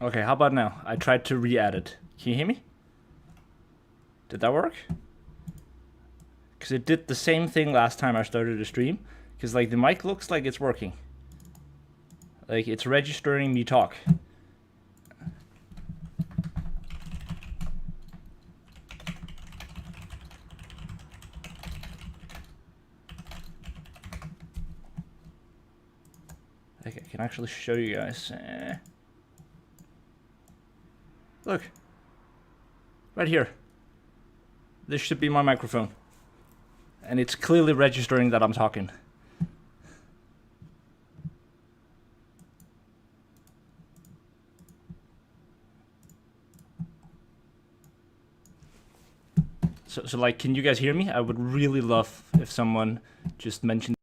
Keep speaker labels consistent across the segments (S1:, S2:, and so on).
S1: Okay, how about now? I tried to re-add it. Can you hear me? Did that work? Because it did the same thing last time I started the stream. Because like the mic looks like it's working. Like it's registering me talk. Okay, I can actually show you guys. Look. Right here. This should be my microphone. And it's clearly registering that I'm talking. So like, can you guys hear me? I would really love if someone just mentioned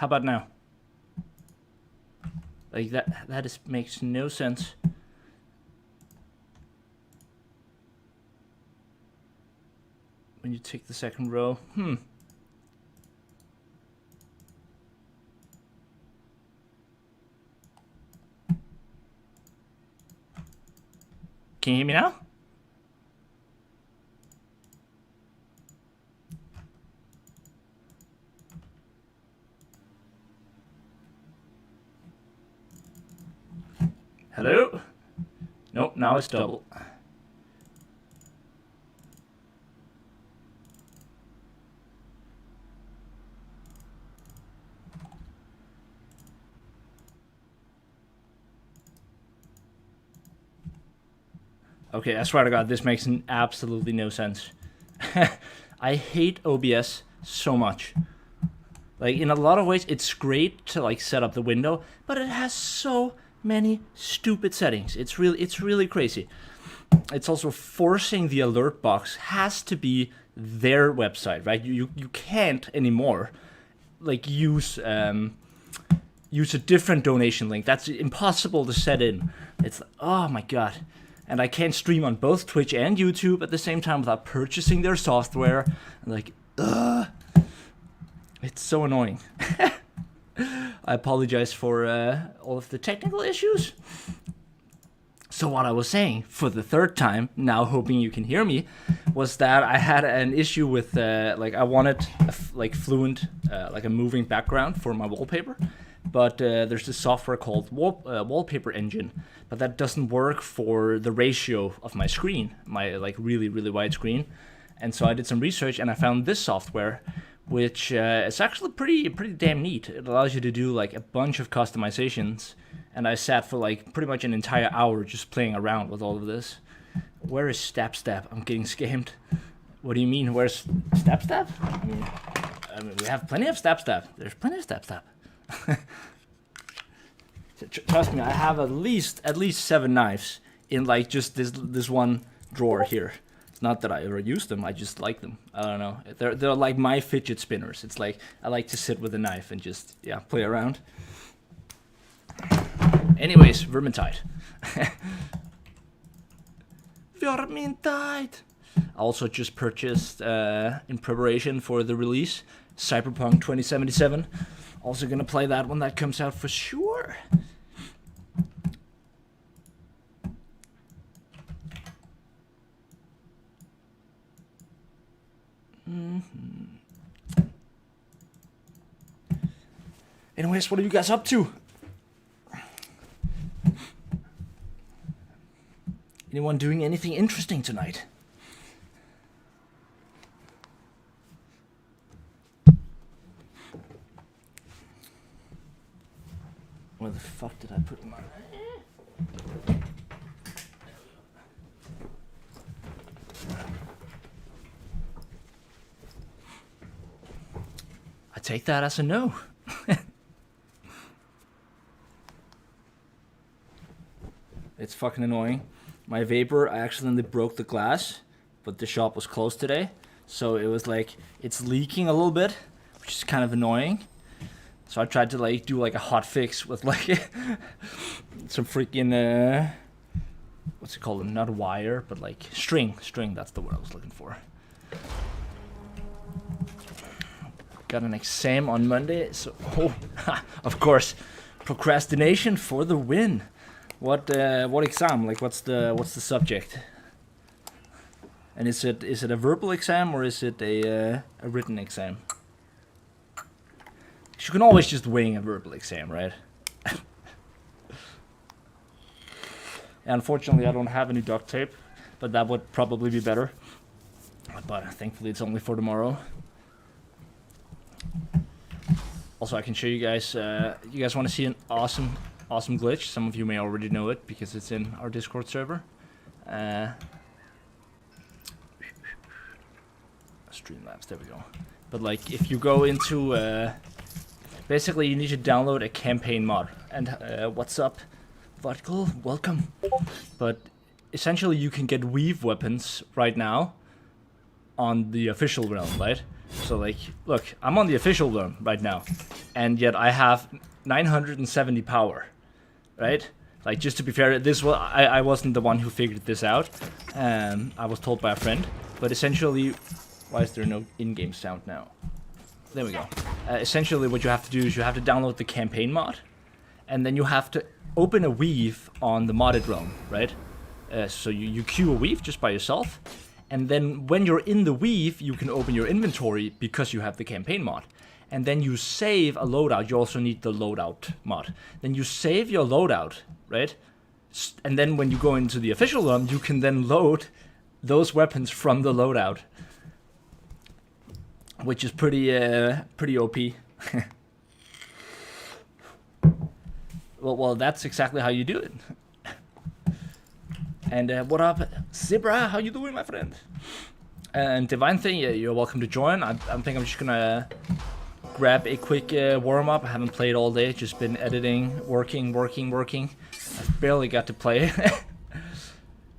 S1: How about now? Like that makes no sense. When you take the second row, Can you hear me now? Hello? Nope, now it's double. Okay, I swear to God, this makes absolutely no sense. I hate OBS so much. Like, in a lot of ways, it's great to, like, set up the window, but it has so many stupid settings. It's really crazy. It's also forcing the alert box has to be their website, right? You can't anymore, like, use a different donation link. That's impossible to set in. It's like, oh my God. And I can't stream on both Twitch and YouTube at the same time without purchasing their software. Like, ugh. It's so annoying. I apologize for all of the technical issues. So what I was saying, for the third time, now hoping you can hear me, was that I had an issue with, like, I wanted, fluent, like a moving background for my wallpaper. But there's this software called Wallpaper Engine, but that doesn't work for the ratio of my screen, my like really wide screen. And so I did some research and I found this software, which is actually pretty damn neat. It allows you to do like a bunch of customizations, and I sat for like pretty much an entire hour just playing around with all of this. Where is Stab? I'm getting scammed. What do you mean? Where's Stab? I mean, we have plenty of Stab. There's plenty of Stab. Trust me, I have at least 7 knives in like just this one drawer here. It's not that I ever use them, I just like them. I don't know. They're like my fidget spinners. It's like I like to sit with a knife and just play around. Anyways, Vermintide. Vermintide. I also just purchased in preparation for the release Cyberpunk 2077. Also gonna play that when that comes out for sure. Anyways, what are you guys up to? Anyone doing anything interesting tonight? Where the fuck did I put my... I take that as a no. It's fucking annoying. My vapor, I accidentally broke the glass, but the shop was closed today. So it was like, it's leaking a little bit, which is kind of annoying. So I tried to like do like a hot fix with like some freaking what's it called? Not wire, but like string. That's the word I was looking for. Got an exam on Monday, so of course, procrastination for the win. What exam? Like what's the subject? And is it a verbal exam or is it a written exam? You can always just wing a verbal exam, right? Unfortunately, I don't have any duct tape, but that would probably be better. But thankfully, it's only for tomorrow. Also, I can show you guys. You guys want to see an awesome glitch? Some of you may already know it because it's in our Discord server. Streamlabs, there we go. But like, if you go into basically, you need to download a campaign mod. And what's up, Vertical? Welcome. But essentially, you can get weave weapons right now on the official realm, right? So like, look, I'm on the official one right now, and yet I have 970 power, right? Like, just to be fair, I wasn't the one who figured this out. I was told by a friend, but essentially, why is there no in-game sound now? There we go. Essentially, what you have to do is you have to download the campaign mod, and then you have to open a weave on the modded realm, right? So you queue a weave just by yourself, and then when you're in the weave, you can open your inventory because you have the campaign mod. And then you save a loadout. You also need the loadout mod. Then you save your loadout, right? And then when you go into the official realm, you can then load those weapons from the loadout, which is pretty OP. well, that's exactly how you do it. And what up, Zebra? How you doing, my friend? And Divine Thing, yeah, you're welcome to join. I think I'm just gonna grab a quick warm up. I haven't played all day, just been editing, working. I've barely got to play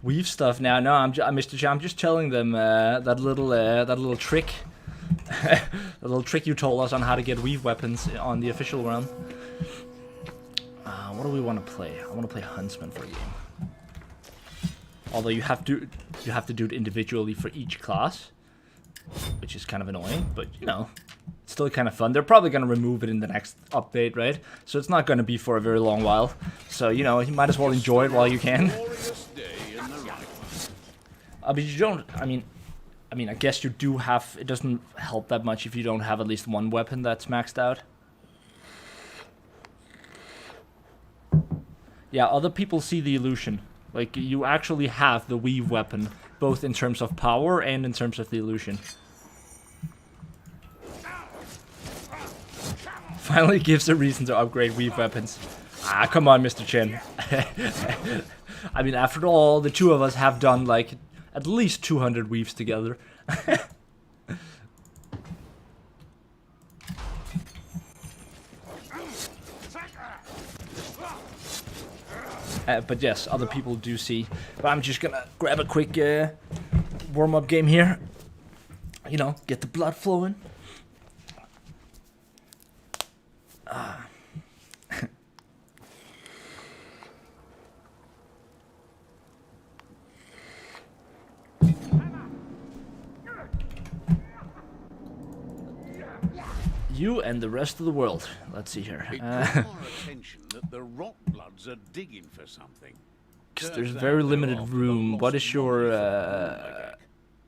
S1: weave stuff now. No, Mr. J, I'm just telling them that little trick, the little trick you told us on how to get weave weapons on the official realm. What do we want to play? I want to play Huntsman for a game. Although you have to do it individually for each class, which is kind of annoying, but you know, it's still kind of fun. They're probably going to remove it in the next update, right? So it's not going to be for a very long while. So, you know, you might as well enjoy it while you can. But you don't, I mean, I guess you do have, it doesn't help that much if you don't have at least one weapon that's maxed out. Yeah, other people see the illusion. Like, you actually have the weave weapon, both in terms of power and in terms of the illusion. Finally gives a reason to upgrade weave weapons. Ah, come on, Mr. Chen. I mean, after all, the two of us have done, like, at least 200 weaves together. But yes, other people do see. But I'm just gonna grab a quick warm-up game here. You know, get the blood flowing. You and the rest of the world. Let's see here.
S2: It caught our attention that the rock bloods are digging for something.
S1: Because there's very limited room. What is your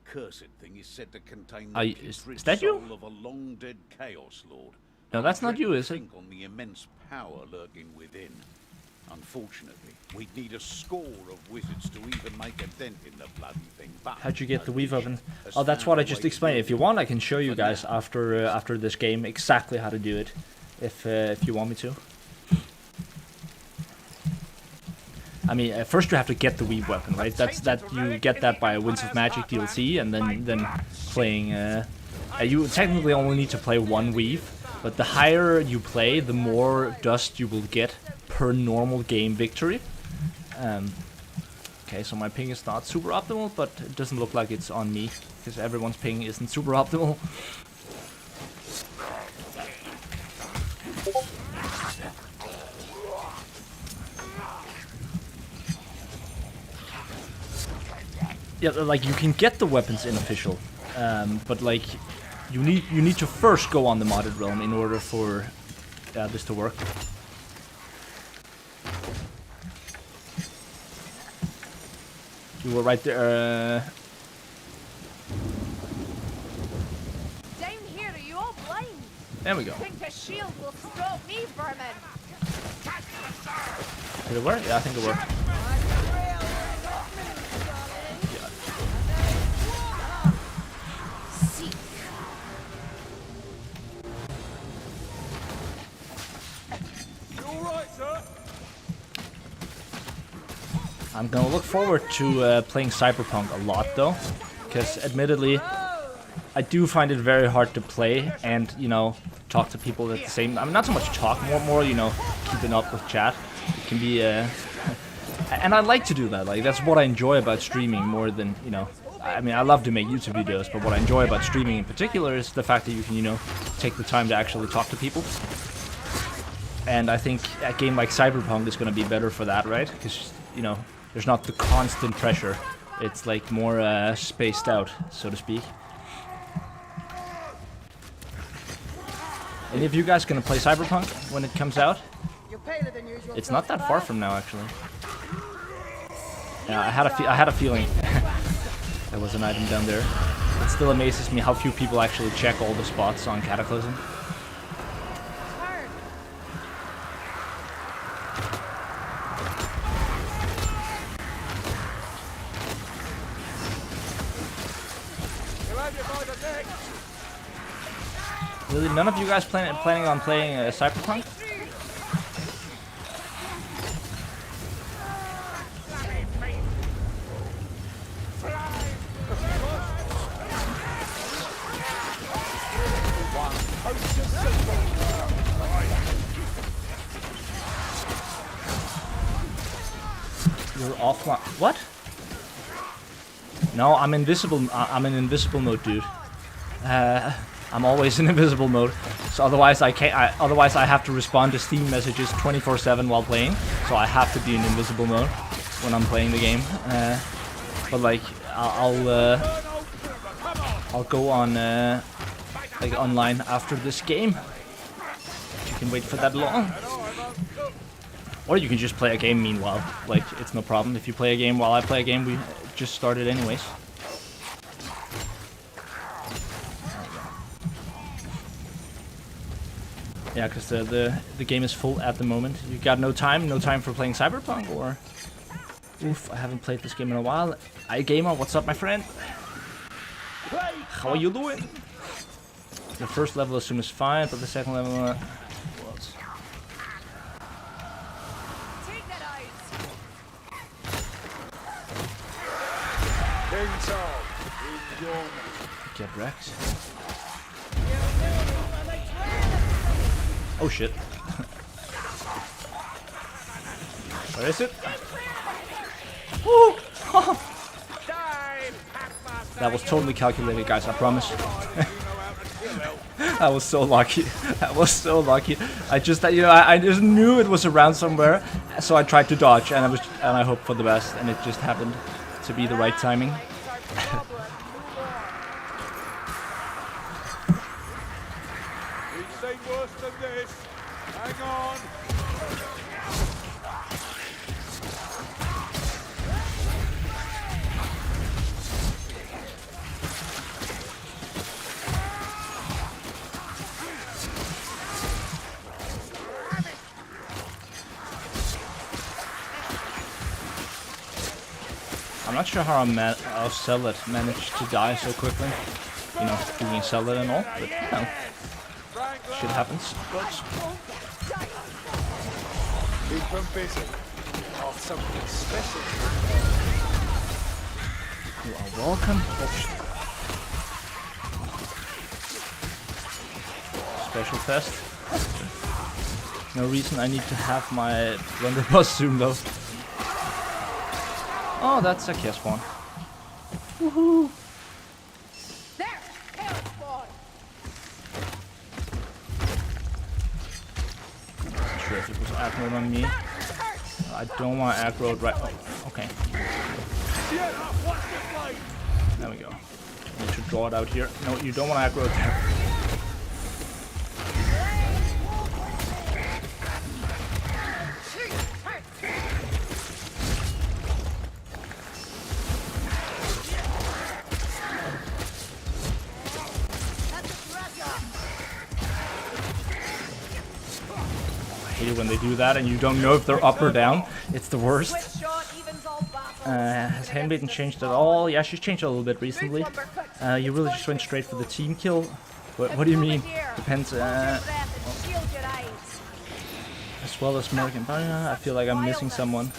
S2: cursed thing is said to contain
S1: is that you?
S2: soul of a long dead chaos lord.
S1: No, that's not you, is it?
S2: Think on the immense power lurking within. Unfortunately, we'd need a score of wizards to even make a dent in the bloody thing. But
S1: how'd you get the weave open? Oh, that's what I just explained. If you want, I can show you guys after this game exactly how to do it, if you want me to. I mean, first you have to get the weave weapon, right? You get that by Winds of Magic DLC, and then playing. You technically only need to play one weave, but the higher you play, the more dust you will get per normal game victory. Okay, so my ping is not super optimal, but it doesn't look like it's on me, because everyone's ping isn't super optimal. Yeah, like you can get the weapons in official, but like you need to first go on the modded realm in order for this to work. You were right there.
S3: Down here, are you all blind?
S1: There we go.
S3: Think the shield will stop me, vermin?
S1: Did it work? Yeah, I think it worked. I'm gonna look forward to playing Cyberpunk a lot though, because admittedly, I do find it very hard to play and, you know, talk to people at the same. I mean, not so much talk, more you know, keeping up with chat. It can be And I like to do that. Like, that's what I enjoy about streaming more than, you know, I mean, I love to make YouTube videos, but what I enjoy about streaming in particular is the fact that you can, you know, take the time to actually talk to people. And I think a game like Cyberpunk is going to be better for that, right? Because, you know, there's not the constant pressure. It's like more spaced out, so to speak. Any of you guys going to play Cyberpunk when it comes out? It's not that far from now, actually. Yeah, I had a feeling there was an item down there. It still amazes me how few people actually check all the spots on Cataclysm. Really, none of you guys planning on playing Cyberpunk? You're offline. What? No, I'm invisible. I'm in invisible mode, dude. I'm always in invisible mode. So otherwise I can't. Otherwise I have to respond to Steam messages 24/7 while playing. So I have to be in invisible mode when I'm playing the game. But like I'll go on like online after this game. If you can wait for that long. Or you can just play a game meanwhile. Like, it's no problem. If you play a game while I play a game, we just started anyways. Yeah, because the game is full at the moment. You got no time for playing Cyberpunk, or? Oof, I haven't played this game in a while. iGamer, what's up, my friend? How are you doing? The first level I assume is fine, but the second level was. Get wrecked. Oh shit. Where is it? Woo! That was totally calculated, guys, I promise. I was so lucky. I was so lucky. I just, you know, I just knew it was around somewhere, so I tried to dodge, and I hoped for the best, and it just happened to be the right timing. I'm not sure how our zealot managed to die so quickly. You know, being zealot and all, but you know, shit happens.
S4: Keep them busy. Of something special.
S1: You are welcome. Special test. No reason I need to have my blunderbuss soon though. Oh, that's a kiss spawn. Woohoo!
S3: There! Elf boy!
S1: Sure, if it was aggroed on me. I don't want aggroed right. Oh, okay. There we go. I need to draw it out here. No, you don't want aggro there. I hate it when they do that and you don't know if they're up or down. It's the worst. Has Handmaiden changed at all? Yeah, she's changed a little bit recently. You really just went straight for the team kill? What do you mean? Depends. As well as Morgan. I feel like I'm missing someone.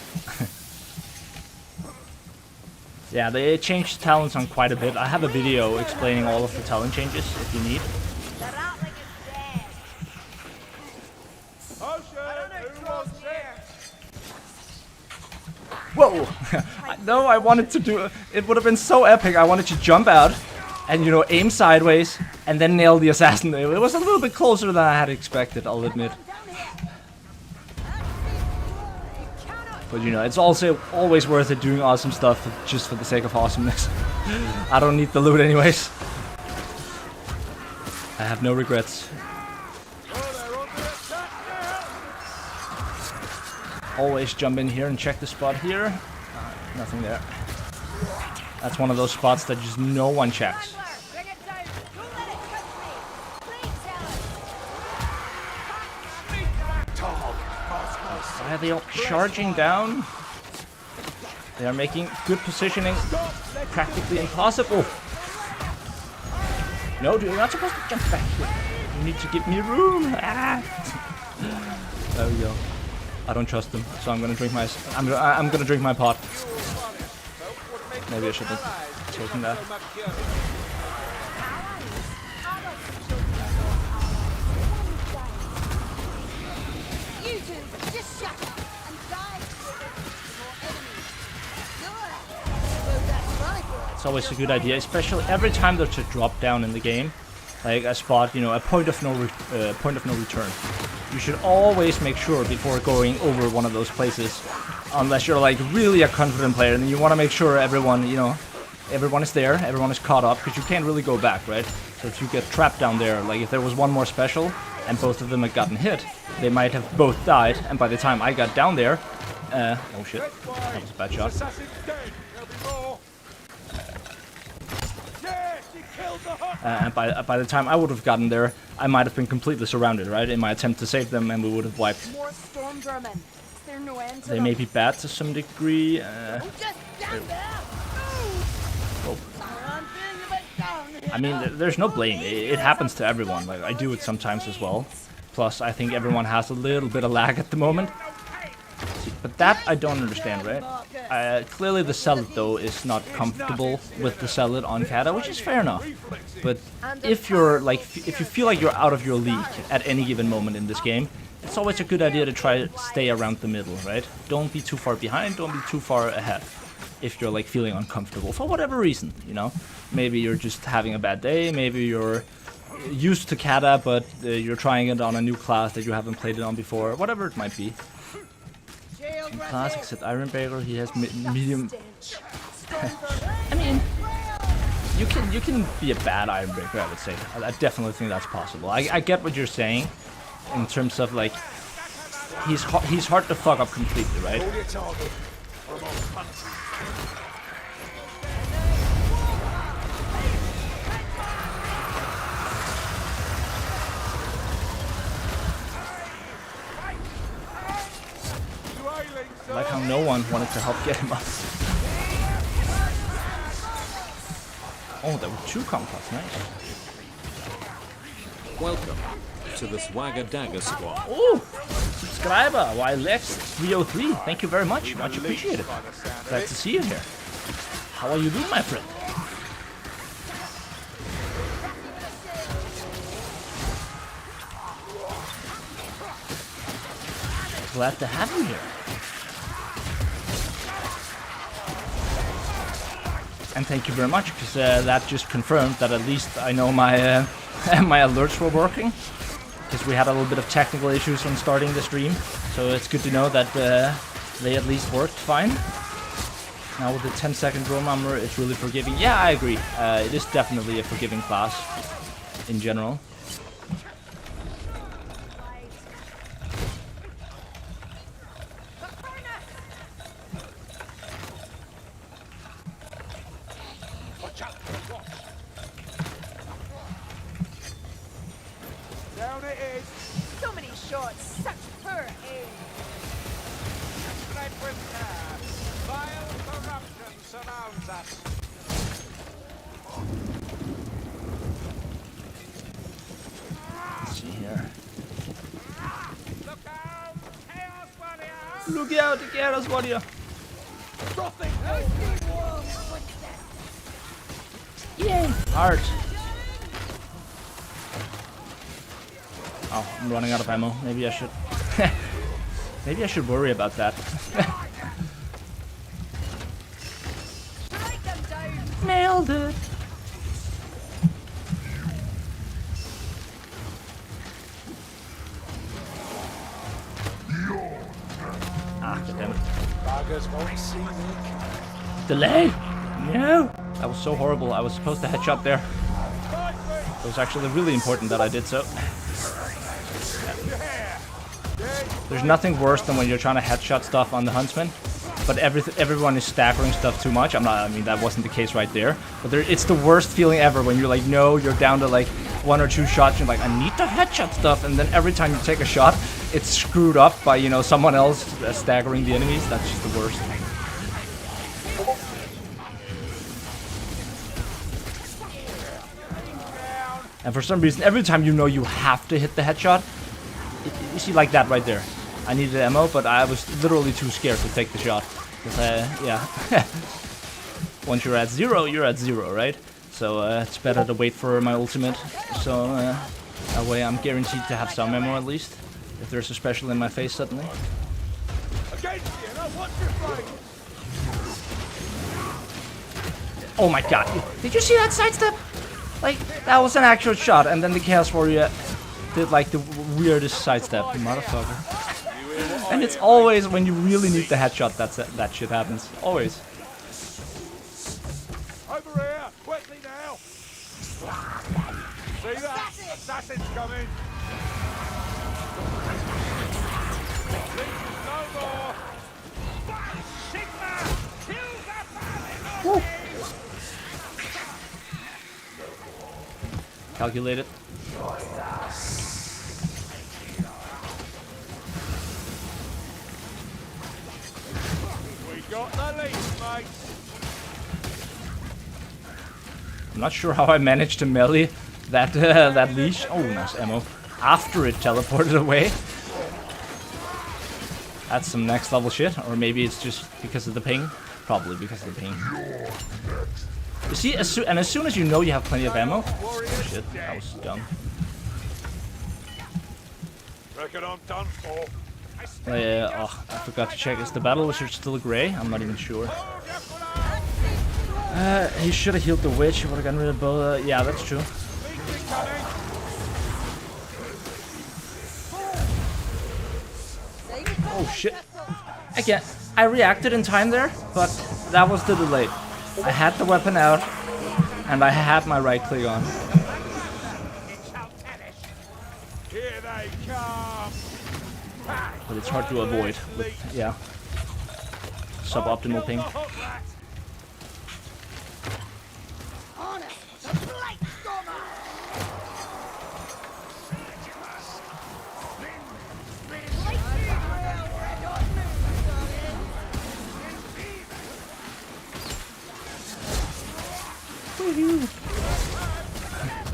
S1: Yeah, they changed talents on quite a bit. I have a video explaining all of the talent changes if you need. No, I wanted to do... It would have been so epic. I wanted to jump out and, you know, aim sideways and then nail the assassin. It was a little bit closer than I had expected, I'll admit. But, you know, it's also always worth it doing awesome stuff just for the sake of awesomeness. I don't need the loot anyways. I have no regrets. Always jump in here and check the spot here. Nothing there. That's one of those spots that just no one checks. Why are they all charging down? They are making good positioning practically impossible. No, dude, you're not supposed to jump back here. You need to give me room. Ah. There we go. I don't trust them, so I'm gonna drink my. I'm gonna drink my pot. Maybe I should have taken that. It's always a good idea, especially every time there's a drop down in the game, like a spot, you know, a point of no return. You should always make sure before going over one of those places, unless you're like really a confident player, and you want to make sure everyone, you know, everyone is there, everyone is caught up, because you can't really go back, right? So if you get trapped down there, like if there was one more special and both of them had gotten hit, they might have both died, and by the time I got down there, oh shit, that was a bad shot. And by the time I would have gotten there, I might have been completely surrounded, right? In my attempt to save them, and we would have wiped.
S3: More storm vermin. Is there no end to
S1: They
S3: them?
S1: may be bad to some degree.
S3: Just stand there.
S1: I mean, there's no blame. It happens to everyone. Like I do it sometimes as well. Plus, I think everyone has a little bit of lag at the moment. But that I don't understand, right? Clearly the zealot though is not comfortable with the zealot on Kata, which is fair enough. But if you're like, if you feel like you're out of your league at any given moment in this game, it's always a good idea to try to stay around the middle, right? Don't be too far behind, don't be too far ahead. If you're like feeling uncomfortable for whatever reason, you know, maybe you're just having a bad day, maybe you're used to Kata, but you're trying it on a new class that you haven't played it on before, whatever it might be. Class except Ironbreaker, he has medium. I mean, you can be a bad Ironbreaker, I would say. I definitely think that's possible. I get what you're saying, in terms of like, he's hard to fuck up completely, right? I like how no one wanted to help get him up. Oh, there were two combats, nice.
S5: Welcome to the Swagger Dagger Squad.
S1: Oh, subscriber, YLex303, thank you very much, much appreciated. Glad to see you here. How are you doing, my friend? Glad to have you here. And thank you very much, because that just confirmed that at least I know my my alerts were working. Because we had a little bit of technical issues when starting the stream, so it's good to know that they at least worked fine. Now with the 10-second drone armor, it's really forgiving. Yeah, I agree. It is definitely a forgiving class in general.
S4: Down it is.
S3: So many shots, such poor aim.
S4: Strike with care. Vile corruption surrounds us.
S1: Let's see here.
S4: Look out, Chaos Warrior!
S1: Look out, the Chaos Warrior!
S4: Nothing.
S1: Yay! Heart. Oh, I'm running out of ammo. Maybe I should. Maybe I should worry about that. nailed it. Ah, goddammit.
S4: Buggers won't see me coming.
S1: Delay! No! That was so horrible. I was supposed to headshot there. It was actually really important that I did so. There's nothing worse than when you're trying to headshot stuff on the huntsman, but everyone is staggering stuff too much. I mean, that wasn't the case right there. But it's the worst feeling ever when you're like, no, you're down to like 1 or 2 shots. You're like, I need to headshot stuff, and then every time you take a shot, it's screwed up by, you know, someone else staggering the enemies. That's just the worst. And for some reason, every time you know you have to hit the headshot, you see like that right there. I needed ammo, but I was literally too scared to take the shot. Yeah. Once you're at 0, you're at 0, right? So it's better to wait for my ultimate. So that way I'm guaranteed to have some ammo at least. If there's a special in my face suddenly. Oh my god. Did you see that sidestep? Like, that was an actual shot, and then the Chaos Warrior did like the weirdest sidestep, motherfucker. And it's always when you really need the headshot that shit happens. Always.
S4: Over here, quickly now. See that? Assassin's coming. No more. Sigma, kill the
S1: Woo. Calculate it.
S4: We got the lead, mate.
S1: I'm not sure how I managed to melee that leash. Oh, nice ammo. After it teleported away. That's some next level shit. Or maybe it's just because of the ping. Probably because of the ping. You see, as soon as you know you have plenty of ammo. Oh, shit, that was dumb.
S4: Reckon I'm done for.
S1: Oh, I forgot to check. Is the battle wizard still gray? I'm not even sure. He should have healed the witch. He would have gotten rid of both. Yeah, that's true. Oh shit! Again, I reacted in time there, but that was the delay. I had the weapon out, and I had my right click on.
S4: Here they come.
S1: But it's hard to avoid with, yeah, suboptimal ping.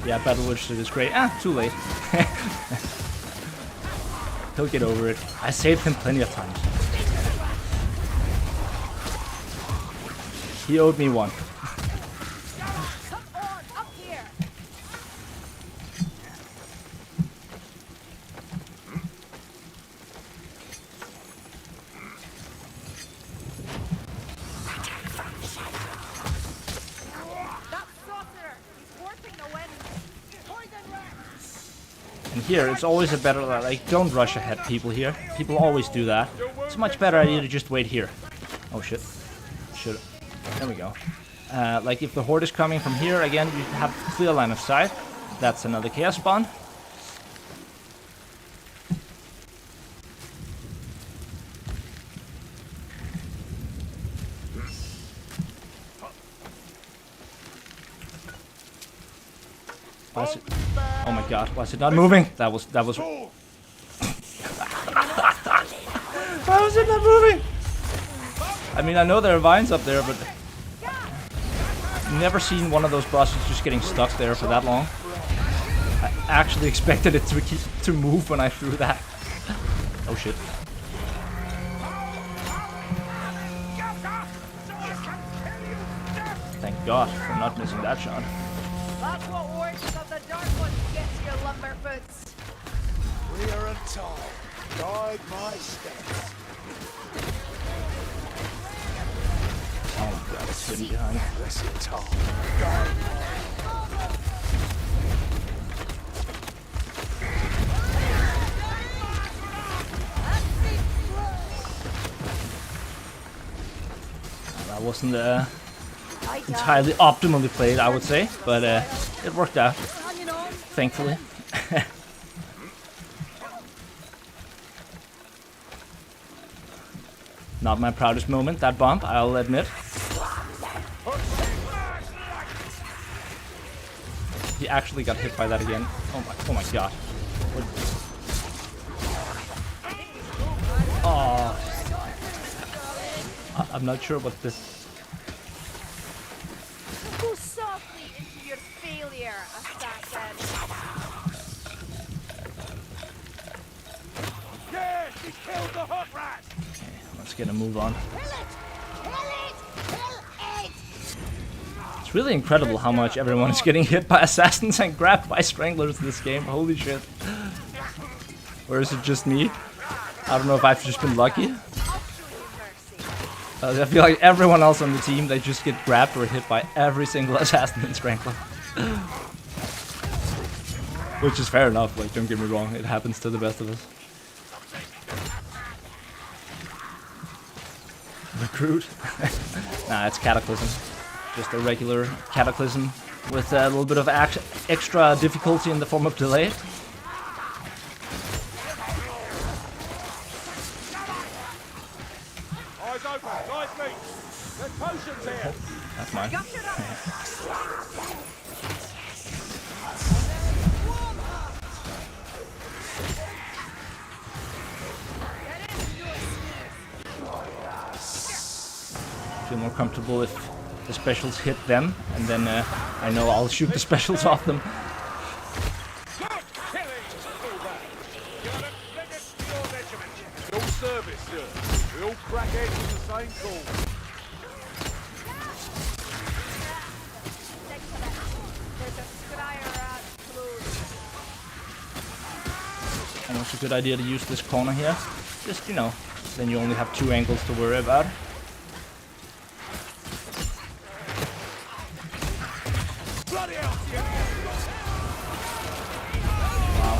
S1: Yeah, Battle Wizard is great. Ah, too late. He'll get over it. I saved him plenty of times. He owed me one.
S3: Come on, up here. That sorcerer, he's warping the wind. Poison rat.
S1: And here, it's always a better, like, don't rush ahead, people here. People always do that. It's a much better idea to just wait here. Oh shit. Should. There we go. Like, if the horde is coming from here, again, you have clear line of sight. That's another chaos spawn. Why is it? Oh my god, why is it not moving? That was. Why was it not moving? I mean, I know there are vines up there, but I've never seen one of those bosses just getting stuck there for that long. I actually expected it to move when I threw that. Oh shit. Thank God for not missing that shot.
S3: That's what Warriors of the Dark Ones gets you, lumberfoots.
S4: Clear and tall. Guide my steps.
S1: Oh God, it's hidden behind.
S4: Bless your tongue.
S1: That wasn't entirely optimally played, I would say, but it worked out, thankfully. Not my proudest moment, that bump, I'll admit. He actually got hit by that again. Oh my god. Oh. I'm not sure what this...
S3: Go softly into your failure, assassin.
S4: Yes, he killed the hot rat.
S1: Let's get a move on.
S3: Kill it! Kill it! Kill it!
S1: It's really incredible how much everyone is getting hit by assassins and grabbed by stranglers in this game. Holy shit. Or is it just me? I don't know if I've just been lucky. I feel like everyone else on the team, they just get grabbed or hit by every single assassin and strangler. Which is fair enough, like, don't get me wrong, it happens to the best of us. Recruit? Nah, it's Cataclysm. Just a regular Cataclysm with a little bit of extra difficulty in the form of delay.
S4: Eyes open, nice meat. There's potions here.
S1: That's mine. Feel more comfortable if the specials hit them, and then I know I'll shoot the specials off them.
S4: Your service, sir. We all crack eggs in the same call.
S3: There's a scryer at close.
S1: Almost a good idea to use this corner here. Just, you know, then you only have 2 angles to worry about. Wow.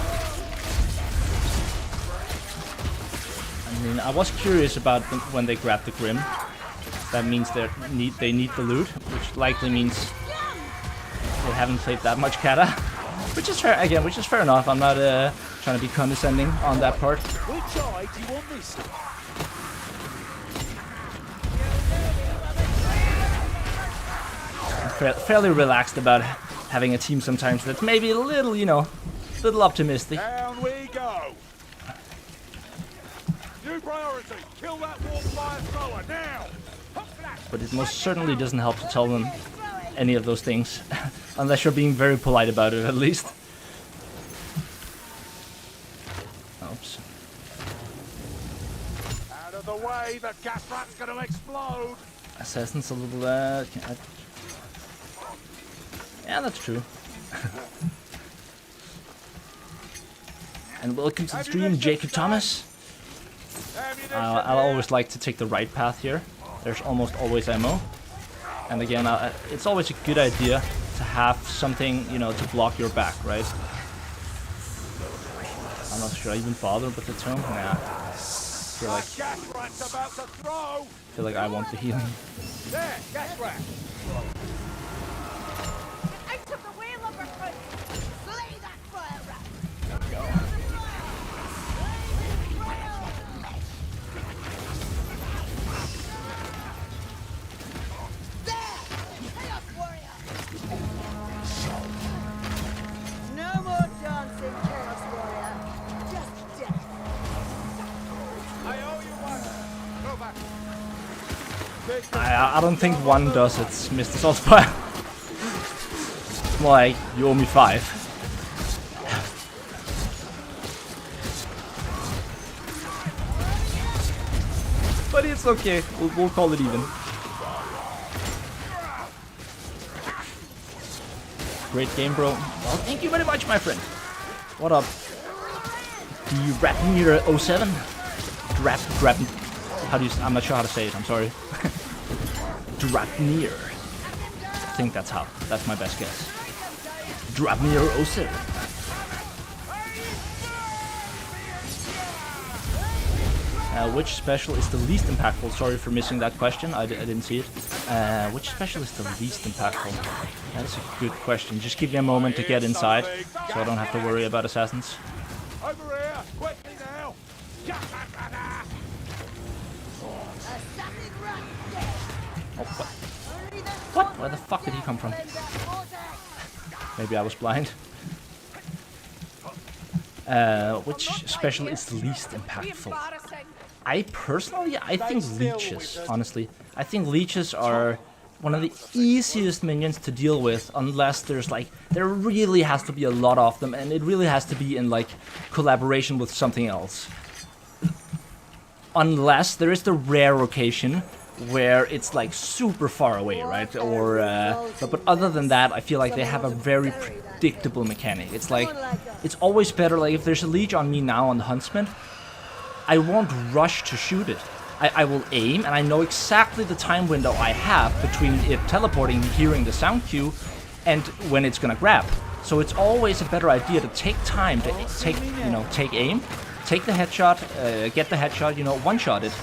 S1: I mean, I was curious about when they grab the Grim. That means they need the loot, which likely means they haven't played that much Kata. Which is fair, again, which is fair enough. I'm not trying to be condescending on that part.
S4: Which eye do you want this?
S1: Fairly relaxed about having a team sometimes that's maybe a little, you know, little optimistic.
S4: Down we go. New priority. Kill that warfire thrower now.
S1: But it most certainly doesn't help to tell them any of those things, unless you're being very polite about it, at least. Oops.
S4: Out of the way, the gas rat's gonna explode.
S1: Assassin's a little, yeah, that's true. And welcome to the stream, Jacob Thomas. I'll always like to take the right path here. There's almost always ammo. And again, it's always a good idea to have something, you know, to block your back, right? I'm not sure I even bother with the tome. Nah. Feel like I want the healing.
S4: There, gas rat.
S3: Out of the way, lumberfoot! Slay that fire rat! There! Chaos warrior! No more dancing, Chaos warrior. Just death.
S4: I owe you one. Go back.
S1: I don't think 1 does it, Mr. Saltspire. It's more like, you owe me 5. But it's okay, we'll call it even. Great game, bro. Well, thank you very much, my friend. What up? Do you rap near 07? Rap, how do you, I'm not sure how to say it, I'm sorry. Drapnir. I think that's how. That's my best guess. Drapnir 07. Which special is the least impactful? Sorry for missing that question. I didn't see it. Which special is the least impactful? That's a good question. Just give me a moment to get inside, so I don't have to worry about assassins.
S4: Over here, quickly now.
S1: Oh, what? What? Where the fuck did he come from? Maybe I was blind. Which special is the least impactful? I think leeches, honestly. I think leeches are one of the easiest minions to deal with, unless there really has to be a lot of them, and it really has to be in, like, collaboration with something else. Unless there is the rare occasion where it's, like, super far away, right? Or, but other than that, I feel like they have a very predictable mechanic. It's like, it's always better, like, if there's a leech on me now on the Huntsman, I won't rush to shoot it. I will aim, and I know exactly the time window I have between it teleporting, hearing the sound cue, and when it's gonna grab. So it's always a better idea to take time to take aim, take the headshot, get the headshot, one-shot it.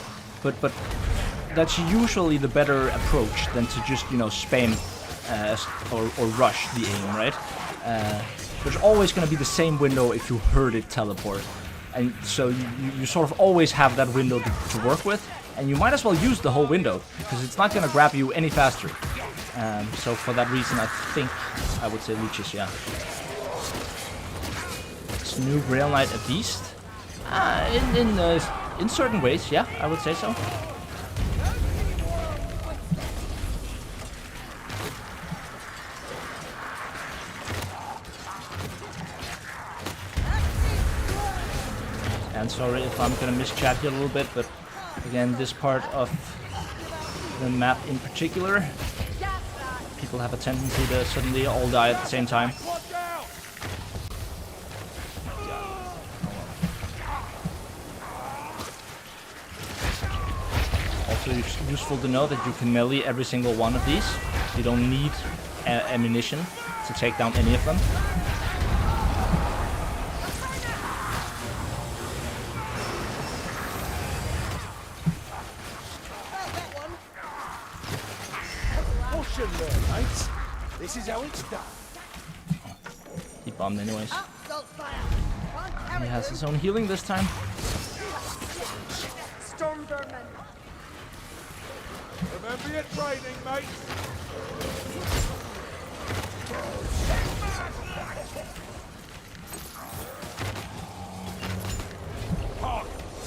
S1: But that's usually the better approach than to just, spam or rush the aim, right? There's always gonna be the same window if you heard it teleport. And so you sort of always have that window to work with, and you might as well use the whole window, because it's not going to grab you any faster. So for that reason, I think I would say leeches, yeah. Is new Grail Knight a beast? In certain ways, yeah, I would say so. And sorry if I'm gonna mischat here a little bit, but again, this part of the map in particular, people have a tendency to suddenly all die at the same time. Also, it's useful to know that you can melee every single one of these. You don't need ammunition to take down any of them.
S4: This is how it's done.
S1: He bombed anyways. He has his own healing this time.
S4: Remember your training, mate.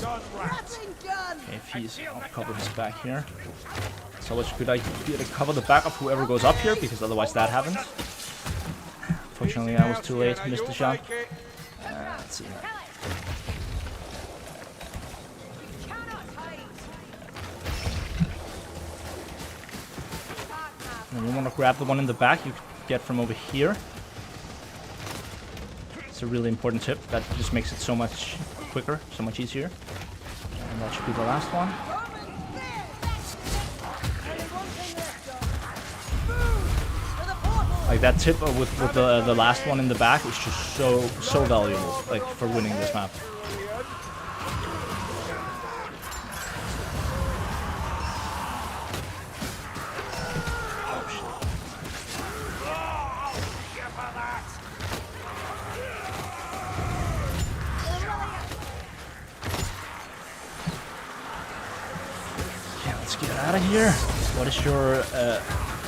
S1: Okay, if he's, I'll cover his back here. It's always a good idea to cover the back of whoever goes up here, because otherwise that happens. Fortunately, I was too late, missed the shot. Let's see. And you want to grab the one in the back you get from over here. It's a really important tip. That just makes it so much quicker, so much easier. And that should be the last one. Like that tip with the last one in the back is just so valuable, like, for winning this map. Okay, let's get out of here. What is your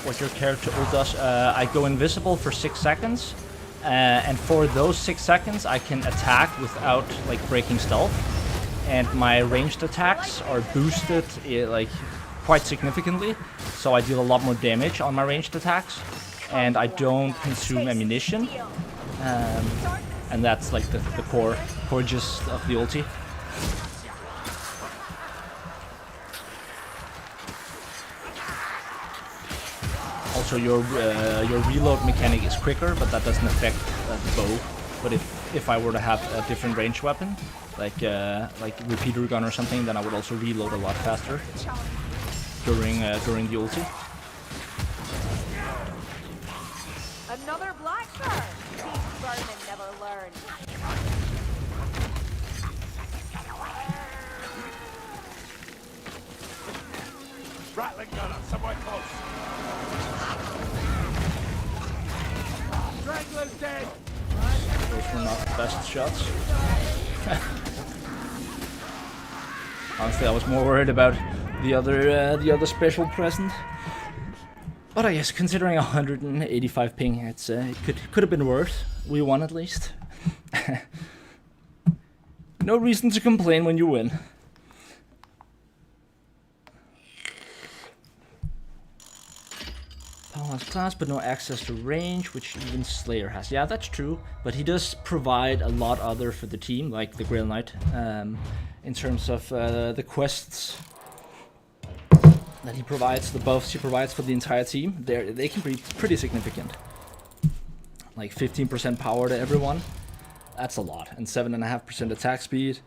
S1: what your character ult does? I go invisible for 6 seconds, and for those 6 seconds I can attack without, like, breaking stealth, and my ranged attacks are boosted like quite significantly, so I deal a lot more damage on my ranged attacks, and I don't consume ammunition, and that's like the core gist of the ulti. Also, your reload mechanic is quicker, but that doesn't affect the bow. But if I were to have a different ranged weapon, like repeater gun or something, then I would also reload a lot faster during the ulti.
S3: Another blackbird. These vermin never learn.
S4: Rattling gunner, somewhere close. Strangler's dead.
S1: Those were not the best shots. Honestly, I was more worried about the other special present. But I guess considering 185 ping, it could have been worse. We won at least. No reason to complain when you win. Paul has class, but no access to range, which even Slayer has. Yeah, that's true. But he does provide a lot other for the team, like the Grail Knight, in terms of the quests that he provides, the buffs he provides for the entire team. They can be pretty significant. Like 15% power to everyone. That's a lot. And 7.5% attack speed,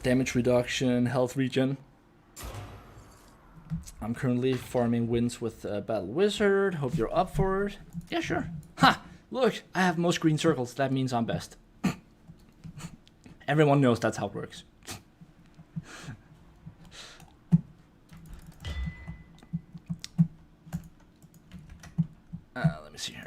S1: damage reduction, health regen. I'm currently farming wins with Battle Wizard. Hope you're up for it. Yeah, sure. Ha! Look, I have most green circles. That means I'm best. Everyone knows that's how it works. Let me see here.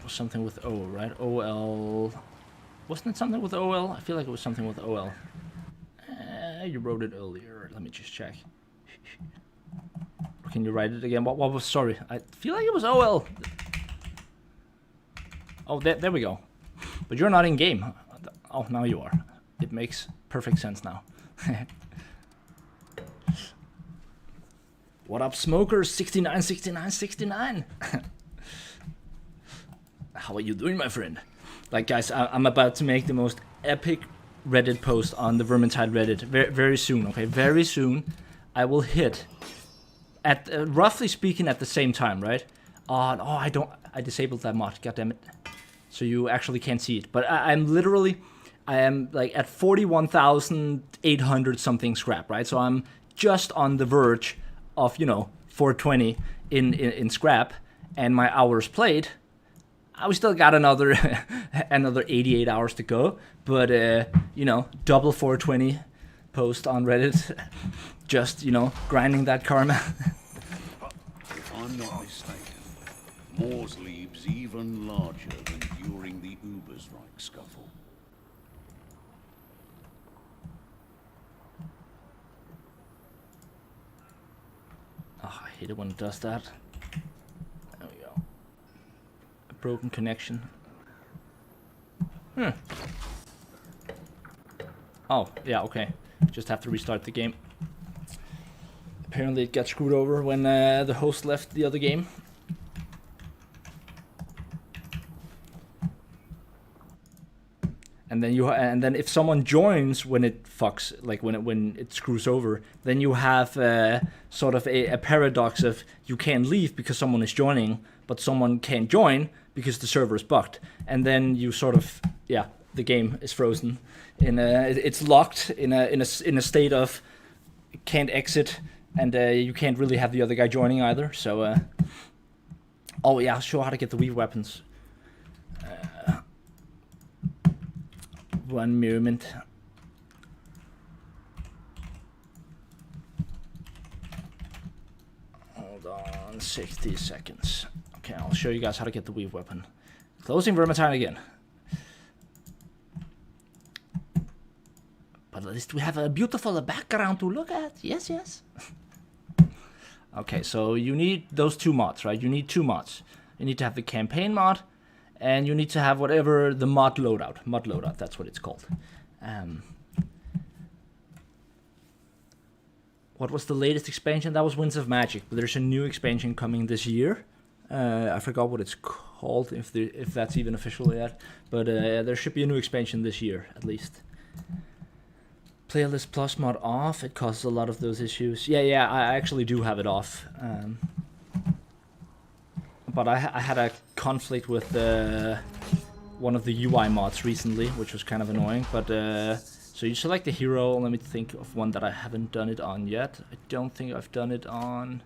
S1: Something with O, right? OL. Wasn't it something with OL? I feel like it was something with OL. You wrote it earlier. Let me just check. Can you write it again? What was? Sorry, I feel like it was OL. Oh, there we go. But you're not in game. Oh, now you are. It makes perfect sense now. What up, smokers? 69, 69, 69. How are you doing, my friend? Like, guys, I'm about to make the most epic Reddit post on the Vermintide Reddit very soon, okay? Very soon, I will hit, at roughly speaking, at the same time, right? I disabled that mod, goddammit. So you actually can't see it. But I am like at 41,800 something scrap, right? So I'm just on the verge of, 420 in scrap, and my hours played. We still got another 88 hours to go, but double 420 post on Reddit, just grinding that karma.
S2: If I'm not mistaken, Moore's leaves even larger than during the Ubersreich scuffle.
S1: Oh, I hate it when it does that. There we go. A broken connection. Oh, yeah, okay. Just have to restart the game. Apparently it got screwed over when the host left the other game. And then if someone joins when it fucks, like when it screws over, then you have sort of a paradox of you can't leave because someone is joining, but someone can't join because the server is bugged. And then you sort of, the game is frozen. It's locked in a state of can't exit, and you can't really have the other guy joining either. So, I'll show how to get the weave weapons. One moment. Hold on, 60 seconds. Okay, I'll show you guys how to get the weave weapon. Closing Vermintide again. But at least we have a beautiful background to look at. Yes, yes. Okay, so you need those two mods, right? You need two mods. You need to have the campaign mod, and you need to have whatever the mod loadout. Mod loadout, that's what it's called. What was the latest expansion? That was Winds of Magic. But there's a new expansion coming this year. I forgot what it's called, if that's even official yet. But there should be a new expansion this year, at least. Playlist Plus mod off. It causes a lot of those issues. Yeah, I actually do have it off. But I had a conflict with one of the UI mods recently, which was kind of annoying. But so you select the hero. Let me think of one that I haven't done it on yet. I don't think I've done it on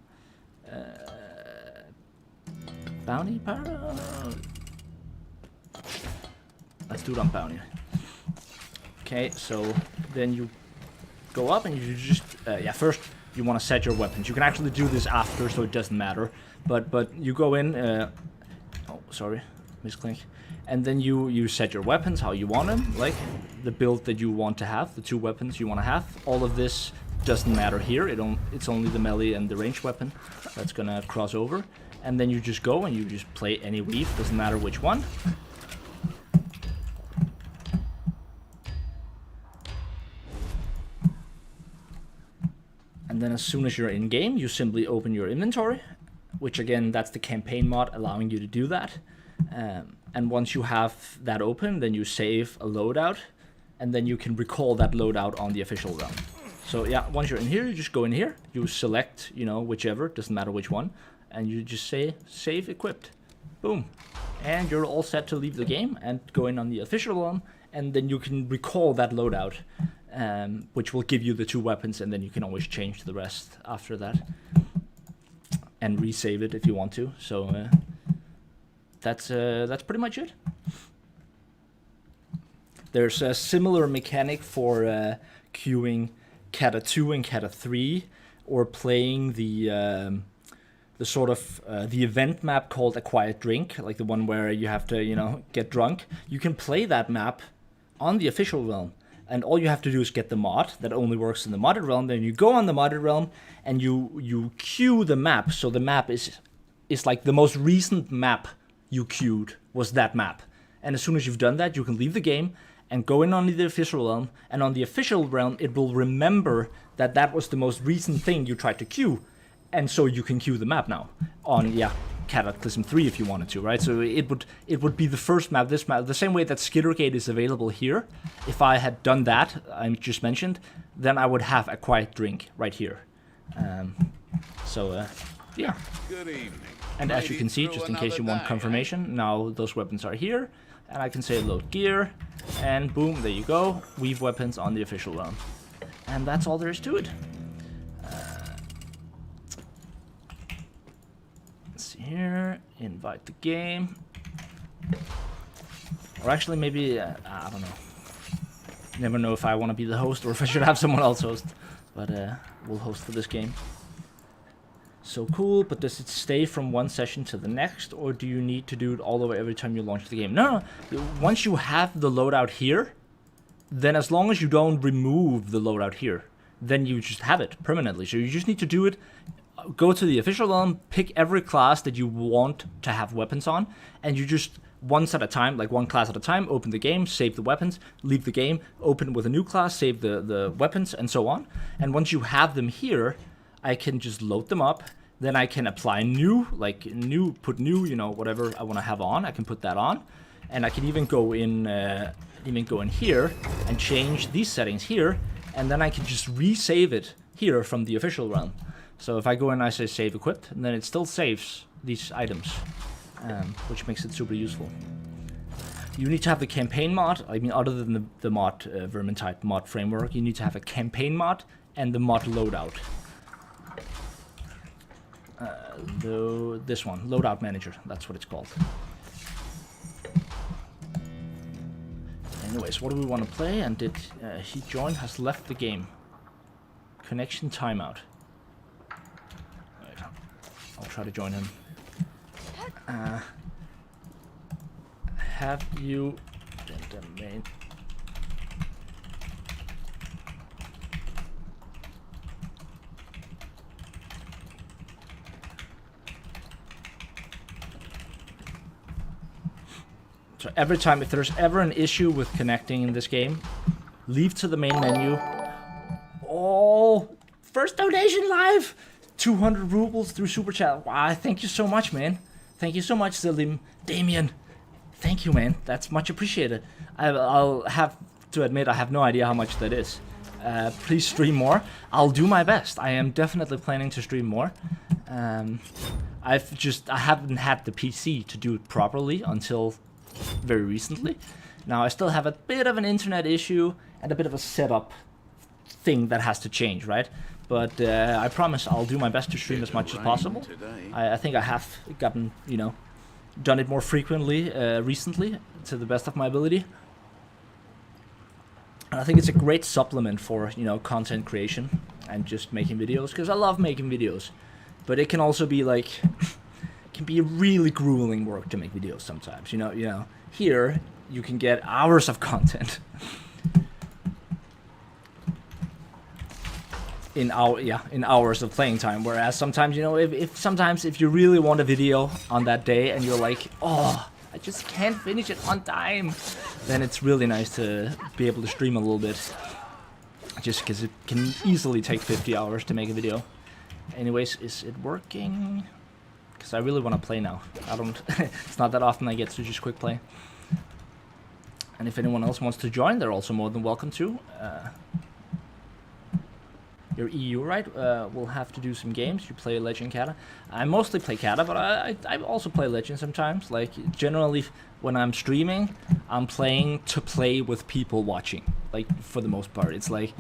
S1: Bounty Power. Let's do it on Bounty. Okay, so then you go up and you just first you want to set your weapons. You can actually do this after, so it doesn't matter. But you go in. Oh, sorry, misclick. And then you set your weapons how you want them, like the build that you want to have, the 2 weapons you want to have. All of this doesn't matter here. It's only the melee and the ranged weapon that's gonna cross over. And then you just go and you just play any weave. Doesn't matter which one. And then as soon as you're in game, you simply open your inventory, which again, that's the campaign mod allowing you to do that. And once you have that open, then you save a loadout, and then you can recall that loadout on the official realm. So yeah, once you're in here, you just go in here, you select, whichever, doesn't matter which one, and you just say save equipped. Boom. And you're all set to leave the game and go in on the official realm, and then you can recall that loadout, which will give you the 2 weapons, and then you can always change the rest after that and resave it if you want to. So that's pretty much it. There's a similar mechanic for queuing Kata 2 and Kata 3, or playing the sort of the event map called A Quiet Drink, like the one where you have to get drunk. You can play that map on the official realm, and all you have to do is get the mod that only works in the modded realm. Then you go on the modded realm and you queue the map. So the map is like the most recent map you queued was that map. And as soon as you've done that, you can leave the game and go in on the official realm. And on the official realm, it will remember that was the most recent thing you tried to queue. And so you can queue the map now on, Cataclysm 3 if you wanted to, right? So it would be the first map, this map, the same way that Skittergate is available here. If I had done that, I just mentioned, then I would have A Quiet Drink right here. Yeah.
S2: Good evening.
S1: And as you can see, just in case you want confirmation, now those weapons are here. And I can say load gear, and boom, there you go. Weave weapons on the official realm. And that's all there is to it. Let's see here, invite the game. Or actually maybe, I don't know. Never know if I want to be the host or if I should have someone else host. But we'll host for this game. So cool, but does it stay from one session to the next, or do you need to do it all over every time you launch the game? No. Once you have the loadout here, then as long as you don't remove the loadout here, then you just have it permanently. So you just need to do it, go to the official realm, pick every class that you want to have weapons on, and you just, once at a time, like one class at a time, open the game, save the weapons, leave the game, open with a new class, save the weapons, and so on. And once you have them here, I can just load them up, then I can apply new, put new, whatever I want to have on, I can put that on, and I can even go in here and change these settings here, and then I can just resave it here from the official realm. So if I go in and I say save equipped, and then it still saves these items, which makes it super useful. You need to have the campaign mod, other than the mod, Vermintide mod framework, you need to have a campaign mod and the mod loadout. This one, loadout manager, that's what it's called. Anyways, what do we want to play? And did he join? Has left the game. Connection timeout. Right. I'll try to join him. Have you done the main? So every time, if there's ever an issue with connecting in this game, leave to the main menu. Oh, first donation live! 200 rubles through Super Chat. Wow, thank you so much, man. Thank you so much, Selim. Damien. Thank you, man. That's much appreciated. I'll have to admit, I have no idea how much that is. Please stream more. I'll do my best. I am definitely planning to stream more. I haven't had the PC to do it properly until very recently. Now I still have a bit of an internet issue and a bit of a setup thing that has to change, right? But I promise I'll do my best to stream as much as possible. I think I have gotten, you know, done it more frequently recently to the best of my ability. And I think it's a great supplement for, you know, content creation and just making videos, because I love making videos. But it can also be like, can be a really grueling work to make videos sometimes. You know, here you can get hours of content in hours of playing time. Whereas sometimes, you know, if you really want a video on that day and you're like, oh, I just can't finish it on time, then it's really nice to be able to stream a little bit, just because it can easily take 50 hours to make a video. Anyways, is it working? Because I really want to play now. I don't. It's not that often I get to just quick play. And if anyone else wants to join, they're also more than welcome to. You're EU, right? We'll have to do some games. You play Legend Kata. I mostly play Kata, but I also play Legend sometimes. Like, generally, when I'm streaming, I'm playing to play with people watching. Like, for the most part. It's like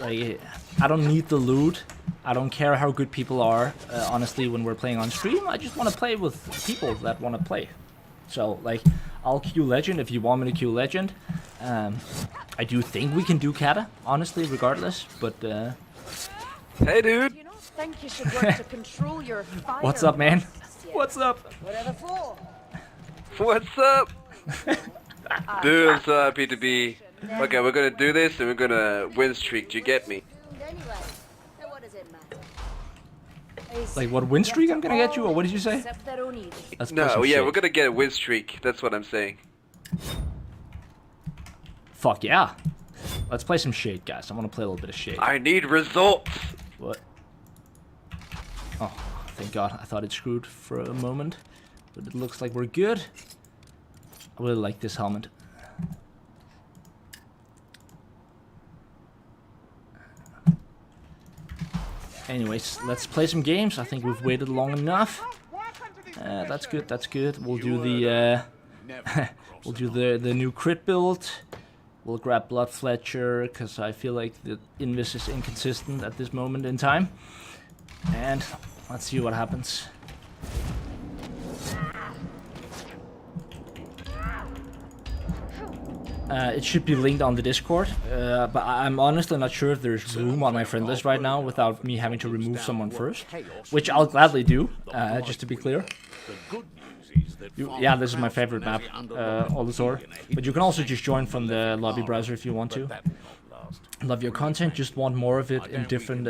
S1: I don't need the loot. I don't care how good people are. Honestly, when we're playing on stream, I just want to play with people that want to play. So, like, I'll queue Legend if you want me to queue Legend. I do think we can do Kata, honestly, regardless, but
S6: Hey, dude.
S3: You don't think you should work to control your fire?
S1: What's up, man?
S3: Yeah.
S1: What's up?
S3: Whatever for.
S6: What's up? Dude, I'm so happy to be... Okay, we're gonna do this and we're gonna win streak, do you get me?
S3: Anyway, so what does it matter?
S1: Like, what win streak I'm gonna get you, or what did you say?
S3: Except their own eating.
S1: Let's play
S6: No,
S1: some
S6: yeah,
S1: shit.
S6: we're gonna get a win streak, that's what I'm saying.
S1: Fuck yeah. Let's play some Shade, guys. I want to play a little bit of Shade.
S6: I need results!
S1: What? Oh, thank God. I thought it screwed for a moment. But it looks like we're good. I really like this helmet. Anyways, let's play some games. I think we've waited long enough. That's good, that's good. We'll do the we'll do the new crit build. We'll grab Blood Fletcher, because I feel like the Invis is inconsistent at this moment in time. And let's see what happens. It should be linked on the Discord, but I'm honestly not sure if there's room on my friend list right now without me having to remove someone first, which I'll gladly do, just to be clear. Yeah, this is my favorite map, Olisor. But you can also just join from the lobby browser if you want to. Love your content, just want more of it in different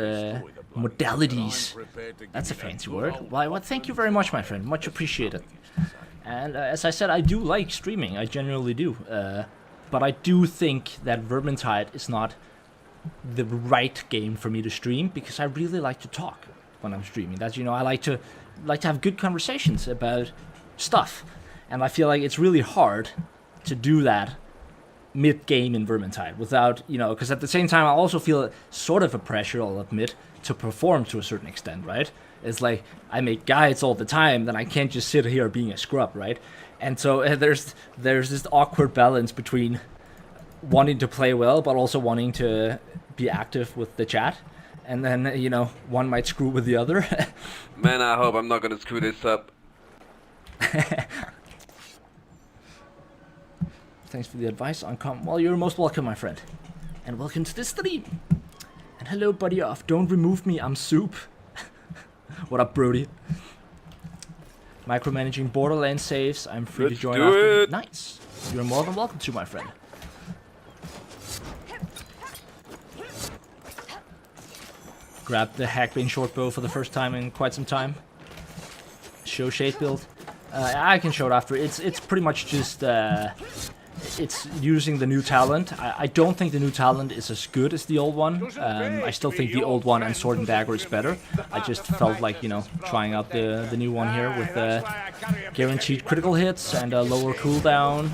S1: modalities. That's a fancy word. Why? Well, thank you very much, my friend. Much appreciated. And as I said, I do like streaming. I genuinely do. But I do think that Vermintide is not the right game for me to stream, because I really like to talk when I'm streaming. That's, you know, I like to have good conversations about stuff, and I feel like it's really hard to do that mid-game in Vermintide without, you know, because at the same time I also feel sort of a pressure, I'll admit, to perform to a certain extent, right? It's like I make guides all the time, then I can't just sit here being a scrub, right? And so there's this awkward balance between wanting to play well but also wanting to be active with the chat, and then, you know, one might screw with the other.
S6: Man, I hope I'm not gonna screw this up.
S1: Thanks for the advice on well, you're most welcome, my friend. And welcome to the stream. And hello, buddy off. Don't remove me, I'm soup. What up, Brody? Micromanaging Borderlands saves. I'm free
S6: Let's
S1: to join
S6: do
S1: after.
S6: it.
S1: Nice. You're more than welcome to, my friend. Grab the Hackbane shortbow for the first time in quite some time. Show Shade build. I can show it after. It's pretty much just it's using the new talent. I don't think the new talent is as good as the old one. I still think the old one and Sword and Dagger is better. I just felt like, you know, trying out the new one here with guaranteed critical hits and a lower cooldown.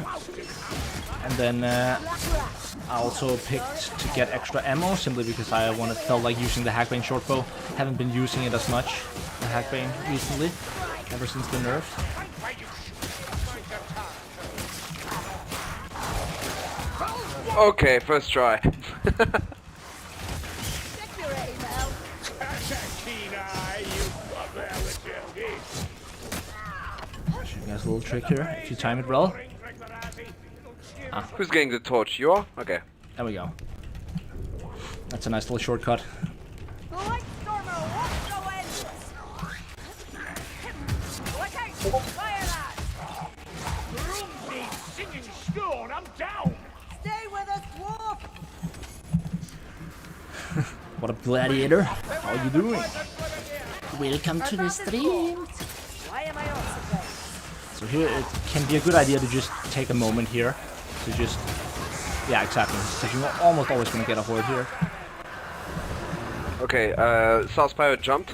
S1: And then I also picked to get extra ammo simply because I felt like using the Hackbane shortbow. Haven't been using it as much, the Hackbane, recently, ever since the nerf.
S6: Okay, first try.
S3: Check your aim, elf.
S4: Keen eye, you bugbear with your teeth.
S1: Show you guys a little trick here. If you time it well.
S6: Who's getting the torch? You are? Okay.
S1: There we go. That's a nice little shortcut.
S3: The Lightstormer won't go in. Look out! Fire that!
S4: Rumsey singing stone, I'm down.
S3: Stay with us, dwarf!
S1: What up, gladiator? How you doing? Welcome to the stream.
S3: Why am I not surprised?
S1: So here it can be a good idea to just take a moment here to just, yeah, exactly. Because you're almost always gonna get a horde here.
S6: Okay, South Pirate jumped.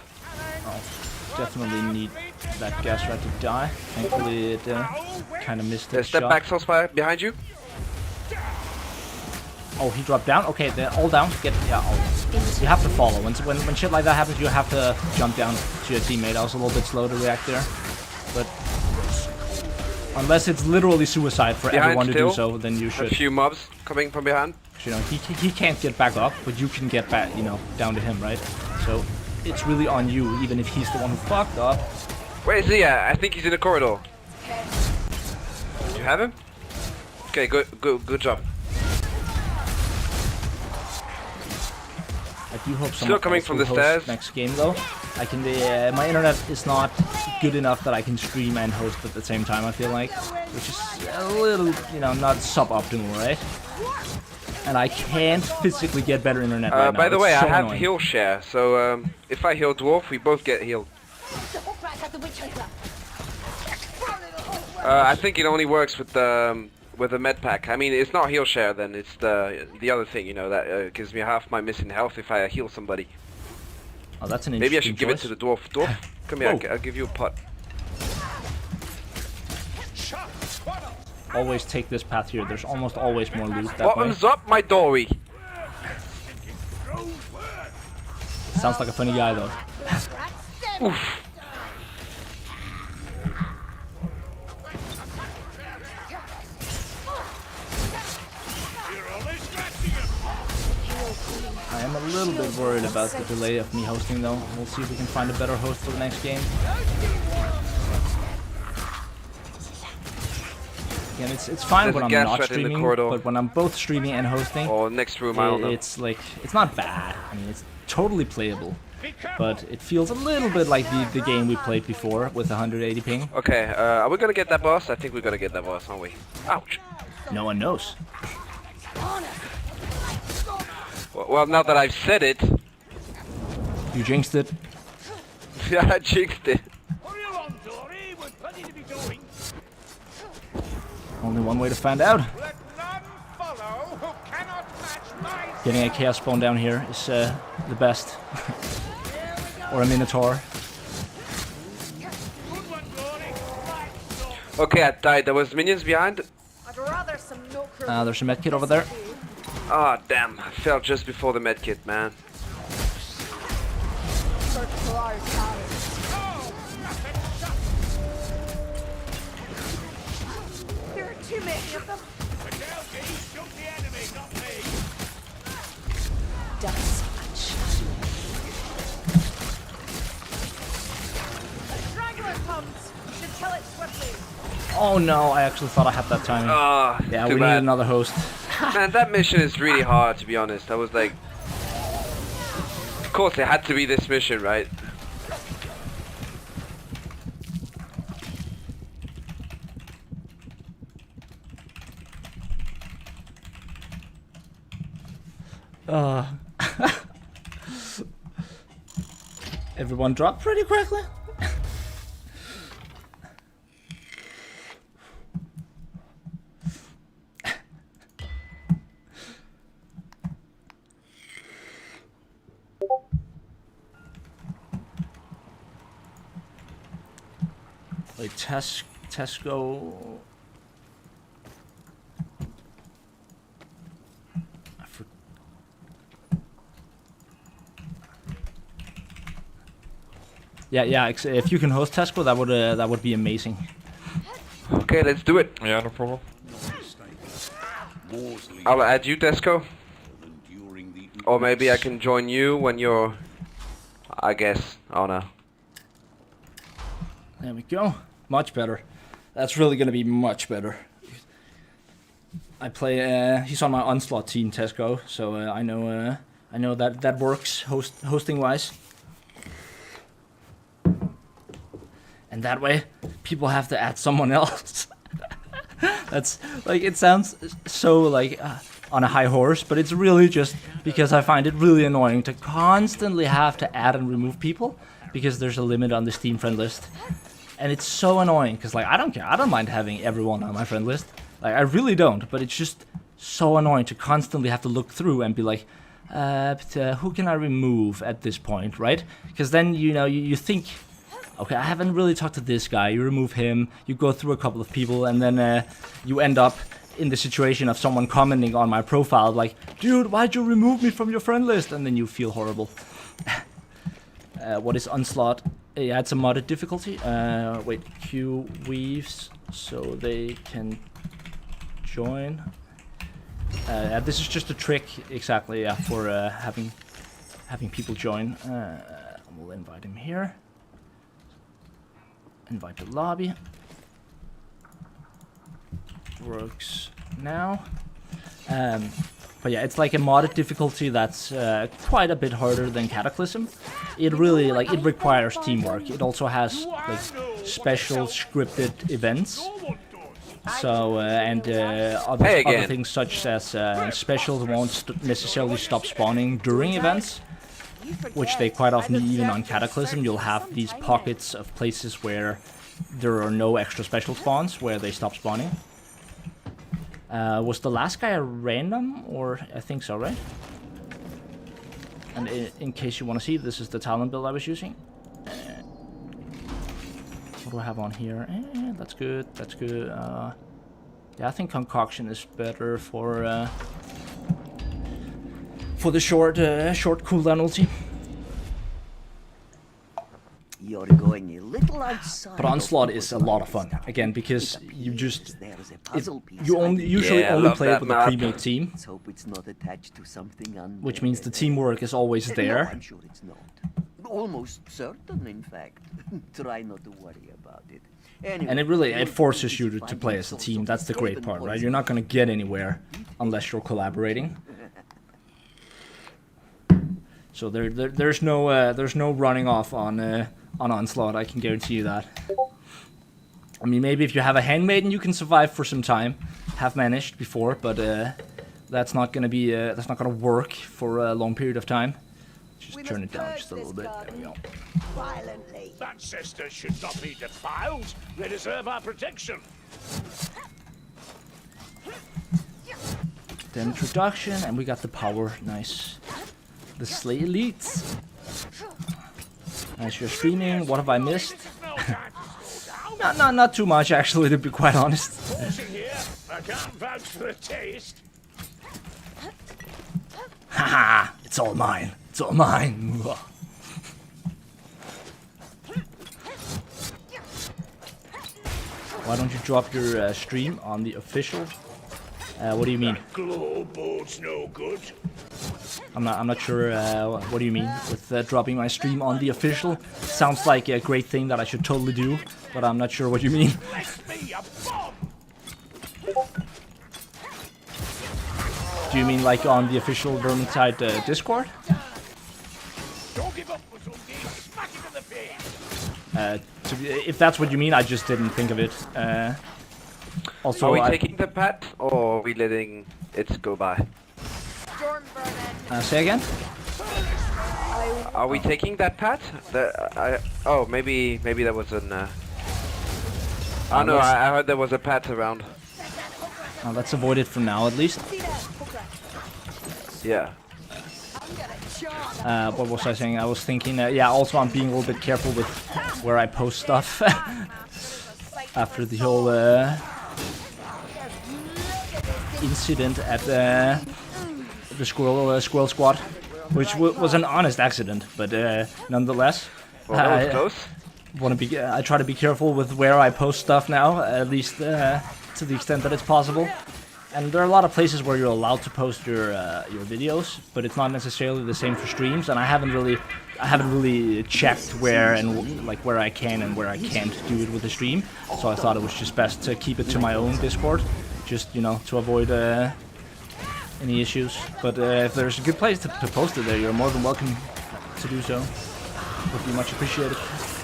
S1: Definitely need that gas rat to die. Thankfully it kind of missed its
S6: Step
S1: shot.
S6: back, South Pirate, behind you.
S1: Oh, he dropped down. Okay, they're all down. Get you have to follow. When shit like that happens, you have to jump down to your teammate. I was a little bit slow to react there, but unless it's literally suicide for
S6: Behind
S1: everyone to do
S6: still.
S1: so, then you
S6: A
S1: should.
S6: few mobs coming from behind.
S1: You know, he can't get back up, but you can get back. You know, down to him, right? So it's really on you, even if he's the one who fucked up.
S6: Where is he at? I think he's in the corridor. You have him? Okay, good job.
S1: I do hope
S6: Still
S1: someone
S6: coming
S1: else
S6: from
S1: will
S6: the
S1: host
S6: stairs.
S1: next game though. I can. My internet is not good enough that I can stream and host at the same time. I feel like, which is a little, you know, not suboptimal, right? And I can't physically get better internet right now.
S6: By the way,
S1: It's
S6: I
S1: so
S6: have
S1: annoying.
S6: heal share, so if I heal dwarf, we both get healed. I think it only works with the med pack. I mean, it's not heal share then. It's the other thing, you know, that gives me half my missing health if I heal somebody.
S1: Oh, that's an
S6: Maybe I
S1: interesting
S6: should give it
S1: choice.
S6: to the dwarf. Dwarf, come here.
S1: Whoa.
S6: I'll give you a pot.
S1: Always take this path here. There's almost always more loot that way.
S6: Bottoms up, my dory.
S1: Sounds like a funny guy though.
S6: Oof.
S1: I am a little bit worried about the delay of me hosting though. We'll see if we can find a better host for the next game. Again, it's fine
S6: There's
S1: when
S6: a
S1: I'm
S6: gas
S1: not
S6: rat in the
S1: streaming,
S6: corridor.
S1: but when I'm both streaming and hosting,
S6: Or next room, I don't know.
S1: it's like, it's not bad. I mean, it's totally playable. But it feels a little bit like the game we played before with 180 ping.
S6: Okay, are we gonna get that boss? I think we're gonna get that boss, aren't we? Ouch.
S1: No one knows.
S6: Well, now that I've said it,
S1: You jinxed it.
S6: yeah, I jinxed it.
S4: Hurry along, Dory. We've plenty to be doing.
S1: Only one way to find out.
S4: Let none follow who cannot match my
S1: Getting a chaos spawn down here is the best. Or a minotaur.
S4: good one, Dory. Right, so
S6: Okay, I died. There was minions behind.
S3: I'd rather some milk.
S1: There's a medkit over there.
S6: Ah, damn. I fell just before the medkit, man.
S3: Search for our towers. There are too many of them.
S4: the Delphi shoot the enemy, not me.
S3: The straggler comes. You should kill it swiftly.
S1: Oh no, I actually thought I had that timing.
S6: Ah,
S1: Yeah,
S6: too
S1: we need
S6: bad.
S1: another host.
S6: Man, that mission is really hard, to be honest. I was like... Of course, it had to be this mission, right?
S1: Everyone dropped pretty quickly. Like Tesco. I for- Yeah. If you can host Tesco, that would be amazing.
S6: Okay, let's do it.
S7: Yeah, no problem.
S2: War's leader
S6: I'll add you, Desco.
S2: enduring the
S6: Or maybe I can join you when you're... I guess. Oh no.
S1: There we go. Much better. That's really gonna be much better. I play. He's on my onslaught team, Tesco. So I know that works hosting wise. And that way, people have to add someone else. That's like, it sounds so like on a high horse, but it's really just because I find it really annoying to constantly have to add and remove people because there's a limit on the Steam friend list. And it's so annoying because like I don't care, I don't mind having everyone on my friend list. Like I really don't, but it's just so annoying to constantly have to look through and be like, who can I remove at this point, right? Because then you think, okay, I haven't really talked to this guy. You remove him, you go through a couple of people, and then you end up in the situation of someone commenting on my profile like, dude, why'd you remove me from your friend list? And then you feel horrible. What is Onslaught? Yeah, it's a modded difficulty. Wait, Q weaves so they can join. This is just a trick, exactly, yeah, for having people join. We'll invite him here. Invite to lobby. Works now. But yeah, it's like a modded difficulty that's quite a bit harder than Cataclysm. It really, it requires teamwork. It also has, special scripted events. So, other things such as specials won't necessarily stop spawning during events, which they quite often, even on Cataclysm, you'll have these pockets of places where there are no extra special spawns, where they stop spawning. Was the last guy a random? Or I think so, right? And in case you want to see, this is the talent build I was using. What do I have on here? That's good, that's good. Yeah, I think Concoction is better for the short cooldown ulti.
S7: You're going a little outside.
S1: But Onslaught is a lot of fun, again, because you just usually only play it with a pre-made team, which means the teamwork is always there.
S7: I'm sure it's not. Almost certain, in fact. Try not to worry about it. Anyway,
S1: And it forces you to play as a team. That's the great part, right? You're not gonna get anywhere unless you're collaborating. So there's no running off on Onslaught. I can guarantee you that. I mean, maybe if you have a handmaiden, you can survive for some time. Have managed before, but that's not gonna work for a long period of time. Just turn it down just a little bit. There we go.
S3: Violently.
S4: That sister should not be defiled. They deserve our protection.
S1: The introduction, and we got the power. Nice. The Slay Elites. Nice, you're streaming. What have I missed? Not too much, actually, to be quite honest.
S4: Forcing here. I can't vouch for a taste.
S1: Haha! It's all mine. It's all mine. Why don't you drop your stream on the official? What do you mean?
S4: Glow board's no good.
S1: I'm not sure. What do you mean with dropping my stream on the official? Sounds like a great thing that I should totally do, but I'm not sure what you mean.
S4: Bless me, a bomb.
S1: Do you mean like on the official Vermintide Discord?
S4: Don't give up, Wazungi. Smack it in the face.
S1: If that's what you mean, I just didn't think of it. Also,
S6: Are we taking the pat, or are we letting it go by?
S3: Storm vermin.
S1: say again?
S6: Are we taking that pat? Oh, maybe that was an... Oh no, I heard there was a pat around.
S1: Let's avoid it for now, at least.
S6: Yeah.
S1: What was I saying? I was thinking, yeah, also I'm being a little bit careful with where I post stuff. After the whole incident at the Squirrel Squad, which was an honest accident, but nonetheless,
S6: Well, that was close.
S1: I try to be careful with where I post stuff now, at least to the extent that it's possible. And there are a lot of places where you're allowed to post your videos, but it's not necessarily the same for streams. And I haven't really checked where and like where I can and where I can't do it with the stream. So I thought it was just best to keep it to my own Discord, just to avoid any issues. But if there's a good place to post it there, you're more than welcome to do so. Would be much appreciated.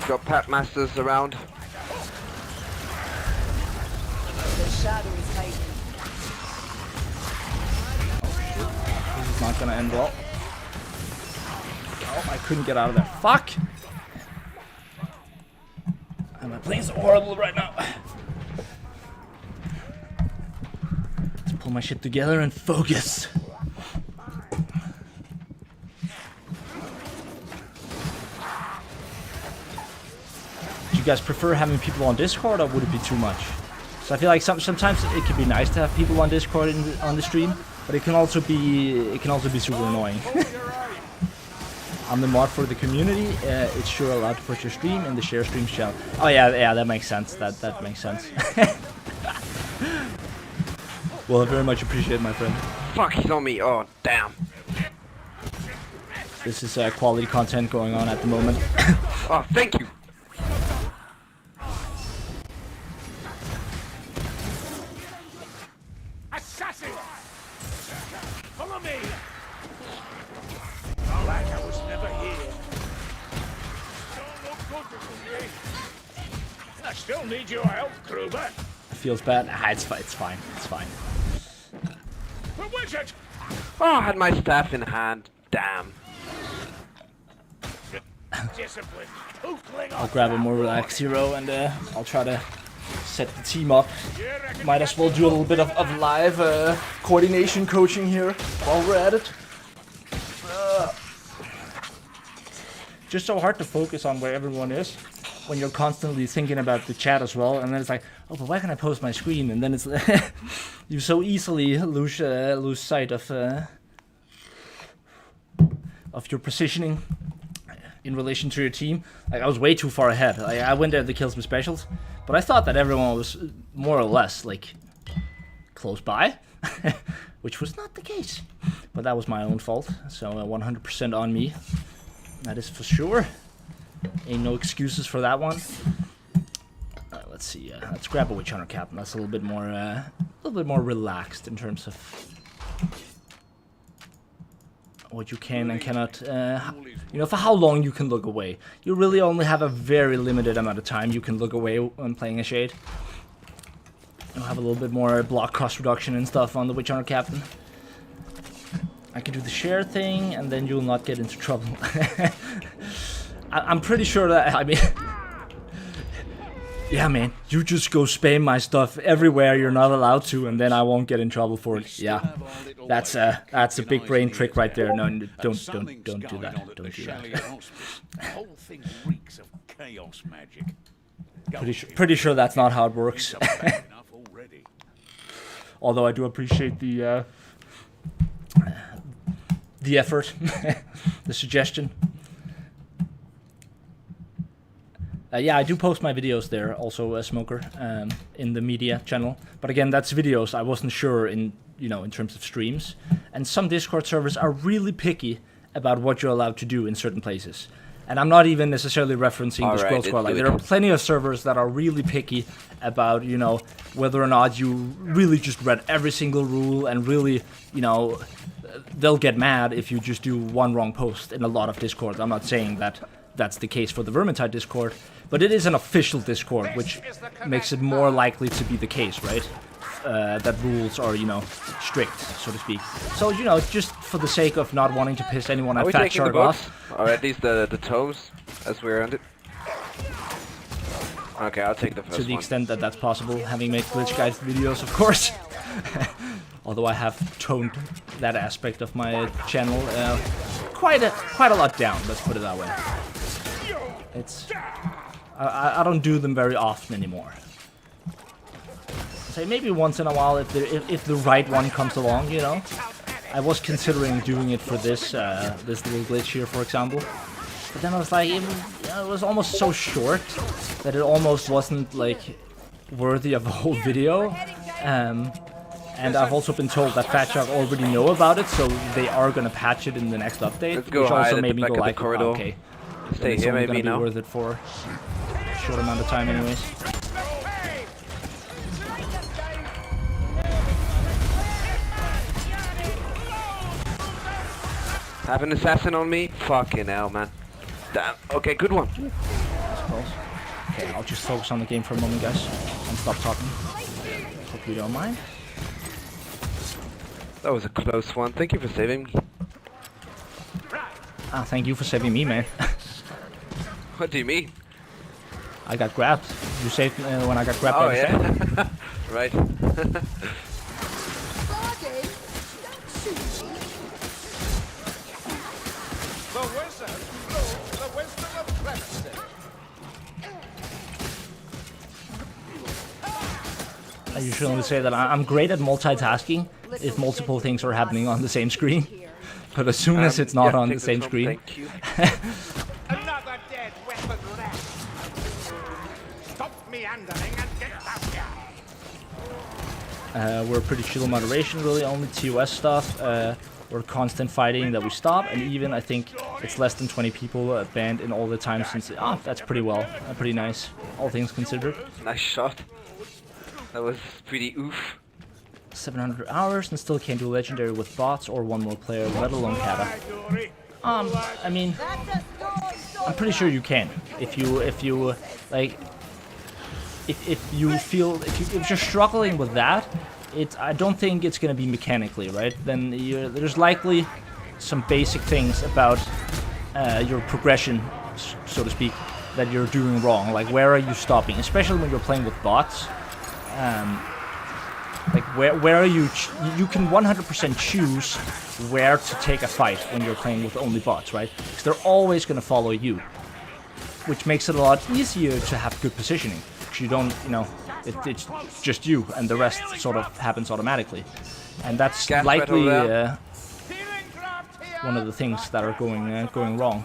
S6: Got Pat Masters around.
S3: The shadow is hiding.
S1: This is not gonna end well. Oh, I couldn't get out of there. Fuck! And my play's horrible right now. Let's pull my shit together and focus. Do you guys prefer having people on Discord, or would it be too much? So I feel like sometimes it can be nice to have people on Discord on the stream, but it can also be super annoying. I'm the mod for the community. It's sure allowed to put your stream in the share streams channel. Oh yeah, that makes sense. That makes sense. Well, I very much appreciate, my friend.
S6: Fuck, he's on me. Oh, damn.
S1: This is quality content going on at the moment.
S6: Oh, thank you.
S4: Assassin! Follow me! Oh, like I was never here. Don't look good for me. I still need your help, Kruber.
S1: Feels bad. Ah, it's fine. It's fine.
S4: The wizard!
S6: Oh, I had my staff in hand. Damn.
S4: Discipline.
S1: I'll grab a more relaxed hero and I'll try to set the team up. Might as well do a little bit of live coordination coaching here while we're at it. Just so hard to focus on where everyone is when you're constantly thinking about the chat as well, and then it's like, oh, but where can I post my screen? And then it's you so easily lose sight of your positioning in relation to your team. Like, I was way too far ahead. I went there to kill some specials, but I thought that everyone was more or less like close by, which was not the case. But that was my own fault, so 100% on me. That is for sure. Ain't no excuses for that one. Let's see. Let's grab a witch hunter captain. That's a little bit more relaxed in terms of what you can and cannot. For how long you can look away. You really only have a very limited amount of time you can look away when playing a shade. You'll have a little bit more block cost reduction and stuff on the witch hunter captain. I can do the share thing, and then you'll not get into trouble. I'm pretty sure that, I mean... yeah, man, you just go spam my stuff everywhere you're not allowed to, and then I won't get in trouble for it. Yeah, that's a big brain trick right there. No, don't do that. Don't do that.
S2: The whole thing reeks of chaos magic.
S1: Pretty sure that's not how it works. Although I do appreciate the effort, the suggestion. Yeah, I do post my videos there, also a smoker, in the media channel. But again, that's videos. I wasn't sure in terms of streams. And some Discord servers are really picky about what you're allowed to do in certain places. And I'm not even necessarily referencing the Scroll Squad. Like, there are plenty of servers that are really picky about, whether or not you really just read every single rule, and really, they'll get mad if you just do one wrong post in a lot of Discords. I'm not saying that that's the case for the Vermintide Discord, but it is an official Discord, which makes it more likely to be the case, right? That rules are, strict, so to speak. So, just for the sake of not wanting to piss anyone at Fat Shark off.
S6: Or at least the toes, as we're on it. Okay, I'll take the first one.
S1: To the extent that that's possible, having made Glitch Guys videos, of course. Although I have toned that aspect of my channel quite a lot down, let's put it that way. I don't do them very often anymore. Say maybe once in a while if the right one comes along, I was considering doing it for this little glitch here, for example. But then I was like, it was almost so short that it almost wasn't like worthy of a whole video. And I've also been told that Fatshark already know about it, so they are gonna patch it in the next update.
S6: Let's go
S1: which
S6: hide
S1: also
S6: at
S1: made
S6: the
S1: me
S6: back
S1: go
S6: of the
S1: like,
S6: corridor.
S1: oh, okay.
S6: Stay
S1: Then it's
S6: here
S1: only
S6: maybe
S1: gonna
S6: now.
S1: be worth it for a short amount of time anyways.
S6: Have an assassin on me? Fucking hell, man. Damn. Okay, good one.
S1: That's close. Okay, I'll just focus on the game for a moment, guys, and stop talking. Hope you don't mind.
S6: That was a close one. Thank you for saving me.
S1: Ah, thank you for saving me, man.
S6: What do you mean?
S1: I got grabbed. You saved when I got grabbed
S6: Oh
S1: by the thing.
S6: yeah. Right.
S4: The wizard knows the wisdom of clemency.
S1: I usually only say that I'm great at multitasking if multiple things are happening on the same screen. But as soon as it's not
S6: yeah,
S1: on
S6: take
S1: the same
S6: this one,
S1: screen,
S6: Thank you.
S4: Another dead weapon left. Stop meandering and get down here.
S1: we're pretty chill moderation, really. Only TOS stuff. We're constant fighting that we stop, and even I think it's less than 20 people banned in all the time since. Ah, that's pretty well, pretty nice, all things considered.
S6: Nice shot. That was pretty oof.
S1: 700 hours and still can't do legendary with bots or one more player, let alone Kata. I mean, I'm pretty sure you can. If you like, if you're struggling with that, I don't think it's gonna be mechanically, right? Then there's likely some basic things about your progression, so to speak, that you're doing wrong. Like, where are you stopping? Especially when you're playing with bots. Like, where are you? You can 100% choose where to take a fight when you're playing with only bots, right? Because they're always gonna follow you, which makes it a lot easier to have good positioning. Because you don't, it's just you, and the rest sort of happens automatically. And that's
S6: Gas
S1: likely
S6: rattle there.
S1: one of the things that are going wrong.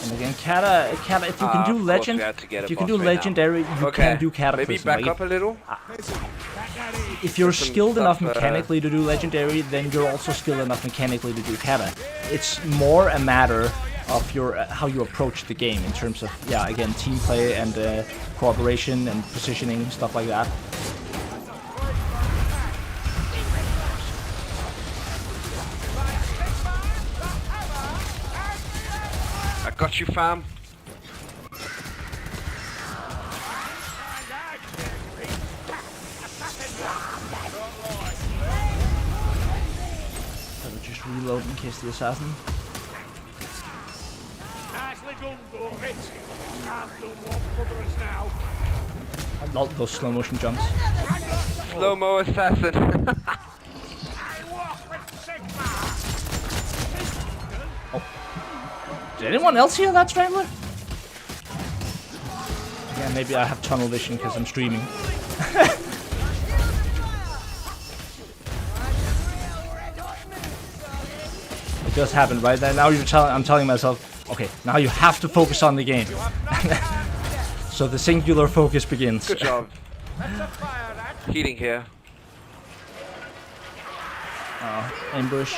S1: And again, Kata, if you can do legend, if you can do legendary, you can do cataclysm.
S6: Maybe back
S1: Like,
S6: up a little.
S1: if you're
S6: Some
S1: skilled enough
S6: stuff,
S1: mechanically to do legendary, then you're also skilled enough mechanically to do kata. It's more a matter of your how you approach the game in terms of, yeah, again, team play and cooperation and positioning, stuff like that.
S6: I got you, fam.
S1: I will just reload in case the assassin.
S4: Nicely done, Gormit. Can't do one for us now.
S1: I love those slow motion jumps.
S6: Slow-mo assassin.
S4: I walk with Sigma.
S1: Did anyone else hear that, Strangler? Yeah, maybe I have tunnel vision because I'm streaming. It does happen, right? Now I'm telling myself, okay, now you have to focus on the game. So the singular focus begins.
S6: Good job. Heating here.
S1: Ambush.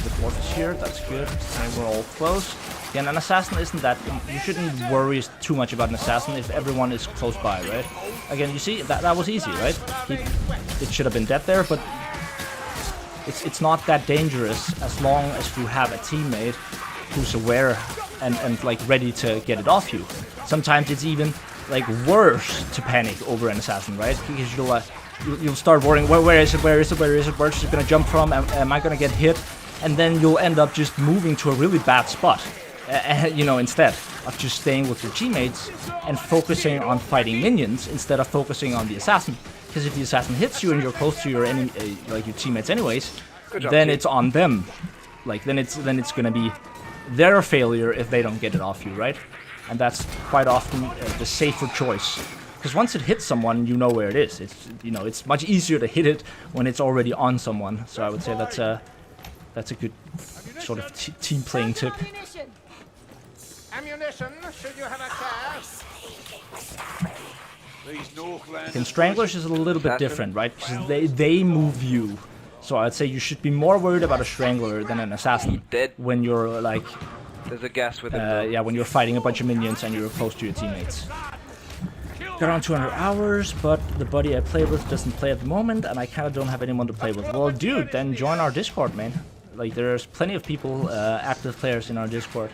S1: The dwarf is here, that's good. And we're all close. Again, an assassin isn't that... You shouldn't worry too much about an assassin if everyone is close by, right? Again, you see, that was easy, right? It should have been dead there, but... It's not that dangerous as long as you have a teammate who's aware and like ready to get it off you. Sometimes it's even like worse to panic over an assassin, right? Because you'll start worrying, where is it, where's it gonna jump from, am I gonna get hit? And then you'll end up just moving to a really bad spot, instead of just staying with your teammates and focusing on fighting minions instead of focusing on the assassin. Because if the assassin hits you and you're close to your enemy, like your teammates anyways, then it's on them. Like then it's gonna be their failure if they don't get it off you, right? And that's quite often the safer choice Because once it hits someone, you know where it is. It's, you know, it's much easier to hit it when it's already on someone. So I would say that's a good sort of team playing tip.
S4: Ammunition, should you have a care?
S2: These Northlanders.
S1: And Stranglers is a little bit different, right? Because they move you. So I'd say you should be more worried about a Strangler than an Assassin.
S6: Dead.
S1: When you're like,
S6: There's a gas with him.
S1: yeah, when you're fighting a bunch of minions and you're close to your teammates. Got around 200 hours, but the buddy I play with doesn't play at the moment, and I kind of don't have anyone to play with. Well, dude, then join our Discord, man. Like, there's plenty of people, active players in our Discord.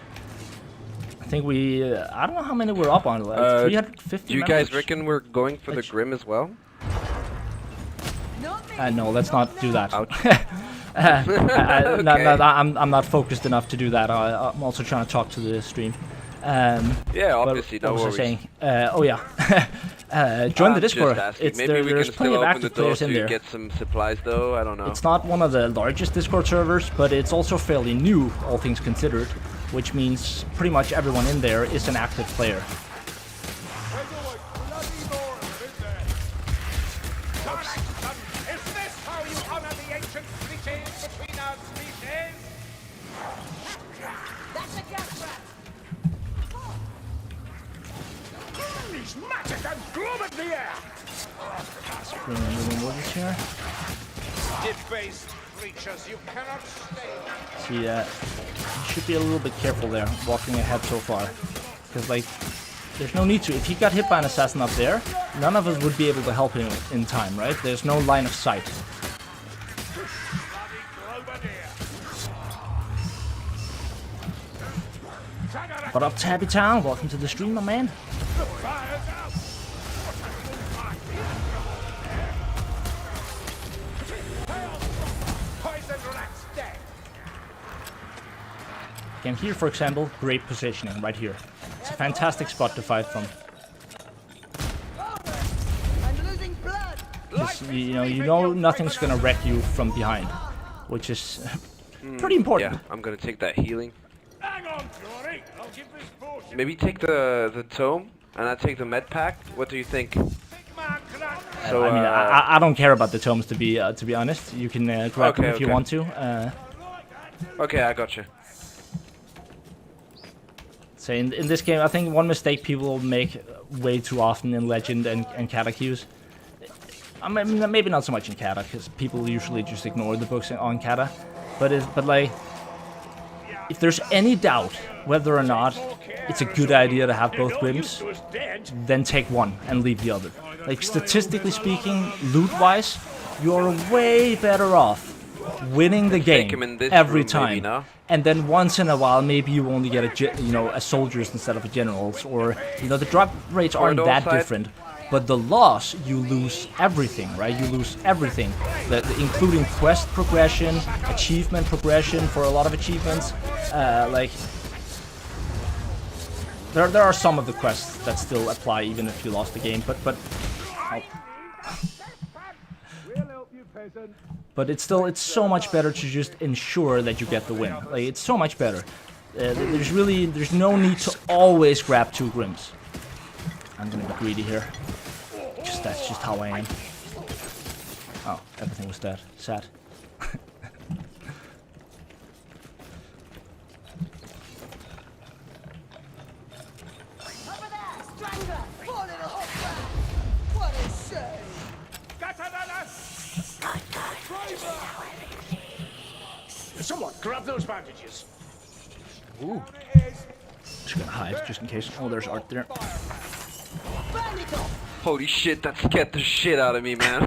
S1: I think we, I don't know how many we're up on, like 350
S6: Do you
S1: members.
S6: guys reckon we're going for the Grim as well?
S1: No, let's not do that.
S6: Ouch.
S1: No,
S6: Okay.
S1: I'm not focused enough to do that. I'm also trying to talk to the stream.
S6: Yeah, obviously,
S1: What
S6: no
S1: was I
S6: worries.
S1: saying? Oh yeah. Join the Discord.
S6: Just asking.
S1: It's
S6: Maybe we
S1: there's
S6: can
S1: plenty
S6: still
S1: of
S6: open the
S1: active
S6: door
S1: players in
S6: to
S1: there.
S6: get some supplies, though. I don't know.
S1: It's not one of the largest Discord servers, but it's also fairly new, all things considered, which means pretty much everyone in there is an active player.
S4: Is this how you honor the ancient treaties between our species?
S3: That's a gas trap.
S4: These magic and gloom in the air!
S1: Bring a little woods here.
S2: Debased creatures, you cannot stay.
S1: See, you should be a little bit careful there, walking ahead so far, because like, there's no need to. If he got hit by an assassin up there, none of us would be able to help him in time, right? There's no line of sight. What up, Tabby Town? Welcome to the stream, my man.
S4: Poisoned rats dead!
S1: Again, here, for example, great positioning right here. It's a fantastic spot to fight from.
S3: I'm losing blood.
S1: 'Cause, you know nothing's gonna wreck you from behind, which is pretty important.
S6: Yeah, I'm gonna take that healing.
S4: Hang on, Jory! I'll give this potion.
S6: Maybe take the tome, and I take the med pack. What do you think?
S4: Big man cannot.
S6: So,
S1: I mean, I don't care about the tomes, to be honest. You can grab them
S6: Okay,
S1: if you
S6: okay.
S1: want to.
S6: Okay, I got you.
S1: So in this game, I think one mistake people make way too often in Legend and Catacuse. I mean, maybe not so much in Cata, because people usually just ignore the books on Cata. But like, if there's any doubt whether or not it's a good idea to have both Grims,
S4: Was dead.
S1: then take one and leave the other. Like, statistically speaking, loot-wise, you're way better off winning the
S6: take him in
S1: game
S6: this
S1: every
S6: room, maybe,
S1: time.
S6: no?
S1: And then once in a while, maybe you only get a soldiers instead of a generals, or the drop rates aren't that
S6: side.
S1: different. But the loss, you lose everything, right? You lose everything, including quest progression, achievement progression for a lot of achievements. Like, there are some of the quests that still apply even if you lost the game, but but it's so much better to just ensure that you get the win. Like, it's so much better. There's no need to always grab 2 Grims. I'm gonna be greedy here. That's just how I am. Oh, everything was dead. Sad.
S3: Over there, Strangler. Poor little hot crab. What a shame.
S4: Someone grab those bandages.
S1: Ooh. Just gonna hide, just in case. Oh, there's Art there.
S3: Bandicle.
S6: Holy shit, that scared the shit out of me, man.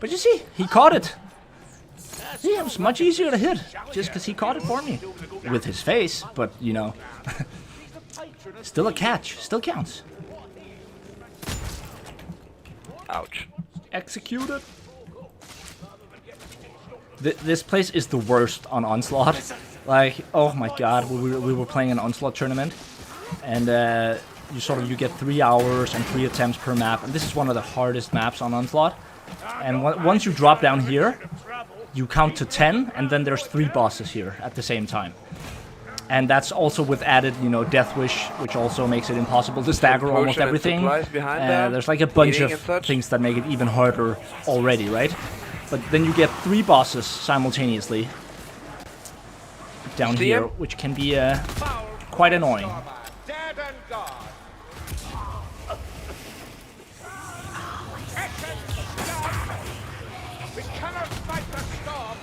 S1: But you see, he caught it. See, it was much easier to hit, just because he caught it for me. With his face, but, still a catch. Still counts.
S6: Ouch.
S1: Executed. This place is the worst on Onslaught. Like, oh my god, we were playing an Onslaught tournament, and you get 3 hours and 3 attempts per map, and this is one of the hardest maps on Onslaught. And once you drop down here, you count to 10, and then there's 3 bosses here at the same time. And that's also with added, you know, Death Wish, which also makes it impossible to stagger almost
S6: Potion and
S1: everything.
S6: supplies behind there,
S1: There's like a bunch
S6: eating
S1: of
S6: and such.
S1: things that make it even harder already, right? But then you get 3 bosses simultaneously down
S6: See
S1: here,
S6: him?
S1: which can be quite annoying.
S4: Dead and gone. We cannot fight the storm.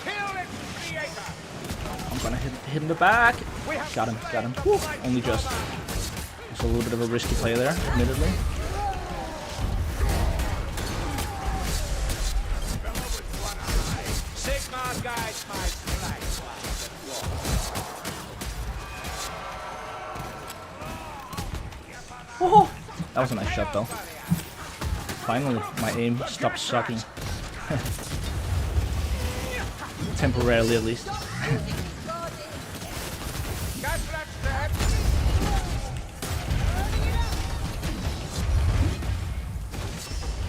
S4: Kill its creator.
S1: I'm gonna hit in the back. Got him. Whew, only just. It's a little bit of a risky play there, admittedly.
S4: Sigmar guides my flight.
S1: Oh, that was a nice shot, though. Finally, my aim stopped sucking. Temporarily, at least.
S4: Gasrat's dead.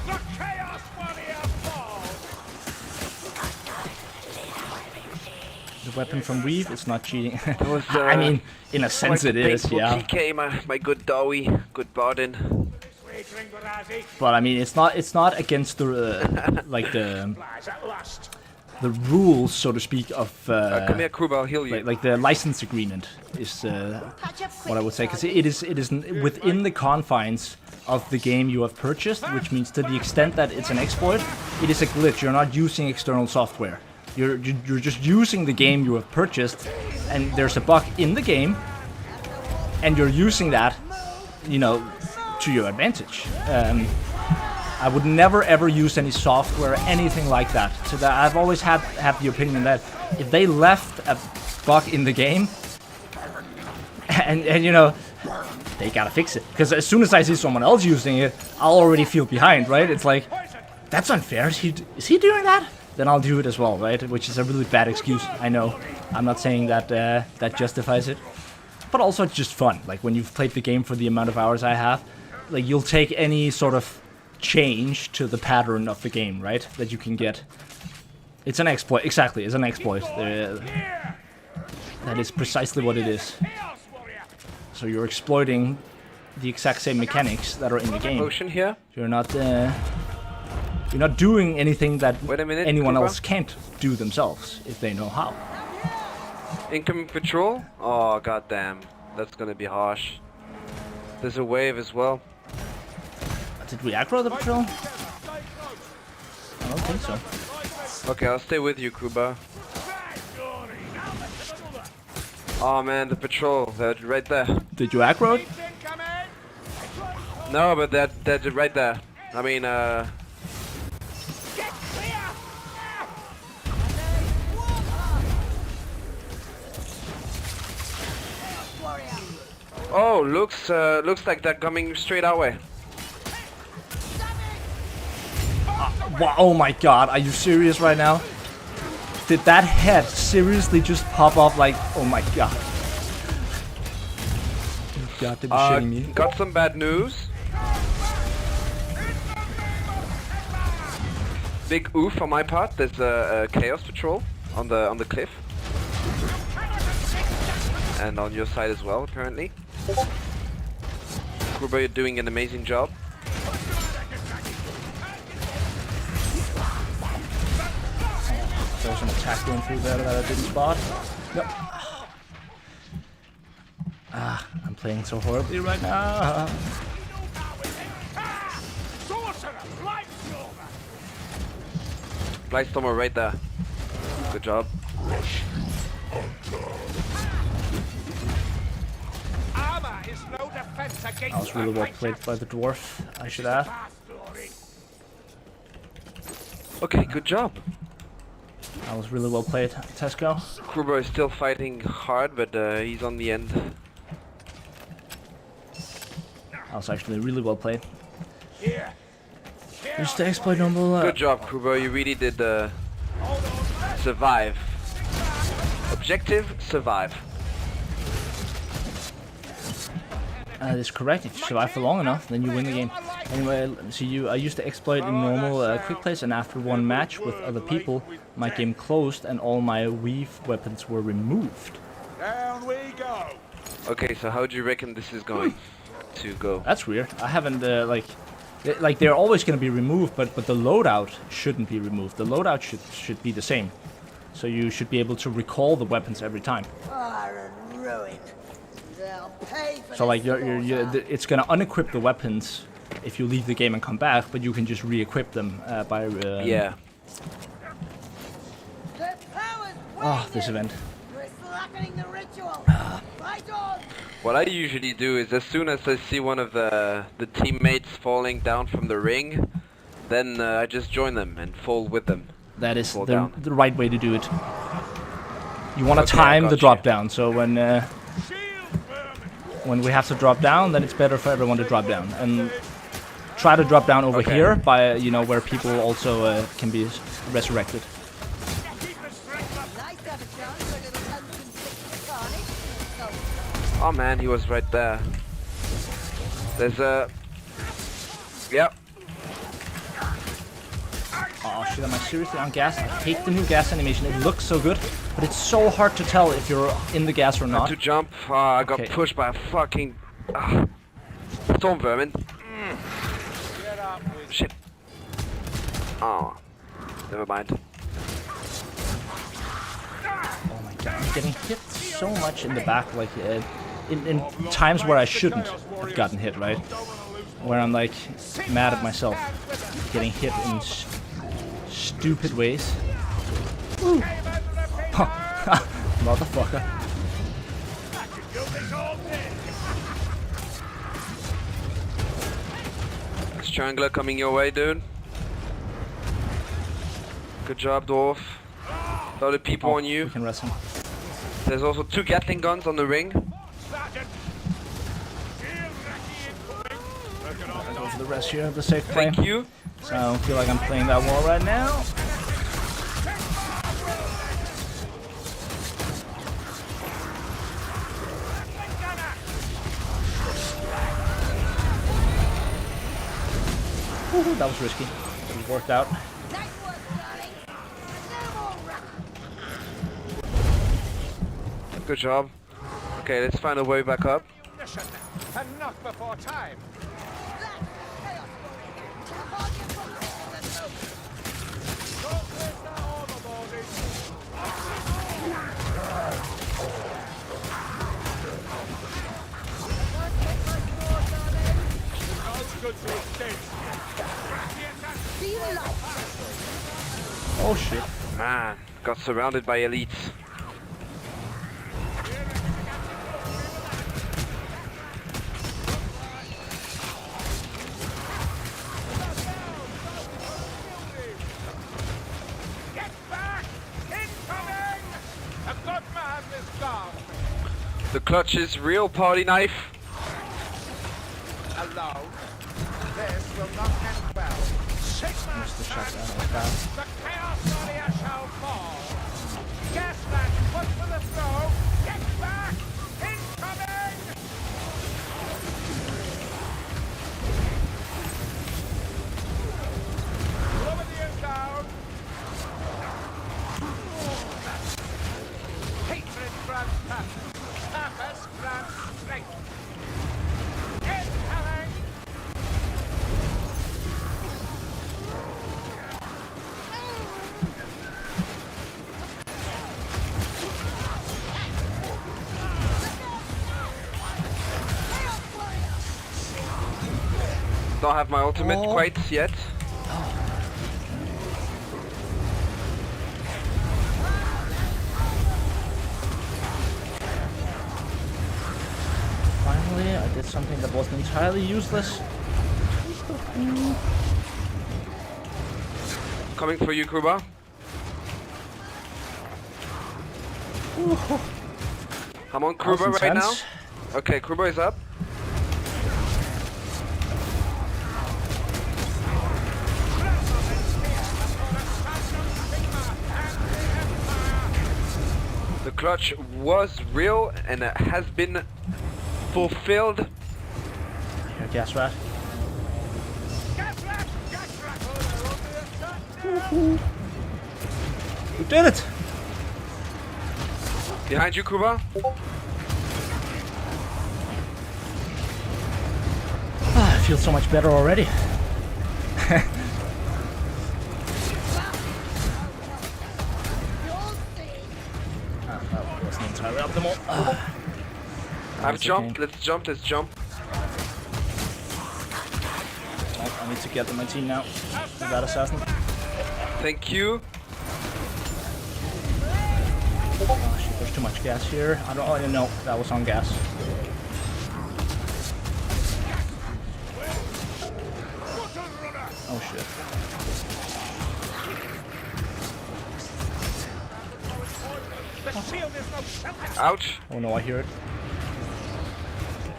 S4: The Chaos Warrior falls.
S1: The weapon from Weave is not cheating.
S6: was,
S1: I mean, in a sense it is, yeah.
S6: TK, my good Dowie, good Bardin.
S4: Sweet Ringorazzi
S1: But I mean, it's not against the like
S4: flies at last.
S1: the rules, so to speak, of
S6: Come here, Kruber, I'll heal you.
S1: like the license agreement is what I would say, because it is within the confines of the game you have purchased, which means to the extent that it's an exploit, it is a glitch. You're not using external software. You're just using the game you have purchased, and there's a bug in the game, and you're using that, you know, to your advantage. I would never ever use any software, anything like that. So that I've always had the opinion that if they left a bug in the game, and you know, they gotta fix it. Because as soon as I see someone else using it, I'll already feel behind, right? It's like, that's unfair. Is he doing that? Then I'll do it as well, right? Which is a really bad excuse. I know. I'm not saying that that justifies it, but also it's just fun. Like when you've played the game for the amount of hours I have, like you'll take any sort of change to the pattern of the game, right? That you can get. It's an exploit. Exactly, it's an exploit. That is precisely what it is.
S4: Chaos Warrior.
S1: So you're exploiting the exact same mechanics that are in the game.
S6: Potion here.
S1: You're not doing anything that
S6: Wait a minute,
S1: anyone
S6: Kuba.
S1: else can't do themselves if they know how.
S6: Incoming patrol? Oh, goddamn. That's gonna be harsh. There's a wave as well.
S1: Did we aggro the patrol? I don't think so.
S6: Okay, I'll stay with you, Kruba. Oh man, the patrol, they're right there.
S1: Did you aggro it?
S6: No, but they're right there. I mean, oh, looks like they're coming straight our way.
S1: Wow, oh my god, are you serious right now? Did that head seriously just pop up like, oh my god. You got to be shitting me.
S6: Got some bad news. Big oof for my part. There's a chaos patrol on the cliff, and on your side as well, apparently. Kruber, you're doing an amazing job.
S1: There's an attack going through there that I didn't spot. Nope. Ah, I'm playing so horribly right now.
S6: Blightstormer right there. Good job.
S4: Armor is no defense against
S1: I was really well played by the dwarf, I should add.
S6: Okay, good job.
S1: I was really well played, Tesco.
S6: Kruber is still fighting hard, but he's on the end.
S1: I was actually really well played.
S4: Here.
S1: Just to exploit normal.
S6: Good job, Kruber. You really did survive. Objective, survive.
S1: That is correct. If you survive for long enough, then you win the game. Anyway, let me see. I used to exploit in normal quick plays, and after one match with other people, my game closed and all my weave weapons were removed.
S2: Down
S4: Down we go.
S6: Okay, so how do you reckon this is going to go?
S1: That's weird. I haven't like they're always going to be removed, but the loadout shouldn't be removed. The loadout should be the same, so you should be able to recall the weapons every time.
S3: Fire and ruin. They'll pay for
S1: So like
S3: this
S1: it's going to unequip the weapons if you leave the game and come back, but you can just re-equip them by
S6: Yeah.
S3: The power's
S1: Oh, this
S3: waning.
S1: event.
S3: We're slackening the ritual. Fight on.
S6: What I usually do is as soon as I see one of the teammates falling down from the ring, then I just join them and fall with them.
S1: That is
S6: Fall down.
S1: the right way to do it. You want to
S6: Okay, I
S1: time the
S6: got
S1: drop
S6: you.
S1: down, so when we have to drop down, then it's better for everyone to drop down. And try to drop down over
S6: Okay.
S1: here by where people also can be resurrected.
S3: Nice to have a chance for a little unconflicted carnage. So,
S6: Oh man, he was right there. There's a... Yep.
S1: Oh shit, am I seriously on gas? I hate the new gas animation. It looks so good, but it's so hard to tell if you're in the gas or not.
S6: To jump. I got
S1: Okay.
S6: pushed by a fucking... storm vermin. Shit. Oh. Never mind.
S1: Oh my god, I'm getting hit so much in the back, like in times where I shouldn't have gotten hit, right? Where I'm like mad at myself, getting hit in stupid ways. Woo. Motherfucker.
S6: Strangler coming your way, dude. Good job, dwarf. A lot of people on
S1: We
S6: you.
S1: can rest him.
S6: There's also 2 Gatling guns on the ring.
S1: I'll go for the rest here of the safe play.
S6: Thank you.
S1: So I don't feel like I'm playing that war right now. Woohoo, that was risky. It worked out.
S3: nice work, darling. No more rock.
S6: Good job. Okay, let's find a way back up.
S4: And not before time.
S3: Chaos warrior. Hold your focus on the move.
S4: Don't waste that overboarding. It's good to escape.
S3: Feel light.
S1: Oh shit.
S6: Man, got surrounded by elites.
S4: Get back! Incoming! A good man is gone.
S6: The clutch's real party knife.
S4: Alone. This will not end well. Sigma
S1: Missed the shot
S4: stands
S1: down like that.
S4: the Chaos Warrior shall fall. Yes, that foot for the throw. Get back! Incoming! Lower the end down. Hatred grants passion. Purpose grants strength. Incoming!
S6: Don't have my ultimate
S1: Oh.
S6: quite yet.
S1: Finally, I did something that wasn't entirely useless.
S6: Coming for you, Kuba. I'm on
S1: That was
S6: Kuba right now.
S1: intense.
S6: Okay, Kuba is up. The clutch was real and it has been fulfilled.
S1: Here, gas rat. We did it!
S6: Behind you, Kuba.
S1: feel so much better already. That wasn't entirely optimal.
S6: I've jumped. Okay. Let's jump.
S1: Oh, I need to get my team now. With that assassin.
S6: Thank you.
S1: Oh shit, there's too much gas here. I didn't know that was on gas. Oh shit.
S6: Ouch.
S1: Oh no, I hear it.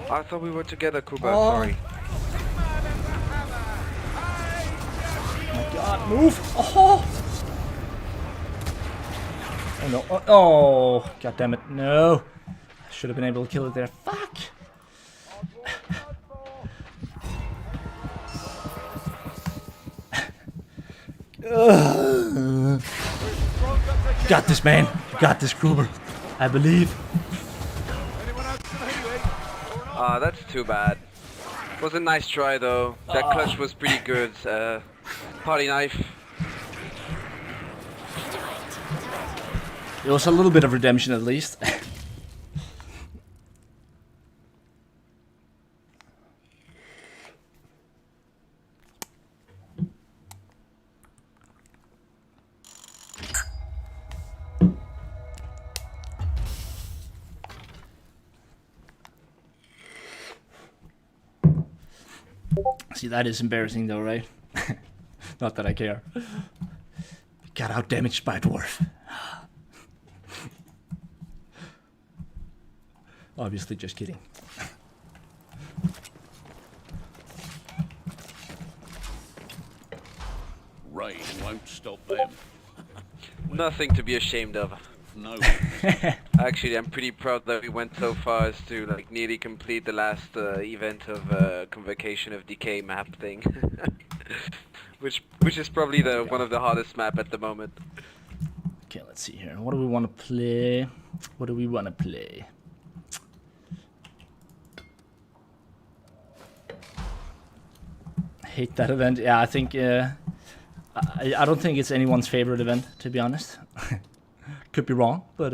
S6: I thought we were together, Kuba.
S1: Oh.
S6: Sorry.
S1: Oh my god, move! Oh! Oh no, oh, god damn it, no! I should have been able to kill it there. Fuck! You got this, man. You got this, Gruber. I believe.
S6: Ah, that's too bad. It was a nice try though. That clutch was pretty good. Party knife.
S1: It was a little bit of redemption at least. See, that is embarrassing though, right? Not that I care. Got out damaged by a dwarf. Obviously, just kidding.
S2: Rain won't stop them.
S6: Nothing to be ashamed of.
S2: No.
S6: Actually, I'm pretty proud that we went so far as to like nearly complete the last event of Convocation of Decay map thing, which is probably the one of the hardest map at the moment.
S1: Okay, let's see here. What do we want to play? What do we want to play? Hate that event. Yeah, I think I don't think it's anyone's favorite event, to be honest. Could be wrong, but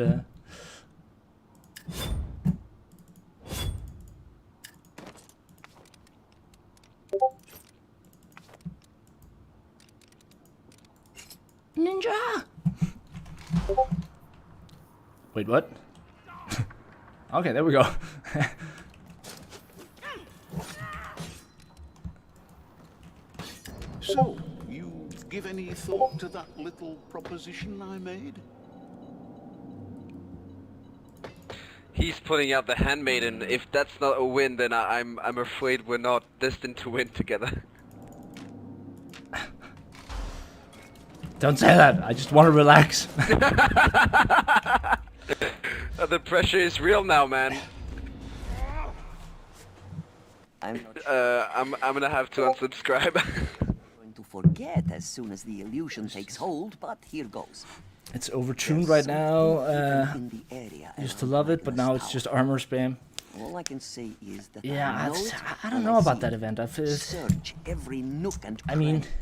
S1: ninja. Wait, what? Okay, there we go.
S2: So, you give any thought to that little proposition I made?
S6: He's pulling out the handmaiden. If that's not a win, then I'm afraid we're not destined to win together.
S1: Don't say that. I just want to relax.
S6: The pressure is real now, man.
S7: I'm not
S6: I'm gonna have to unsubscribe.
S7: going to forget as soon as the illusion takes hold, but here goes.
S1: It's overtuned right now.
S7: In the area
S1: Used to love it, but now it's just armor spam.
S7: All I can say is that
S1: Yeah, I don't
S7: and
S1: know about
S7: see
S1: that event. I feel
S7: search every nook and
S1: I mean,
S7: cranny.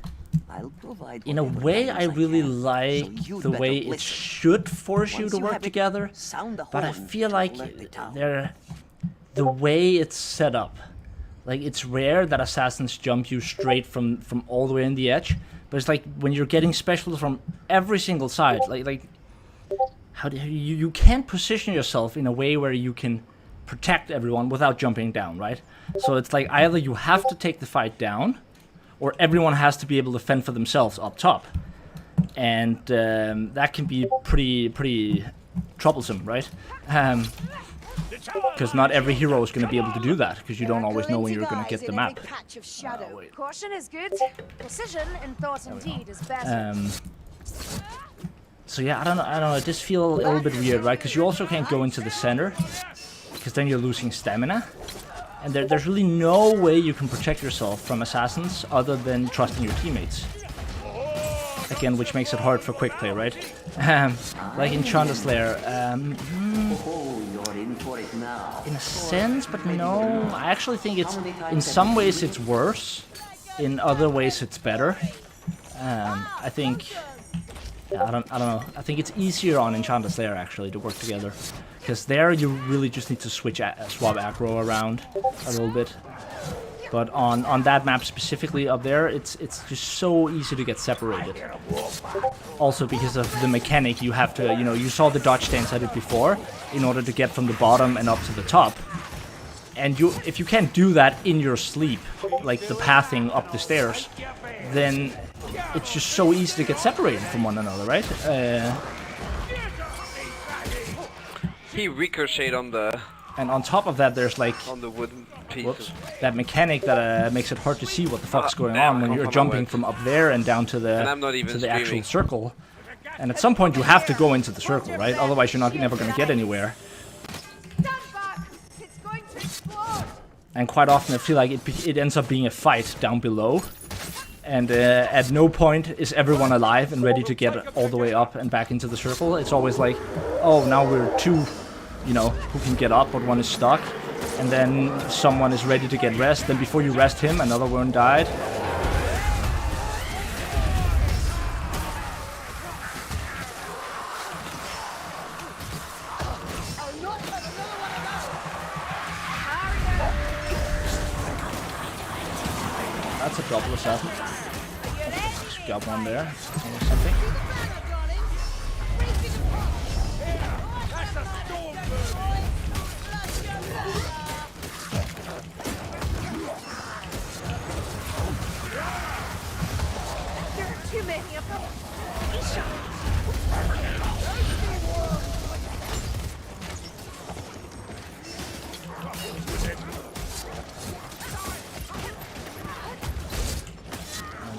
S7: I'll provide
S1: in a
S7: whatever
S1: way,
S7: guidance
S1: I really
S7: can,
S1: like
S7: so you'd
S1: the
S7: better
S1: way it
S7: listen.
S1: should force you
S7: Once
S1: to
S7: you
S1: work
S7: have it,
S1: together.
S7: sound the
S1: But I
S7: horn
S1: feel
S7: to
S1: like
S7: alert the town.
S1: the way it's set up, like it's rare that assassins jump you straight from all the way in the edge. But it's like when you're getting specials from every single side, like how do you can't position yourself in a way where you can protect everyone without jumping down, right? So it's like either you have to take the fight down, or everyone has to be able to fend for themselves up top, and that can be pretty troublesome, right? Because not every hero is going to be able to do that, because you don't always know when you're going to get the map. Wait.
S3: Caution is good. Precision in thought and deed is better.
S1: So yeah, I don't know. It just feels a little bit weird, right? Because you also can't go into the center, because then you're losing stamina. And there's really no way you can protect yourself from assassins other than trusting your teammates. again, which makes it hard for quick play, right? Like in Lair,
S7: Oh, you're in for it now.
S1: in a sense, but no. I actually think it's, in some ways it's worse, in other ways it's better. I think, yeah, I don't know. I think it's easier on Enchanted Slayer actually to work together, because there you really just need to swap aggro around a little bit. But on that map specifically up there, it's just so easy to get separated. Also because of the mechanic, you have to, you saw the dodge stance I did before, in order to get from the bottom and up to the top. And if you can't do that in your sleep, like the pathing up the stairs, then it's just so easy to get separated from one another, right?
S6: He ricocheted on the
S1: And on top of that, there's like
S6: wooden pieces.
S1: whoops, that mechanic that makes it hard to see what the fuck's going on when you're jumping from up there and down to the actual circle. And at some point you have to go into the circle, right? Otherwise you're never going to get anywhere.
S3: Stand back! It's going to explode!
S1: And quite often I feel like it ends up being a fight down below. And at no point is everyone alive and ready to get all the way up and back into the circle. It's always like, oh, now we're two, who can get up, but one is stuck. And then someone is ready to get rest. Then before you rest him, another one died. That's a double assassin. Just got one there. Or something.
S3: Too many of them.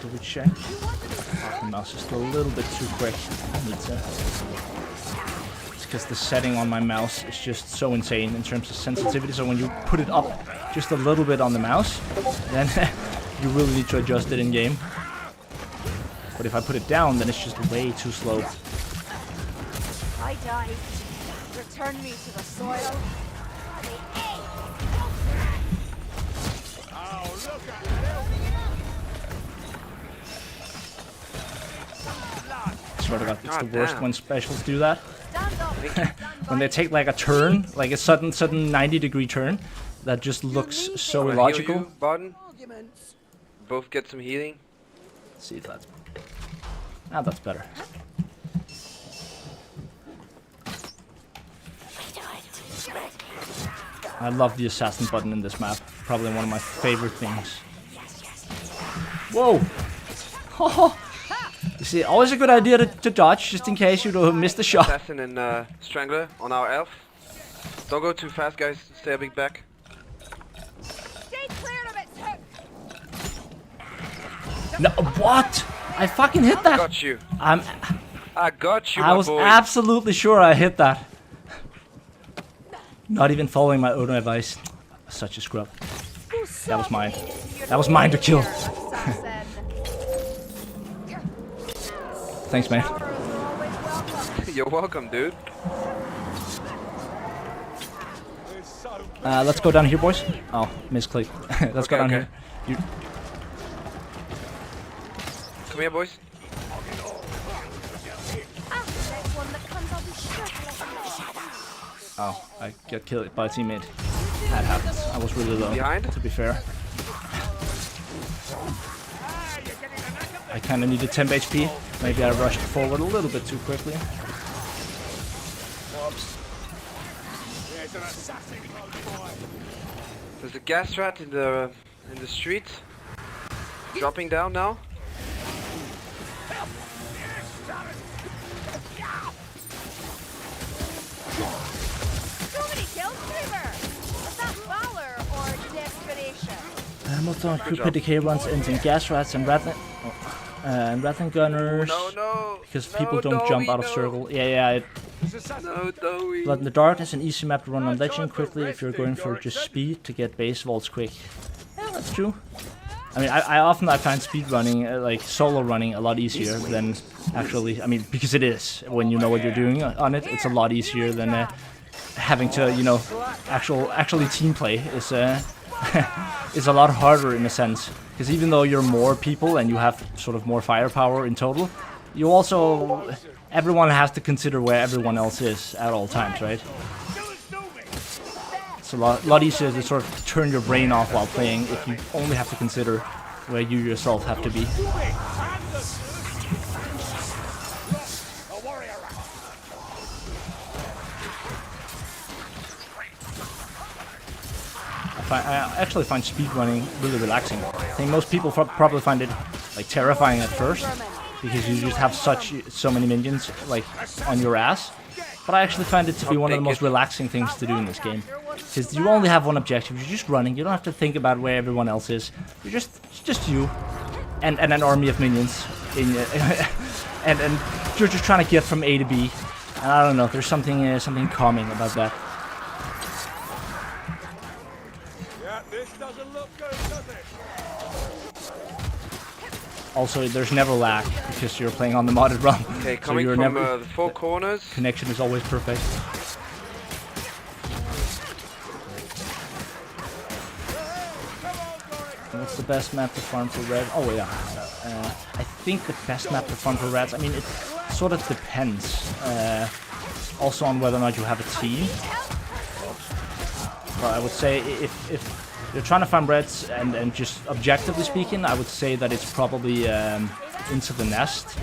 S1: Do we check? Oh, the mouse is still a little bit too quick. I need to. It's because the setting on my mouse is just so insane in terms of sensitivity. So when you put it up just a little bit on the mouse, then you really need to adjust it in game. But if I put it down, then it's just way too slow.
S3: I died. Return me to the soil.
S1: I swear to God, it's the worst when specials do that.
S3: Stand up.
S1: When they take like a turn, like a sudden 90-degree turn, that just looks so illogical.
S6: Heal you, Barton? Both get some healing.
S1: Let's see if that's... Ah, that's better. I love the assassin button in this map. Probably one of my favorite things. Whoa! You see, always a good idea to dodge, just in case you don't miss the shot.
S6: Assassin and Strangler on our elf. Don't go too fast, guys. Stay a bit back.
S3: Stay clear of its hook.
S1: No, what? I fucking hit that.
S6: Got you.
S1: I
S6: got you,
S1: I was absolutely sure I hit that. Not even following my own advice. Such a scrub. That was mine. That was mine to kill. Thanks, man.
S6: You're welcome, dude.
S1: Let's go down here, boys. Oh, misclick. Let's go down here. You...
S6: Come here, boys.
S1: Oh, I got killed by a teammate. That happens. I was really low,
S6: Behind?
S1: to be fair. I kind of needed 10 HP. Maybe I rushed forward a little bit too quickly.
S6: There's a gas rat in the street. Dropping down now.
S1: Most of crew PDK runs ends in gas rats and rattling gunners.
S6: No,
S1: because people don't jump out of circle. Yeah. Blood in the Darkness, an easy map to run on legend quickly if you're going for just speed to get base vaults quick. Yeah, that's true. I mean, I find speed running, like solo running, a lot easier than actually. I mean, because it is when you know what you're doing on it. It's a lot easier than having to, you know, actually team play is is a lot harder in a sense. Because even though you're more people and you have sort of more firepower in total, you also everyone has to consider where everyone else is at all times, right? It's a lot easier to sort of turn your brain off while playing if you only have to consider where you yourself have to be. I actually find speedrunning really relaxing. I think most people probably find it like terrifying at first because you just have so many minions like on your ass. But I actually find it to be one of the most relaxing things to do in this game. Because you only have one objective, you're just running, you don't have to think about where everyone else is. It's just you and an army of minions in and you're just trying to get from A to B. And I don't know, there's something calming about that.
S4: This doesn't look good, does it?
S1: Also, there's never lag because you're playing on the modded ROM.
S6: Okay,
S1: so
S6: coming
S1: you're
S6: from
S1: never,
S6: the four corners.
S1: connection is always perfect. What's the best map to farm for red? Oh yeah, I think the best map to farm for reds. I mean, it sort of depends. Also on whether or not you have a team. But I would say if you're trying to farm reds and just objectively speaking, I would say that it's probably Into the Nest,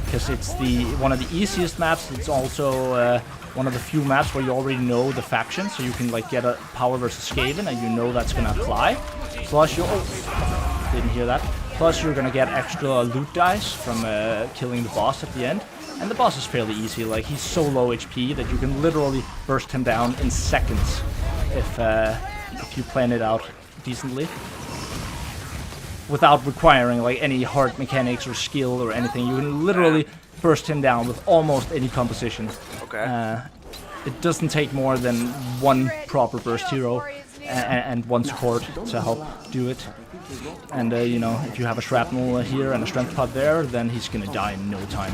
S1: because it's one of the easiest maps. It's also one of the few maps where you already know the faction, so you can like get a power versus Skaven and you know that's gonna apply. Plus you didn't hear that. Plus you're gonna get extra loot dice from killing the boss at the end. And the boss is fairly easy, like he's so low HP that you can literally burst him down in seconds if you plan it out decently. Without requiring like any hard mechanics or skill or anything, you can literally burst him down with almost any composition.
S6: Okay.
S1: It doesn't take more than one proper burst hero and one support to help do it. And you know, if you have a shrapnel here and a strength pod there, then he's gonna die in no time.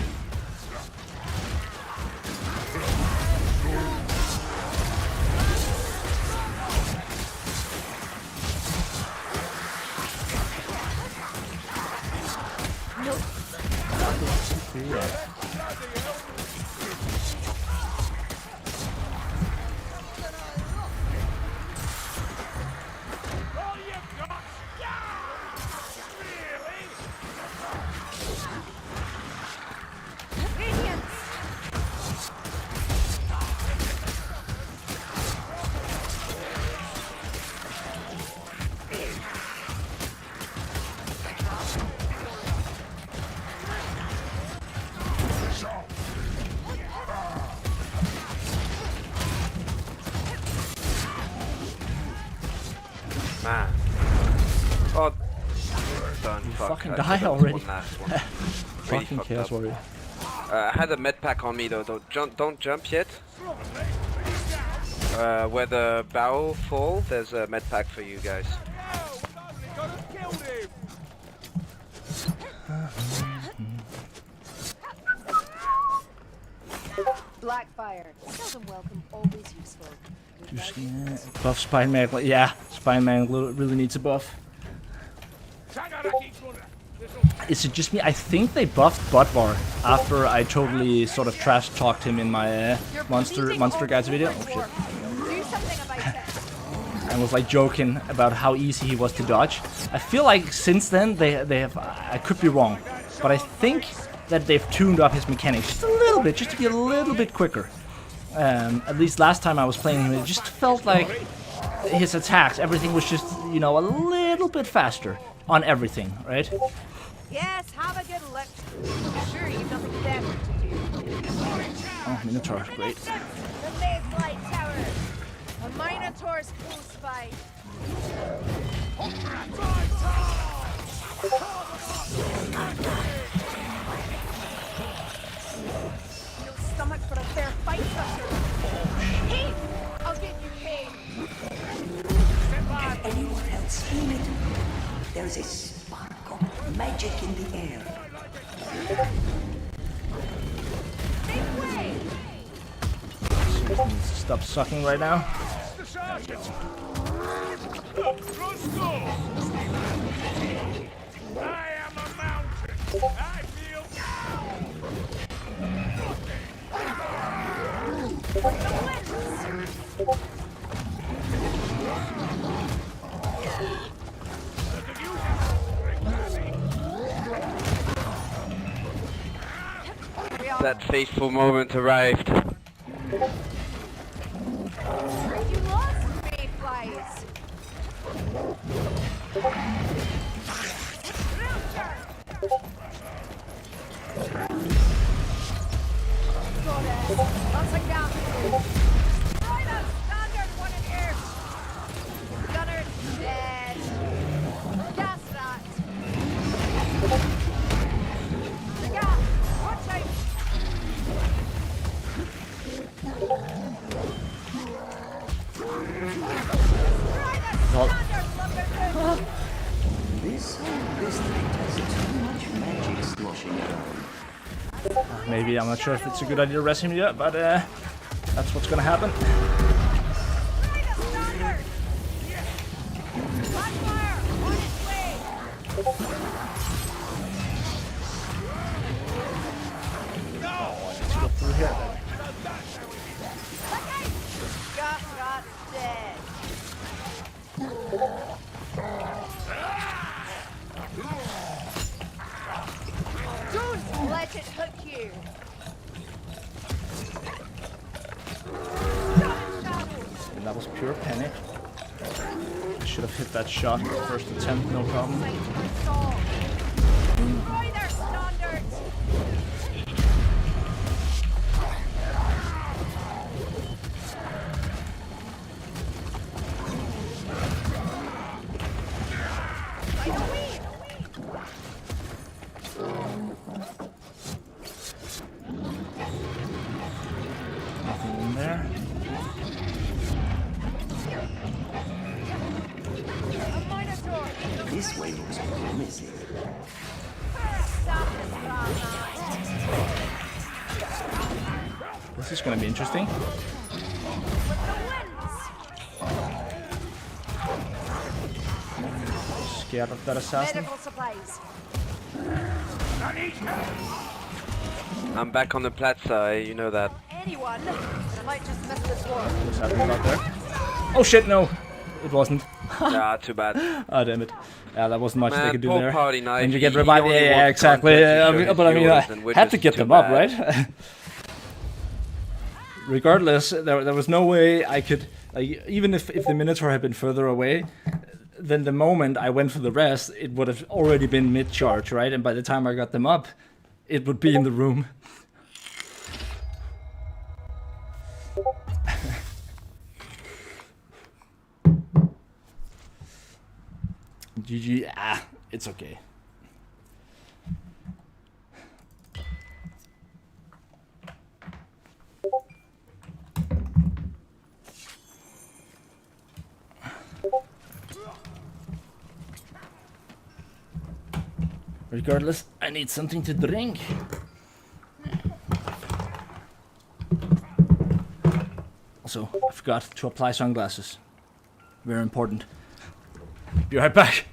S6: Man. Oh, done.
S1: Fucking die already.
S6: Really
S1: Fucking
S6: fucked
S1: Chaos
S6: up.
S1: Warrior.
S6: I had a med pack on me though. Don't jump yet. Where the barrel fall, there's a med pack for you guys.
S3: Blackfire. Seldom welcome, always useful.
S1: Buff Spine Man. Yeah, Spine Man really needs a buff. Is it just me? I think they buffed Budvar after I totally sort of trash talked him in my monster guys video. Oh shit.
S3: Do something about it.
S1: And was like joking about how easy he was to dodge. I feel like since then they have. I could be wrong, but I think that they've tuned up his mechanics just a little bit, just to be a little bit quicker. At least last time I was playing him, it just felt like his attacks, everything was just, you know, a little bit faster on everything, right?
S3: Yes, have a good look. I'm sure you've nothing better to do.
S1: Oh, Minotaur, great.
S3: The Maze Light Tower. A Minotaur's close by. No stomach for a fair fight, sucker. Hey, I'll get you paid.
S8: Can anyone else feel it? There's a
S7: Magic in the air.
S1: Needs to stop sucking right now.
S4: The sergeant. Trusty. I am a mountain. I feel.
S6: That fateful moment arrived.
S3: You lost me, flies. Got it. That's a gap. Right up, standard one in here. Gunner dead. Gas that. The gap. Watch out.
S7: This district has too much magic sloshing around.
S1: Maybe, I'm not sure if it's a good idea to rest him yet, but that's what's gonna happen. Let's go through here then.
S3: Got dead. Don't let it hook you.
S1: And that was pure panic. I should have hit that shot first attempt, no problem.
S3: Destroy their standards.
S1: Nothing in there.
S3: A minotaur.
S7: This way looks promising.
S1: This is gonna be interesting. Scared of that assassin.
S3: Medical supplies.
S6: I'm back on the plaza, you know that.
S3: Anyone? I might just miss this one.
S1: What's happening out there? Oh shit, no! It wasn't.
S6: Ah, too bad.
S1: Ah, damn it. Yeah, that wasn't much they
S6: Man,
S1: could do
S6: poor
S1: there.
S6: Party Knife,
S1: And you get
S6: he
S1: revived.
S6: only
S1: Yeah, yeah,
S6: wants
S1: exactly.
S6: content to
S1: Yeah,
S6: show his
S1: but I mean, I
S6: viewers, and we're
S1: had to
S6: just
S1: get
S6: too
S1: them up,
S6: bad.
S1: right? Regardless, there was no way I could, like, even if the Minotaur had been further away, then the moment I went for the rest, it would have already been mid-charge, right? And by the time I got them up, it would be in the room. GG, it's okay. Regardless, I need something to drink. Also, I forgot to apply sunglasses. Very important. Be right back.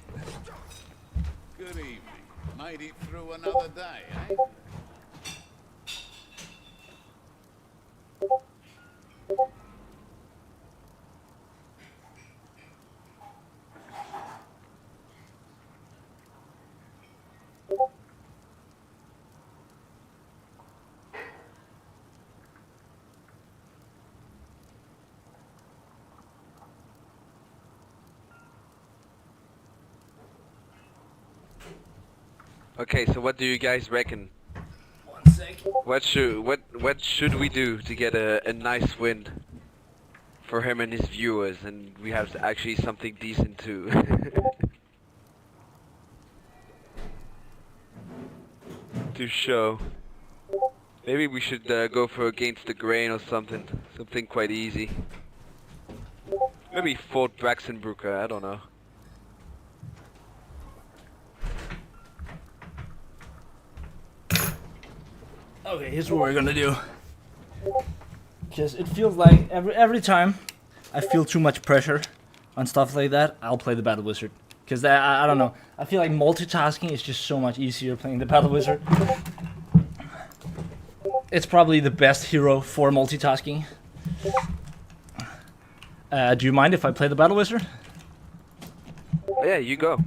S2: Good evening. Made it through another day, eh?
S6: Okay, so what do you guys reckon?
S1: 1 sec.
S6: What should we do to get a nice win for him and his viewers, and we have actually something decent to to show? Maybe we should go for Against the Grain or something quite easy. Maybe Fort Braxenbrooker, I don't know.
S1: Okay, here's what we're gonna do. Because it feels like every time I feel too much pressure on stuff like that, I'll play the Battle Wizard. Because I don't know, I feel like multitasking is just so much easier playing the Battle Wizard. It's probably the best hero for multitasking. Do you mind if I play the Battle Wizard?
S6: Yeah, you go.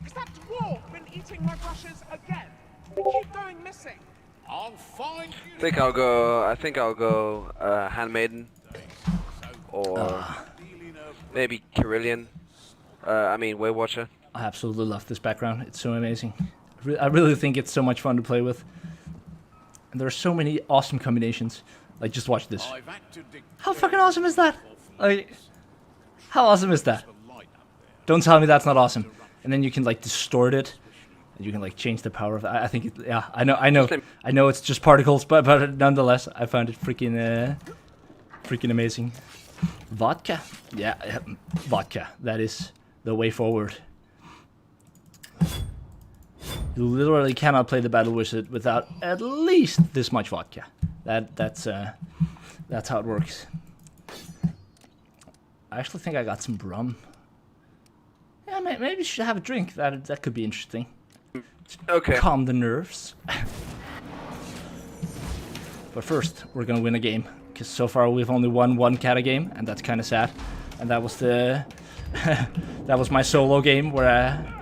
S4: Has that dwarf been eating my brushes again? They keep going missing.
S2: I'll find you.
S6: I think I'll go Handmaiden. Or maybe Carillion. I mean, Way Watcher.
S1: I absolutely love this background. It's so amazing. I really think it's so much fun to play with. And there are so many awesome combinations. Like, just watch this.
S2: I've had to dig
S1: How fucking awesome is that? Like, how awesome is that? Don't tell me that's not awesome. And then you can like distort it, and you can like change the power of it. I think it, yeah, I know it's just particles, but nonetheless, I found it freaking amazing. Vodka, yeah, vodka. That is the way forward. You literally cannot play the Battle Wizard without at least this much vodka. That's how it works. I actually think I got some rum. Yeah, maybe you should have a drink. That could be interesting.
S6: Okay.
S1: Calm the nerves. But first, we're gonna win a game. Because so far we've only won one kata game, and that's kind of sad. And that was the that was my solo game where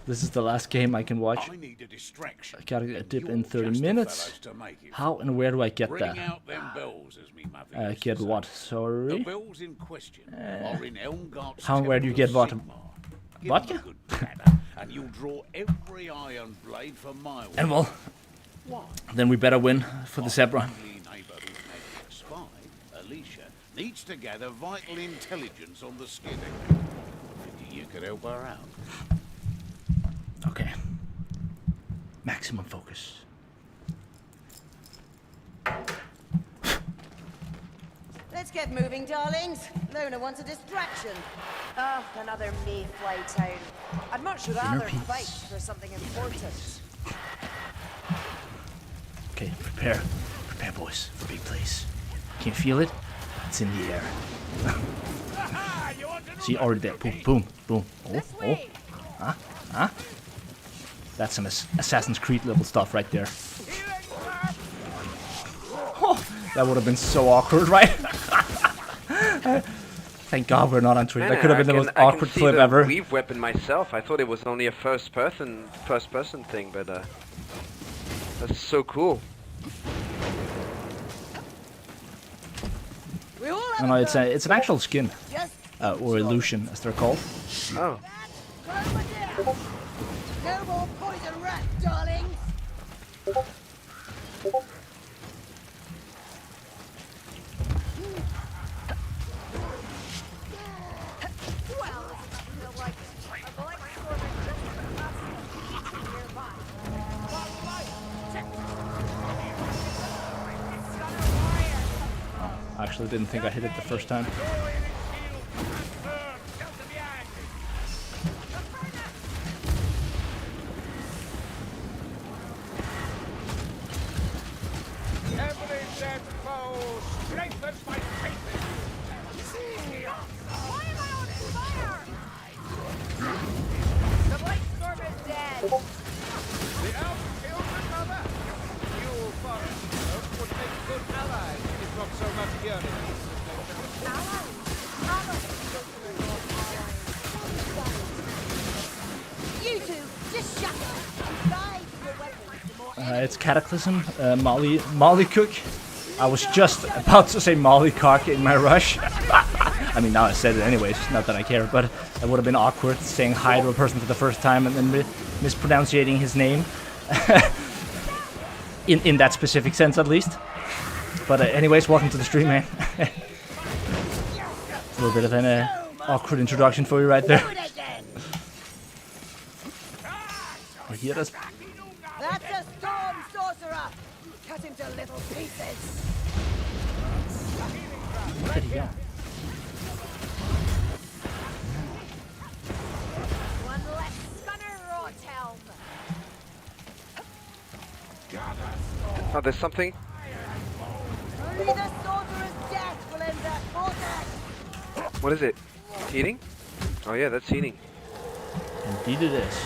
S1: this is the last game I can watch.
S2: I need a distraction.
S1: I gotta get a dip
S2: You're
S1: in 30
S2: just the
S1: minutes.
S2: fellows to make it.
S1: How and where do I get
S2: Bring
S1: that?
S2: out them bells, as me mother used to
S1: Get
S2: say.
S1: what?
S2: The
S1: Sorry.
S2: bells in question are in Elmgart's
S1: How and where do you get
S2: Temple of
S1: vodka?
S2: Sigmar. Give
S1: Vodka?
S2: them a good clatter, and you'll draw every iron blade for miles.
S1: And well,
S2: Why?
S1: then we better win for the zebra.
S2: Friendly neighbour who's maybe a spy, Alicia, needs to gather vital intelligence on the skidding. Maybe you could help her out.
S1: Okay. Maximum focus.
S3: Let's get moving, darlings. Lona wants a distraction.
S8: Ah, another mayfly town. I'd much rather
S1: peace.
S8: fight for something important.
S1: Okay, prepare, boys, for big plays. Can you feel it? It's in the air. See, already there. Boom, boom, boom. Oh, huh? That's some Assassin's Creed level stuff right there. Oh, that would have been so awkward, right? Thank God we're not on Twitch. That could have been the most awkward clip ever.
S6: Weave weapon myself. I thought it was only a first person thing, but that's so cool.
S3: We all
S1: No, it's an actual skin,
S3: just
S1: or illusion, as they're called.
S6: Oh.
S3: no more poison rat, darlings.
S1: I actually didn't think I hit it the first time.
S4: Every dead foe strengthens my faith in you.
S8: Why am I on fire? The Blight Storm is dead.
S4: The elf killed another. You forest elf would make good allies if not so much yearning.
S3: You two, just shut up. Guide your weapons to more
S1: It's Cataclysm, Molly Cook. I was just about to say Molly Cock in my rush. I mean, now I said it anyways, not that I care, but it would have been awkward saying hi to a person for the first time and then mispronouncing his name. in that specific sense, at least. But anyways, welcome to the stream, man. A little bit of an awkward introduction for you right there. I hear us.
S3: That's a storm sorcerer. Cut him to little pieces.
S1: Where did he go?
S8: One less Gunner Rothelm.
S6: Oh, there's something.
S3: Only the sorcerer's death will end that vortex.
S6: What is it? Heating? Oh yeah, that's heating.
S1: Indeed it is.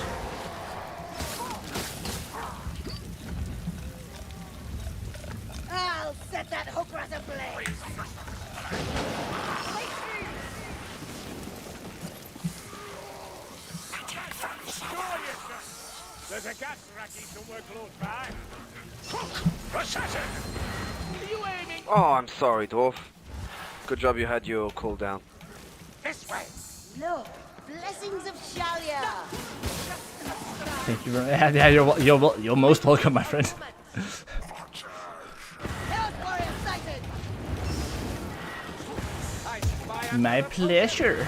S3: I'll set that hook rat ablaze.
S4: There's a gas racky somewhere close by. Assassin! Are you aiming?
S6: Oh, I'm sorry, dwarf. Good job you had your cooldown.
S4: This way!
S3: Look, blessings of Shalia.
S1: Thank you very much. Yeah, you're most welcome, my friend.
S3: Chaos warrior sighted.
S1: My pleasure.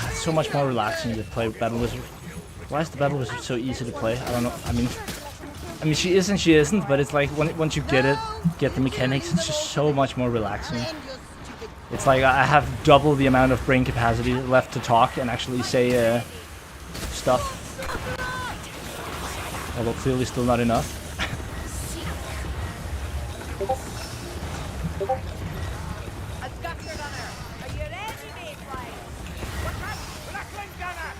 S1: It's so much more relaxing to play Battle Wizard. Why is the Battle Wizard so easy to play? I don't know. I mean, she is and she isn't, but it's like once you get the mechanics, it's just so much more relaxing. It's like I have double the amount of brain capacity left to talk and actually say stuff. Although clearly still not enough.
S8: I've got your gunner. Are you ready, Mayfly?
S4: What's up? Blackling gunner!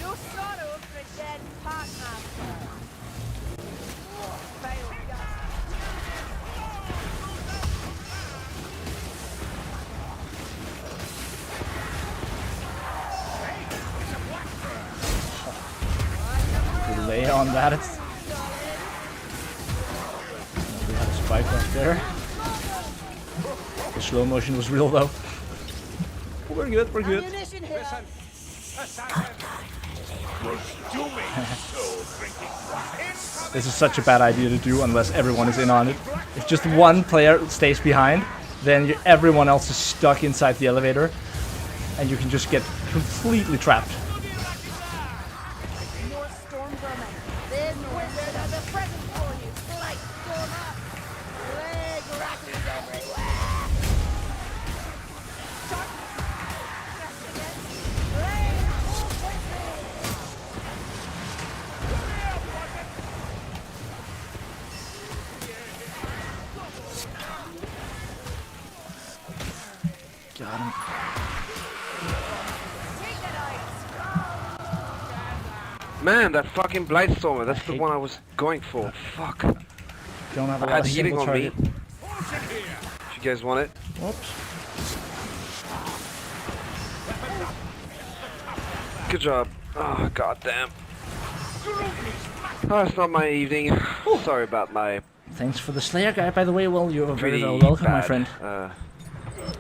S8: No sorrow for a dead packmaster. Failed gun.
S1: Delay on that. It's we had a spike right there. The slow motion was real though. We're good. We're good.
S3: Ammunition here.
S4: Assassin! Do me so drinking.
S1: This is such a bad idea to do unless everyone is in on it. If just one player stays behind, then everyone else is stuck inside the elevator, and you can just get completely trapped.
S3: More storm vermin. There's wizard has a present for you. Light storm up. Leg rattles everywhere. Sharp. Press again. Leg
S1: Got him.
S6: Man, that fucking Blightstormer, that's the one I was going for. Fuck.
S1: Don't have a
S6: I
S1: lot
S6: had
S1: of
S6: healing
S1: single
S6: on me.
S1: target.
S6: If you guys want it.
S1: Whoops.
S6: Good job. Oh, goddamn. Oh, it's not my evening. Sorry about my
S1: Thanks for the Slayer guy, by the way. Well, you're very
S6: pretty
S1: well welcome, my
S6: bad,
S1: friend.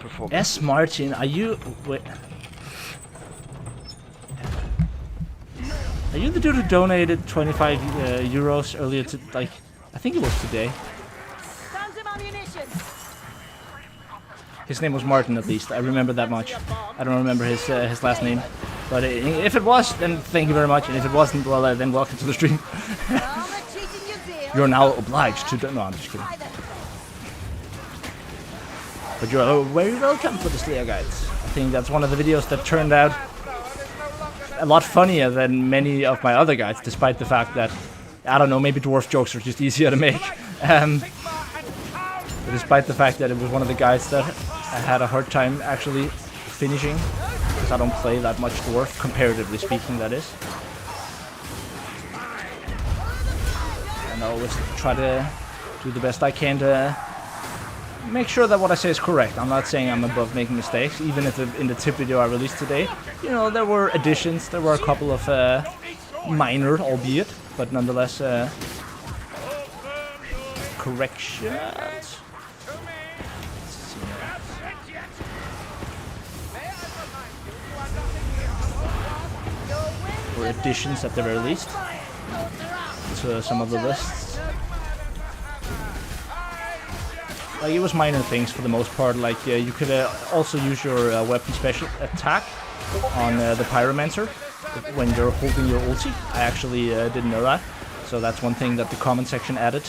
S6: performance.
S1: S. Martin, are you... Wait. Are you the dude who donated 25 euros earlier to... Like, I think it was today.
S3: Found some ammunition.
S1: His name was Martin, at least. I remember that much. I don't remember his last name. But if it was, then thank you very much. And if it wasn't, well, then welcome to the stream.
S3: Well, they're treating you deal.
S1: You're now obliged to... No, I'm just kidding.
S3: Try them.
S1: But you're very welcome for the Slayer guides. I think that's one of the videos that turned out a lot funnier than many of my other guides, despite the fact that, I don't know, maybe dwarf jokes are just easier to make. Despite the fact that it was one of the guides that I had a hard time actually finishing, because I don't play that much dwarf, comparatively speaking, that is. And I always try to do the best I can to make sure that what I say is correct. I'm not saying I'm above making mistakes, even if in the tip video I released today, you know, there were additions, there were a couple of minor, albeit, but nonetheless, corrections. Or additions at the very least to some of the lists. Like, it was minor things for the most part. Like, you could also use your weapon special attack on the Pyromancer when you're holding your ulti. I actually didn't know that, so that's one thing that the comment section added.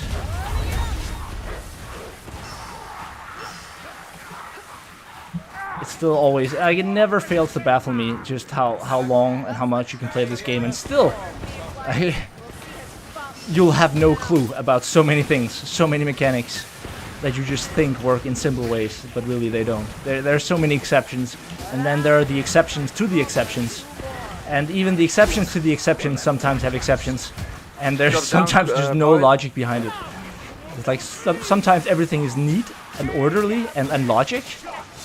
S1: it's still always, like, it never fails to baffle me just how long and how much you can play this game, and still, you'll have no clue about so many things, so many mechanics that you just think work in simple ways, but really they don't. There are so many exceptions, and then there are the exceptions to the exceptions, and even the exceptions to the exceptions sometimes have exceptions, and there's sometimes just no logic behind it. It's like sometimes everything is neat and orderly and logic,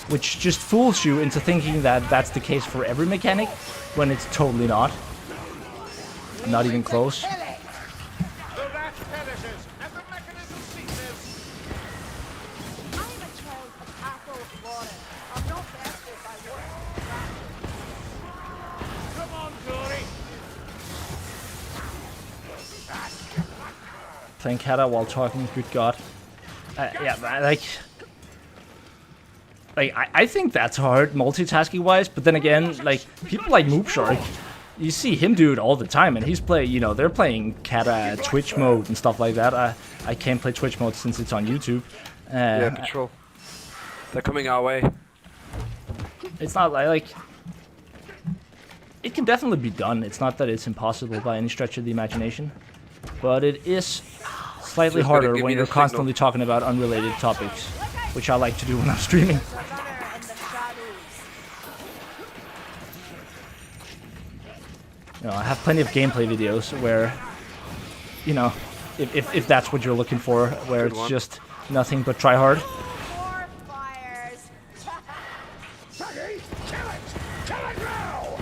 S1: which just fools you into thinking that that's the case for every mechanic, when it's totally not. Not even close.
S4: The rat perishes, and the mechanism ceases.
S3: I'm a child of apple water. I'm not vested by work.
S4: Come on, Dory.
S1: Playing Kata while talking, good god. Yeah, I think that's hard multitasking wise, but then again, like, people like Moob Shark, you see him do it all the time, and he's they're playing Kata Twitch mode and stuff like that. I can't play Twitch mode since it's on YouTube.
S6: Yeah, Patrol. They're coming our way.
S1: It's not like it can definitely be done. It's not that it's impossible by any stretch of the imagination, but it is slightly
S6: Just gotta
S1: harder
S6: give
S1: when
S6: me
S1: you're
S6: the signal.
S1: constantly talking about unrelated topics, which I like to do when I'm streaming.
S3: The runner in the shadows.
S1: You know, I have plenty of gameplay videos where, you know, if that's what you're looking for, where
S6: Good
S1: it's
S6: one.
S1: just nothing but try hard.
S3: More fires.
S4: Shaggy, kill it! Kill it now!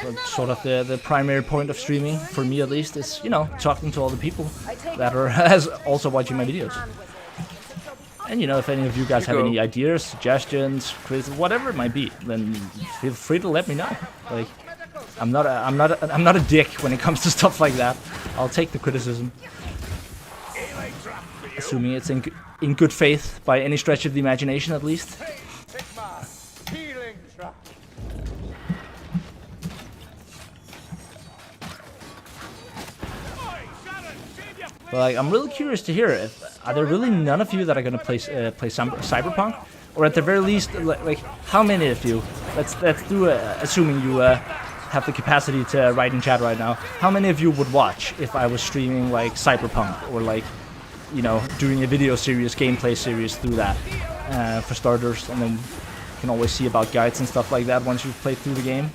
S1: But sort of the primary point of streaming, for me at least, is, you know, talking to all the people that are as also watching my videos. And, you know, if any of you guys have any ideas, suggestions, criticism, whatever it might be, then feel free to let me know. Like, I'm not a dick when it comes to stuff like that. I'll take the criticism, assuming it's in good faith by any stretch of the imagination, at least.
S4: Sigma, healing trap.
S1: But like, I'm really curious to hear are there really none of you that are gonna play Cyberpunk, or at the very least, like how many of you? Let's do assuming you have the capacity to write in chat right now. How many of you would watch if I was streaming like Cyberpunk, or like, you know, doing a video series, gameplay series through that, for starters, and then you can always see about guides and stuff like that once you've played through the game.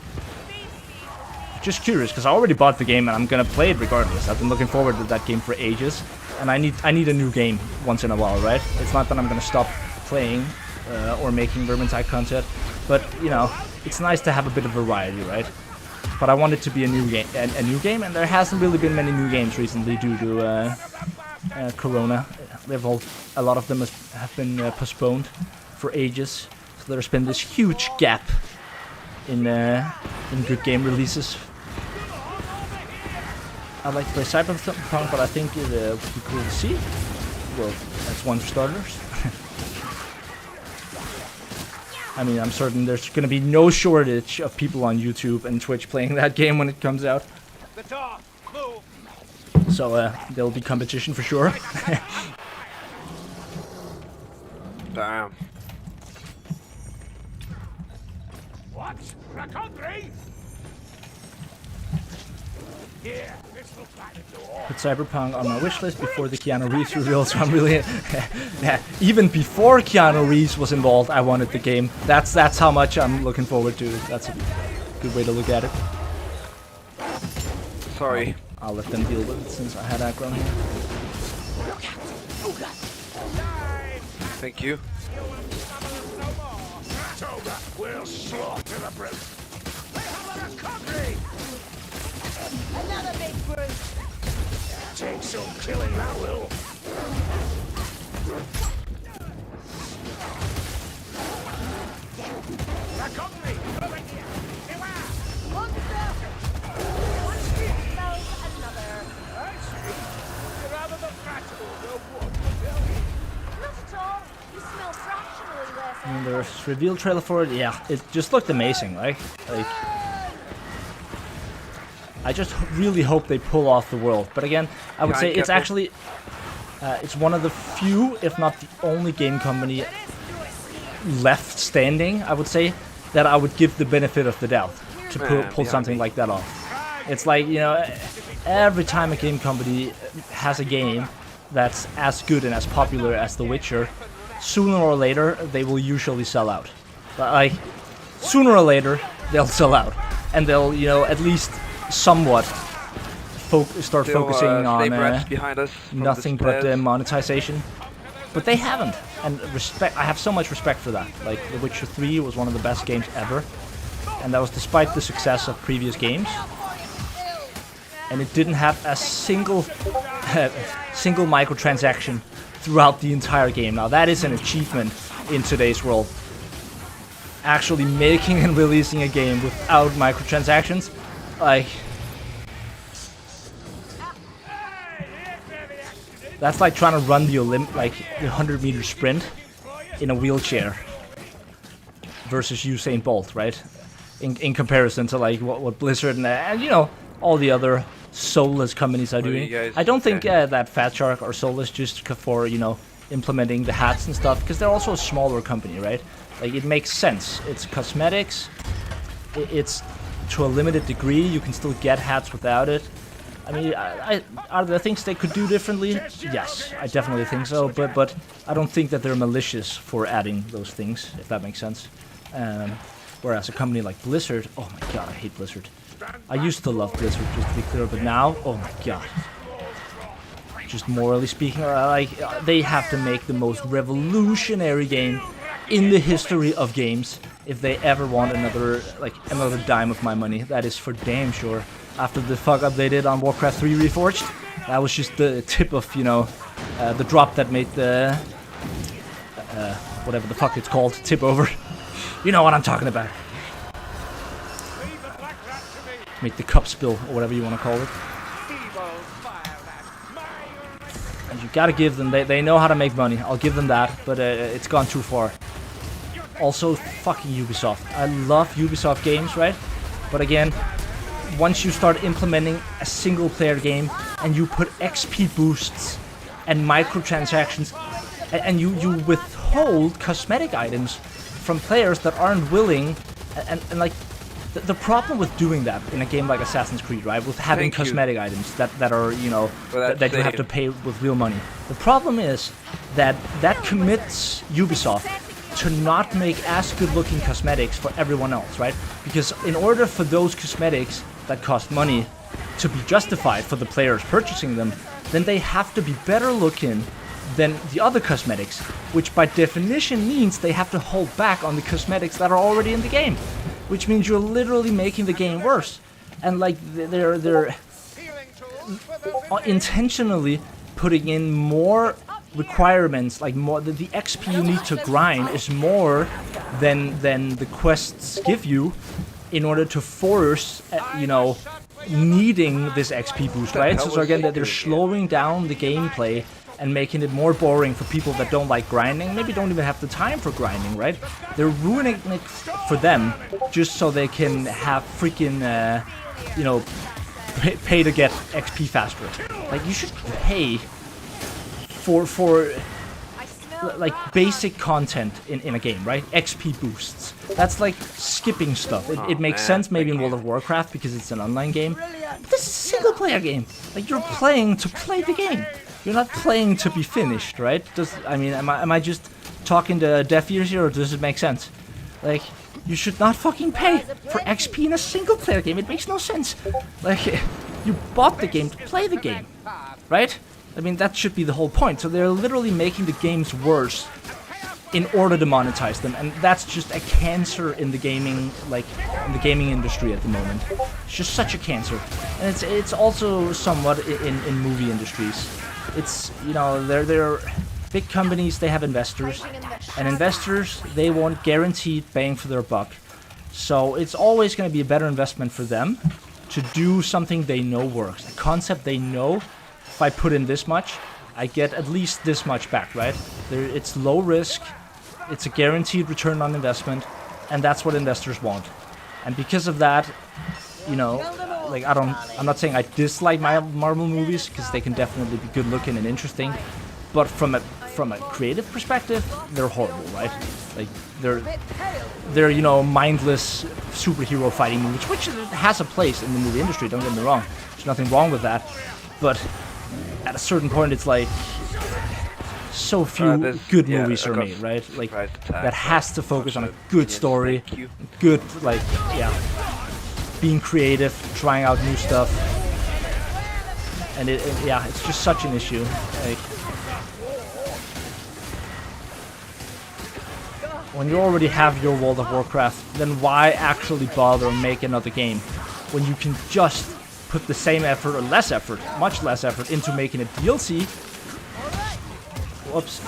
S1: Just curious, because I already bought the game and I'm gonna play it regardless. I've been looking forward to that game for ages, and I need a new game once in a while, right? It's not that I'm gonna stop playing or making Vermintide content, but, you know, it's nice to have a bit of variety, right? But I want it to be a new game, and there hasn't really been many new games recently due to Corona. A lot of them have been postponed for ages, so there's been this huge gap in good game releases. I'd like to play Cyberpunk, but I think it would be cool to see. Well, that's one for starters. I mean, I'm certain there's going to be no shortage of people on YouTube and Twitch playing that game when it comes out.
S4: The top, move.
S1: So there'll be competition for sure.
S6: Damn.
S4: What? Rakondri? Here, this looks like a door.
S1: Put Cyberpunk on my wish list before the Keanu Reeves reveal, so I'm really... yeah, even before Keanu Reeves was involved, I wanted the game. That's how much I'm looking forward to it. That's a good way to look at it.
S6: Sorry.
S1: I'll let them deal with it since I had aggro here.
S6: Thank you.
S4: Toga will slaughter the brute. They have a Okri.
S3: Another big brute.
S4: Take some killing, that will. Rakondri, over here. Beware.
S3: Monster. One street smells another.
S4: I see. You're rather the fatter the wood, Bill.
S3: Not at all. You smell fractionally less.
S1: And there's reveal trailer for it. Yeah, it just looked amazing, right? Like, I just really hope they pull off the world. But again, I would say it's actually it's one of the few, if not the only game company left standing, I would say, that I would give the benefit of the doubt to pull something like that off. It's like, you know, every time a game company has a game that's as good and as popular as The Witcher, sooner or later they will usually sell out. Like, sooner or later they'll sell out, and they'll, you know, at least somewhat start focusing on nothing but monetization. But they haven't, and I have so much respect for that. Like, The Witcher 3 was one of the best games ever, and that was despite the success of previous games. And it didn't have a single microtransaction throughout the entire game. Now that is an achievement in today's world. Actually making and releasing a game without microtransactions, like, that's like trying to run the 100-meter sprint in a wheelchair versus Usain Bolt, right? In comparison to like what Blizzard and you know, all the other soulless companies are doing. I don't think that Fat Shark are soulless just for, you know, implementing the hats and stuff, because they're also a smaller company, right? Like, it makes sense. It's cosmetics. It's to a limited degree. You can still get hats without it. I mean, are there things they could do differently? Yes, I definitely think so. But I don't think that they're malicious for adding those things, if that makes sense. Whereas a company like Blizzard, oh my god, I hate Blizzard. I used to love Blizzard, just to be clear, but now, oh my god. Just morally speaking, like, they have to make the most revolutionary game in the history of games if they ever want another dime of my money. That is for damn sure. After the fuck up they did on Warcraft 3 Reforged, that was just the tip of, you know, the drop that made the whatever the fuck it's called tip over. You know what I'm talking about. Make the cup spill, or whatever you want to call it. And you gotta give them, they know how to make money. I'll give them that, but it's gone too far. Also, fucking Ubisoft. I love Ubisoft games, right? But again, once you start implementing a single-player game and you put XP boosts and microtransactions, and you withhold cosmetic items from players that aren't willing, and like, the problem with doing that in a game like Assassin's Creed, right, with having cosmetic items that are, you know, that you have to pay with real money. The problem is that commits Ubisoft to not make as good-looking cosmetics for everyone else, right? Because in order for those cosmetics that cost money to be justified for the players purchasing them, then they have to be better looking than the other cosmetics, which by definition means they have to hold back on the cosmetics that are already in the game. Which means you're literally making the game worse, and like they're intentionally putting in more requirements, like more the XP you need to grind is more than the quests give you, in order to force you know, needing this XP boost, right? So again, that they're slowing down the gameplay and making it more boring for people that don't like grinding, maybe don't even have the time for grinding, right? They're ruining it for them just so they can have freaking, you know, pay to get XP faster. Like, you should pay for like basic content in a game, right? XP boosts. That's like skipping stuff. It makes sense maybe in World of Warcraft because it's an online game. But this is a single player game. Like, you're playing to play the game. You're not playing to be finished, right? I mean, am I just talking to deaf ears here, or does it make sense? Like, you should not fucking pay for XP in a single player game. It makes no sense. Like, you bought the game to play the game, right? I mean, that should be the whole point. So they're literally making the games worse in order to monetize them, and that's just a cancer in the gaming, like, in the gaming industry at the moment. It's just such a cancer, and it's also somewhat in movie industries. It's, you know, they're big companies, they have investors, and investors, they want guaranteed bang for their buck. So it's always going to be a better investment for them to do something they know works, a concept they know, if I put in this much, I get at least this much back, right? It's low risk, it's a guaranteed return on investment, and that's what investors want. And because of that, you know, like, I'm not saying I dislike my Marvel movies, because they can definitely be good looking and interesting, but from a from a creative perspective, they're horrible, right? Like they're you know, mindless superhero fighting moves, which has a place in the movie industry. Don't get me wrong. There's nothing wrong with that, but at a certain point, it's like so few good movies are made, right? Like that has to focus on a good story, good being creative, trying out new stuff, and it's just such an issue. Like, when you already have your World of Warcraft, then why actually bother make another game when you can just put the same effort, or less effort, much less effort, into making a DLC? Whoops.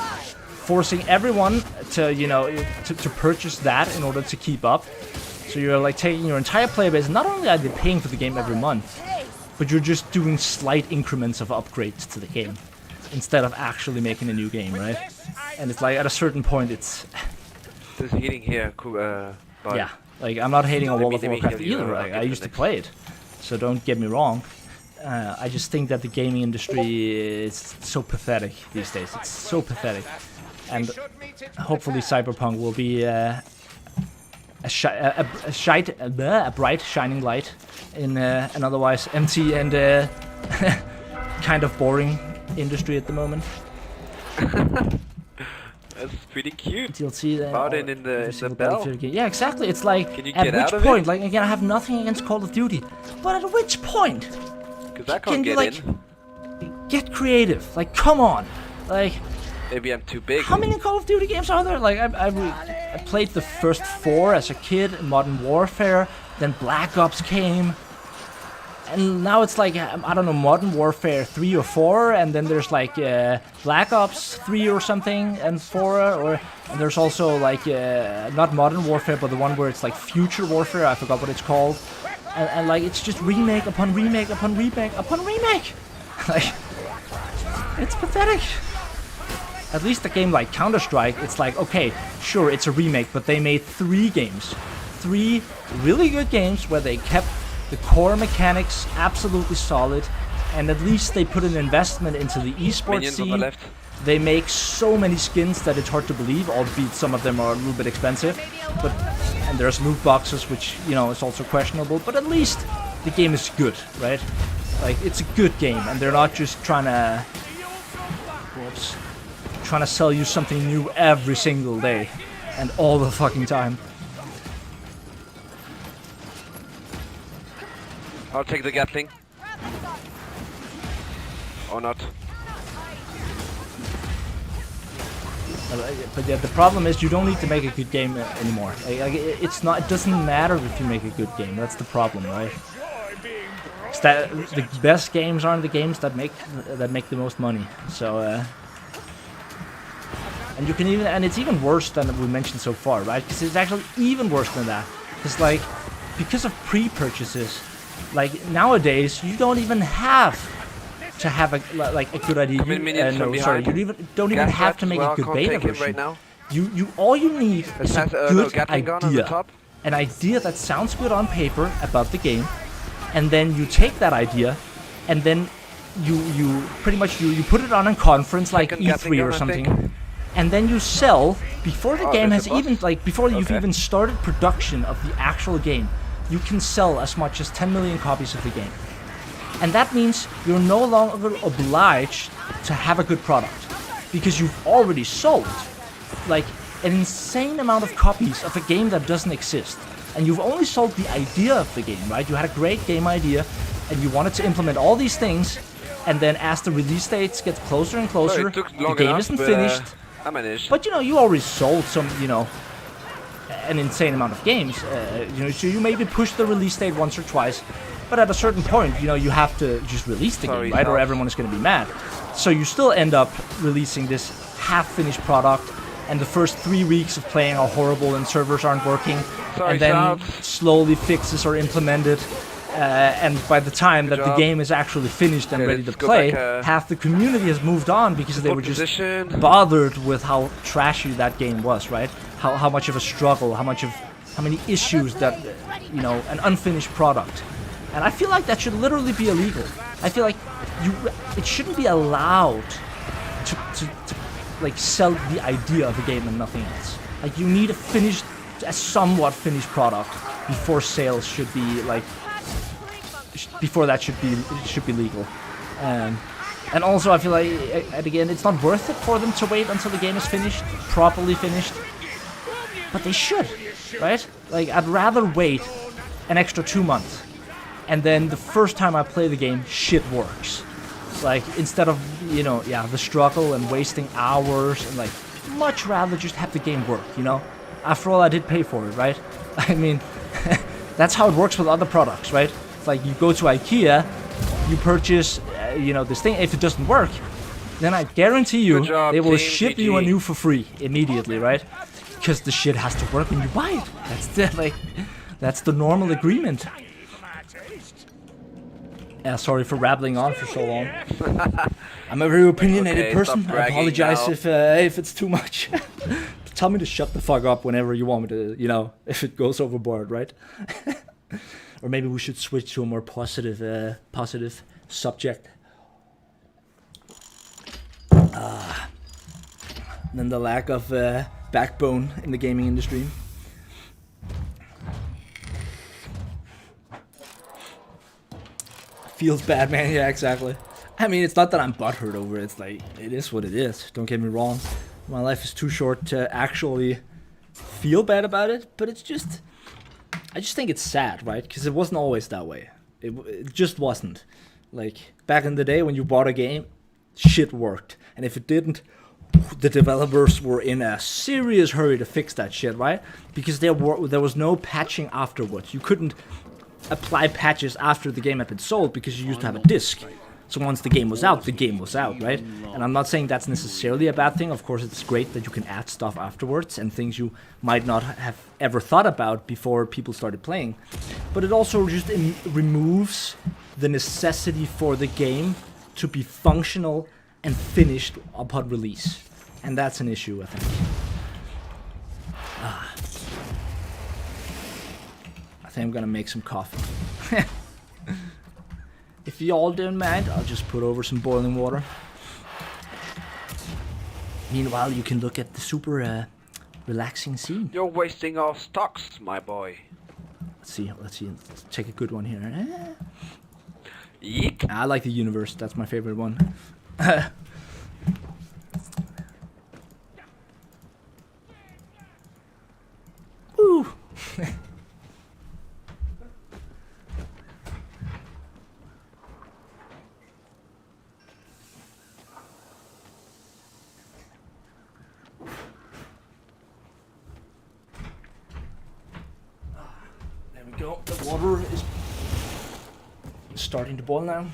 S1: Forcing everyone to, you know, to purchase that in order to keep up. So you're like taking your entire player base. Not only are they paying for the game every month, but you're just doing slight increments of upgrades to the game instead of actually making a new game, right? And it's like at a certain point, it's
S6: There's heating here, but
S1: yeah. Like I'm not hating on World of Warcraft either. Like, I used to play it, so don't get me wrong. I just think that the gaming industry is so pathetic these days. It's so pathetic, and hopefully Cyberpunk will be a bright shining light in an otherwise empty and kind of boring industry at the moment.
S6: That's pretty cute.
S1: DLC then.
S6: Baden in the bell.
S1: Yeah, exactly. It's like,
S6: Can you
S1: at
S6: get out
S1: which
S6: of
S1: point,
S6: it?
S1: like, again, I have nothing against Call of Duty, but at which point
S6: Because I
S1: can
S6: can't
S1: you,
S6: get
S1: like,
S6: in.
S1: get creative? Like, come on. Like,
S6: Maybe I'm too big.
S1: how many Call of Duty games are there? Like, I played the first 4 as a kid in Modern Warfare, then Black Ops came, and now it's like, I don't know, Modern Warfare 3 or 4, and then there's like Black Ops 3 or something, and 4, and there's also like, not Modern Warfare, but the one where it's like Future Warfare, I forgot what it's called, and like, it's just remake upon remake upon remake upon remake. Like, it's pathetic. At least a game like Counter-Strike, it's like, okay, sure, it's a remake, but they made 3 games. 3 really good games where they kept the core mechanics absolutely solid, and at least they put an investment into the esports
S6: Minions on the
S1: scene.
S6: left.
S1: They make so many skins that it's hard to believe, albeit some of them are a little bit expensive. And there's loot boxes, which, you know, is also questionable, but at least the game is good, right? Like, it's a good game, and they're not just trying to sell you something new every single day and all the fucking time.
S6: I'll take the Gatling. Or not.
S1: But yeah, the problem is you don't need to make a good game anymore. It doesn't matter if you make a good game. That's the problem, right? The best games aren't the games that make the most money. So, and you can even, and it's even worse than we mentioned so far, right? Because it's actually even worse than that. It's like, because of pre-purchases, like nowadays you don't even have to have a good idea. You don't even have to make a good beta version.
S6: Right now.
S1: All you need is a good
S6: idea.
S1: An idea that sounds good on paper about the game, and then you take that idea, and then you pretty much you put it on a conference like E3 or something, and then you sell before the game has even before you've even started production of the actual game. You can sell as much as 10 million copies of the game. And that means you're no longer obliged to have a good product, because you've already sold like an insane amount of copies of a game that doesn't exist. And you've only sold the idea of the game, right? You had a great game idea and you wanted to implement all these things, and then as the release dates get closer and closer, the game isn't finished.
S6: I managed.
S1: But you already sold some, an insane amount of games. So you maybe push the release date once or twice, but at a certain point, you have to just release the game, right? Or everyone is going to be mad. So you still end up releasing this half-finished product, and the first 3 weeks of playing are horrible and servers aren't working, and then slowly fixes are implemented, and by the time that the game is actually finished and ready to play, half the community has moved on because they were just bothered with how trashy that game was, right? How much of a struggle, how many issues that, an unfinished product. And I feel like that should literally be illegal. I feel like it shouldn't be allowed to like sell the idea of a game and nothing else. Like you need a somewhat finished product before sales should be like before that should be legal. And also I feel like and again it's not worth it for them to wait until the game is finished, properly finished. But they should, right? Like I'd rather wait an extra 2 months and then the first time I play the game shit works. Like instead of, you know, the struggle and wasting hours, and like much rather just have the game work, you know? After all, I did pay for it, right? I mean, that's how it works with other products, right? It's like you go to IKEA, you purchase, this thing. If it doesn't work, then I guarantee you they will ship you a new for free immediately, right? Because the shit has to work when you buy it. That's the normal agreement. Yeah, sorry for rambling on for so long. I'm a very opinionated person. I apologize if it's too much. Tell me to shut the fuck up whenever you want me to, if it goes overboard, right? Or maybe we should switch to a more positive subject. Then the lack of backbone in the gaming industry. Feels bad, man. Yeah, exactly. I mean, it's not that I'm butthurt over it. It's like, it is what it is. Don't get me wrong. My life is too short to actually feel bad about it. But it's just... I just think it's sad, right? Because it wasn't always that way. It just wasn't. Like, back in the day when you bought a game, shit worked. And if it didn't, the developers were in a serious hurry to fix that shit, right? Because there was no patching afterwards. You couldn't apply patches after the game had been sold because you used to have a disc. So once the game was out, right? And I'm not saying that's necessarily a bad thing. Of course, it's great that you can add stuff afterwards and things you might not have ever thought about before people started playing. But it also just removes the necessity for the game to be functional and finished upon release. And that's an issue, I think. I think I'm gonna make some coffee. If you all don't mind, I'll just put over some boiling water. Meanwhile, you can look at the super relaxing scene.
S6: You're wasting our stocks, my boy.
S1: Let's see. Let's take a good one here.
S6: Yeek.
S1: I like the universe. That's my favorite one. Woo! There we go. The water is starting to boil now.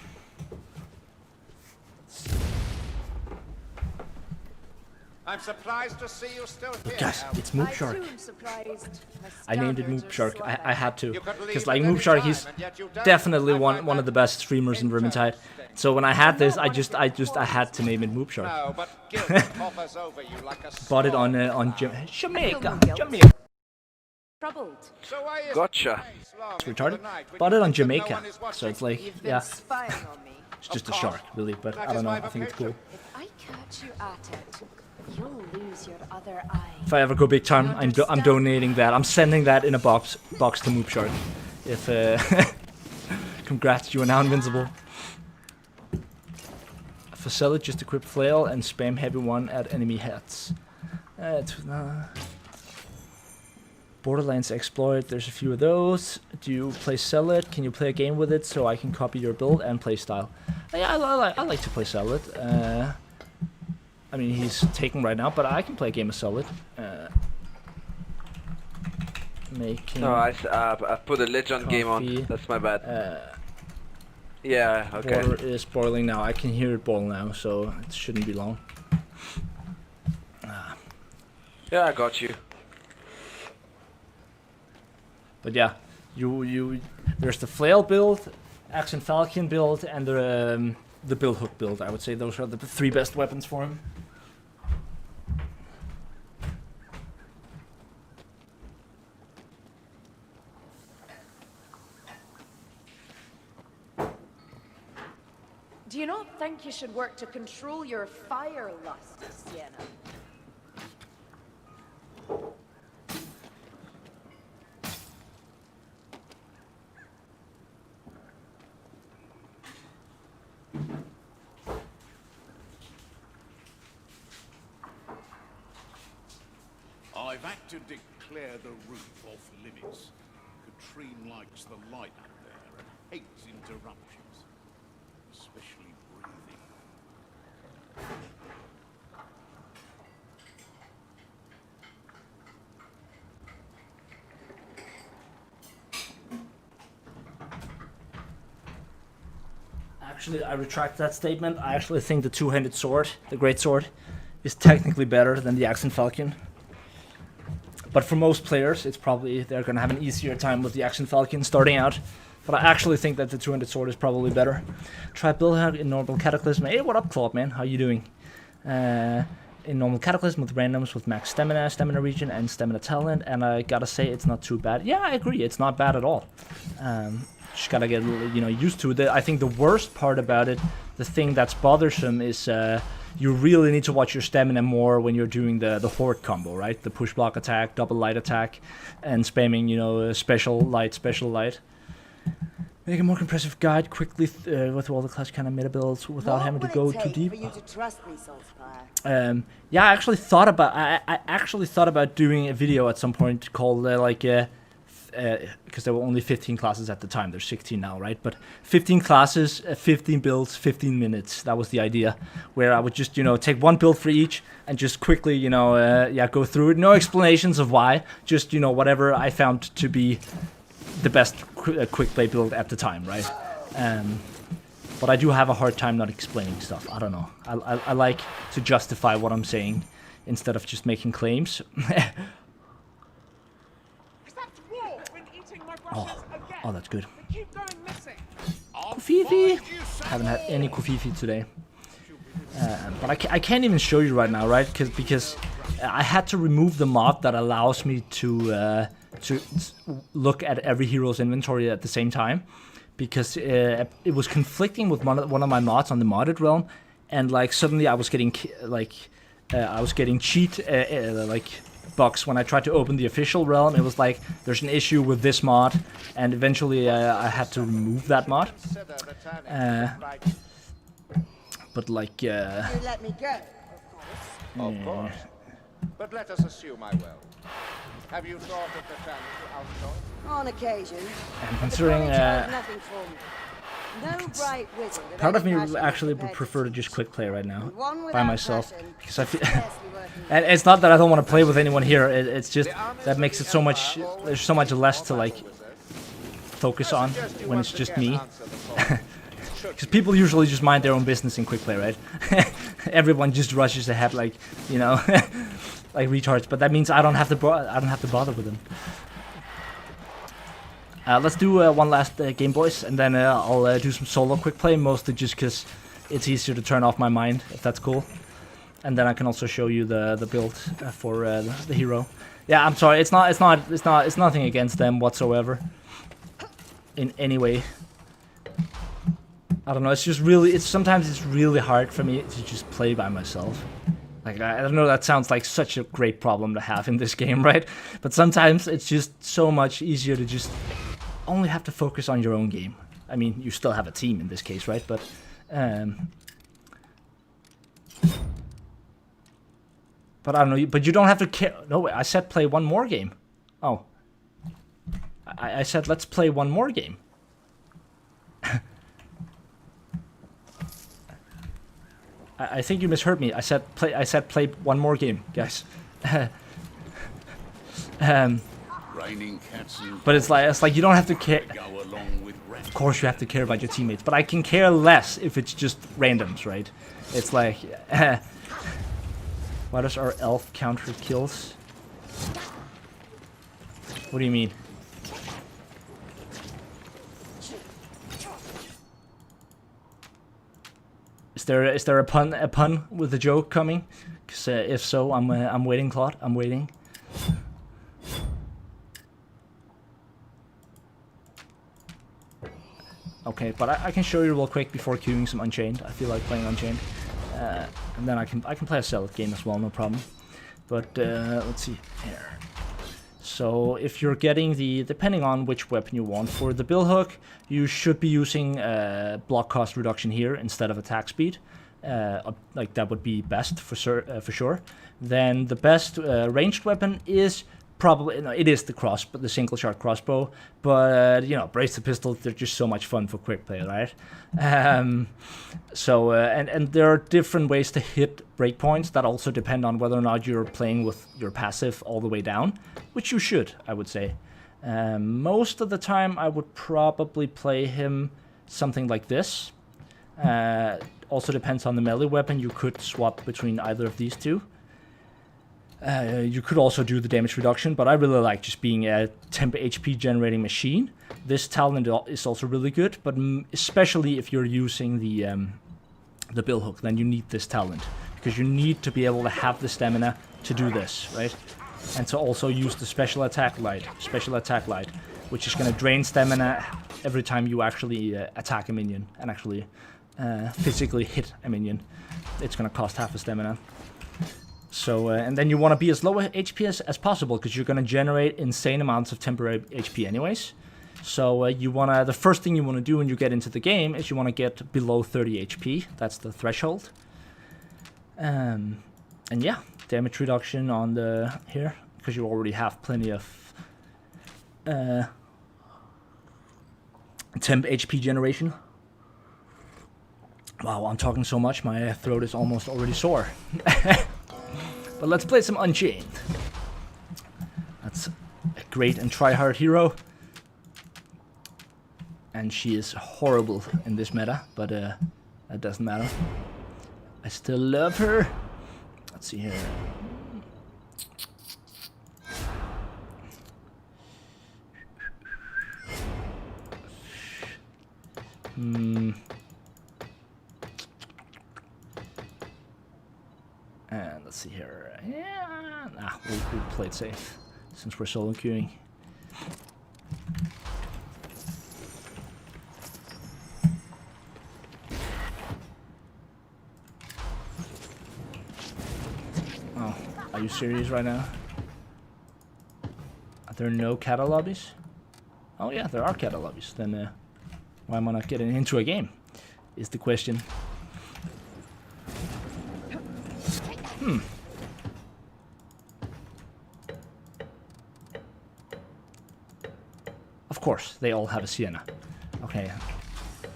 S2: I'm surprised to see you still here.
S1: Guys, it's Moop Shark. I named it Moop Shark.
S3: I
S1: I had to, because like Moop Shark, he's definitely one of the best streamers in Vermintide. So when I had this, I had to name it Moop Shark.
S2: No, but guilt hovers over you like a
S1: Bought it on Jamaica.
S3: Troubled.
S2: So why is
S6: Gotcha.
S1: It's retarded. Bought it on Jamaica, so it's like,
S3: You've been
S1: yeah,
S3: spying on me.
S1: it's just a shark, really. But I don't know. I think it's cool.
S3: If I catch you at it, you'll lose your other eye.
S1: If I ever go big time, I'm donating that. I'm sending that in a box to Moop Shark. If congrats, you are now invincible. For sell it, just equip flail and spam heavy one at enemy heads. Borderlands exploit. There's a few of those. Do you play sell it? Can you play a game with it so I can copy your build and play style? I like to play sell it. I mean, he's taken right now, but I can play a game of Solid. Making.
S6: No, I put a ledge on game on. That's my bad. Yeah, okay.
S1: Water is boiling now. I can hear it boil now, so it shouldn't be long.
S6: Yeah, I got you.
S1: But yeah, there's the flail build, axe and falcon build, and the bill hook build. I would say those are the 3 best weapons for him.
S8: Do you not think you should work to control your fire lust, Sienna?
S2: I've had to declare the roof off limits. Katrine likes the light up there and hates interruptions, especially breathing.
S1: Actually, I retract that statement. I actually think the two-handed sword, the great sword, is technically better than the axe and falcon. But for most players, it's probably they're gonna have an easier time with the axe and falcon starting out. But I actually think that the two-handed sword is probably better. Try Billhook in normal cataclysm. Hey, what up, Claude, man? How you doing? In normal cataclysm with randoms with max stamina region, and stamina talent. And I gotta say, it's not too bad. Yeah, I agree. It's not bad at all. Just gotta get used to it. I think the worst part about it, the thing that's bothersome, is you really need to watch your stamina more when you're doing the horde combo, right? The push block attack, double light attack, and spamming special light. Make a more compressive guide quickly with all the class kind of meta builds without having to go too deep.
S3: For you to trust me, Saltzpyre?
S1: Yeah, I actually thought about doing a video at some point called because there were only 15 classes at the time. There's 16 now, right? But 15 classes, 15 builds, 15 minutes. That was the idea. Where I would just, take one build for each and just quickly, go through it. No explanations of why. Just, whatever I found to be the best quick play build at the time, right? But I do have a hard time not explaining stuff. I don't know. I like to justify what I'm saying instead of just making claims. Oh, that's good. Kufifi! Haven't had any Kufifi today. But I can't even show you right now, right? Because I had to remove the mod that allows me to look at every hero's inventory at the same time. Because it was conflicting with one of my mods on the modded realm. And suddenly I was getting cheat bugs when I tried to open the official realm. It was like there's an issue with this mod, and eventually I had to remove that mod. But
S3: You let me go,
S9: Of course. But let us assume I will. Have you thought of the chance to outlaw?
S3: on occasion.
S1: And considering
S3: Nothing for me. No bright wizard
S1: part of me
S3: any passion
S1: actually would
S3: compared
S1: prefer to
S3: to
S1: just quick play right now
S3: one
S1: by
S3: without
S1: myself,
S3: passion
S1: because I feel
S3: scarcely worth
S1: and it's not that I don't want to play with anyone here. It's just that makes it so much. There's so much less to focus on when it's just me. Because people usually just mind their own business in quick play, right? Everyone just rushes ahead like retards. But that means I don't have to bother with them. Let's do one last game, boys, and then I'll do some solo quick play, mostly just because it's easier to turn off my mind, if that's cool. And then I can also show you the build for the hero. Yeah, I'm sorry, it's nothing against them whatsoever, in any way. I don't know. It's just sometimes it's really hard for me to just play by myself. I don't know, that sounds like such a great problem to have in this game, right? But sometimes it's just so much easier to just only have to focus on your own game. I mean, you still have a team in this case, right? But I don't know. But you don't have to care. No, I said play one more game. Oh, I said let's play one more game. I think you misheard me. I said play one more game, guys.
S2: Raining cats and
S1: But it's like you don't have to care.
S2: go along with rats.
S1: Of course, you have to care about your teammates, but I can care less if it's just randoms, right? It's like, why does our elf counter kills? What do you mean? Is there a pun with a joke coming? Because if so, I'm waiting, Claude. I'm waiting. Okay, but I can show you real quick before queuing some Unchained. I feel like playing Unchained, and then I can play a Zealot game as well, no problem. But let's see here. So if you're getting depending on which weapon you want, for the bill hook, you should be using block cost reduction here instead of attack speed. like that would be best for sure. Then the best ranged weapon is probably, no, it is the single shot crossbow. But you know, bracer pistols, they're just so much fun for quick play, right? So and there are different ways to hit breakpoints that also depend on whether or not you're playing with your passive all the way down, which you should, I would say. Most of the time, I would probably play him something like this. Also depends on the melee weapon. You could swap between either of these two. You could also do the damage reduction, but I really like just being a temp HP generating machine. This talent is also really good, but especially if you're using the bill hook, then you need this talent, because you need to be able to have the stamina to do this, right? And to also use the special attack light, which is going to drain stamina every time you actually attack a minion and actually physically hit a minion. It's going to cost half a stamina. So, and then you want to be as low HP as possible, because you're going to generate insane amounts of temporary HP anyways. So the first thing you want to do when you get into the game is you want to get below 30 HP. That's the threshold. And yeah, damage reduction on here, because you already have plenty of temp HP generation. Wow, I'm talking so much, my throat is almost already sore. But let's play some Unchained. That's a great and tryhard hero. And she is horrible in this meta, but that doesn't matter. I still love her. Let's see here. And let's see here. Yeah, we'll play it safe since we're solo queuing. Oh, are you serious right now? Are there no cattle lobbies? Oh yeah, there are cattle lobbies. Then why am I not getting into a game? Is the question. Of course, they all have a Sienna. Okay,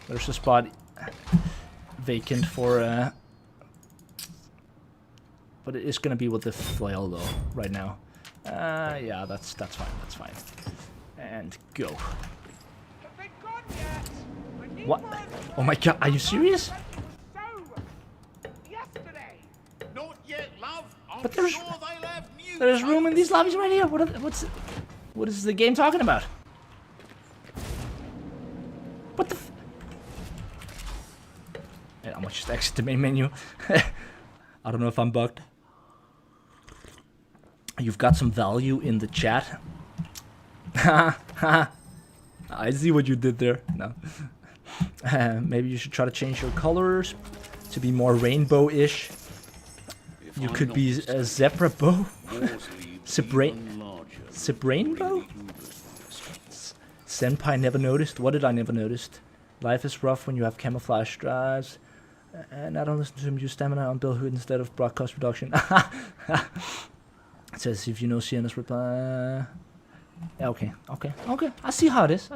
S1: there's a spot vacant for, but it is gonna be with the flail though right now. Yeah, that's fine. And go. What? Oh my god, are you serious?
S2: Not yet, love. I'm
S1: But
S2: sure they'll have new
S1: there's room in these lobbies right here. What is the game talking about? What the? Yeah, I'm gonna just exit the main menu. I don't know if I'm bugged. You've got some value in the chat. I see what you did there. No. Maybe you should try to change your colors to be more rainbow-ish. You could be a zebra bow. Rainbow? Senpai never noticed. What did I never noticed? Life is rough when you have camouflage drives. And I don't listen to him use stamina on Bill Hood instead of broad cost reduction. It says if you know Sienna's reply. Yeah, okay. I see how it is.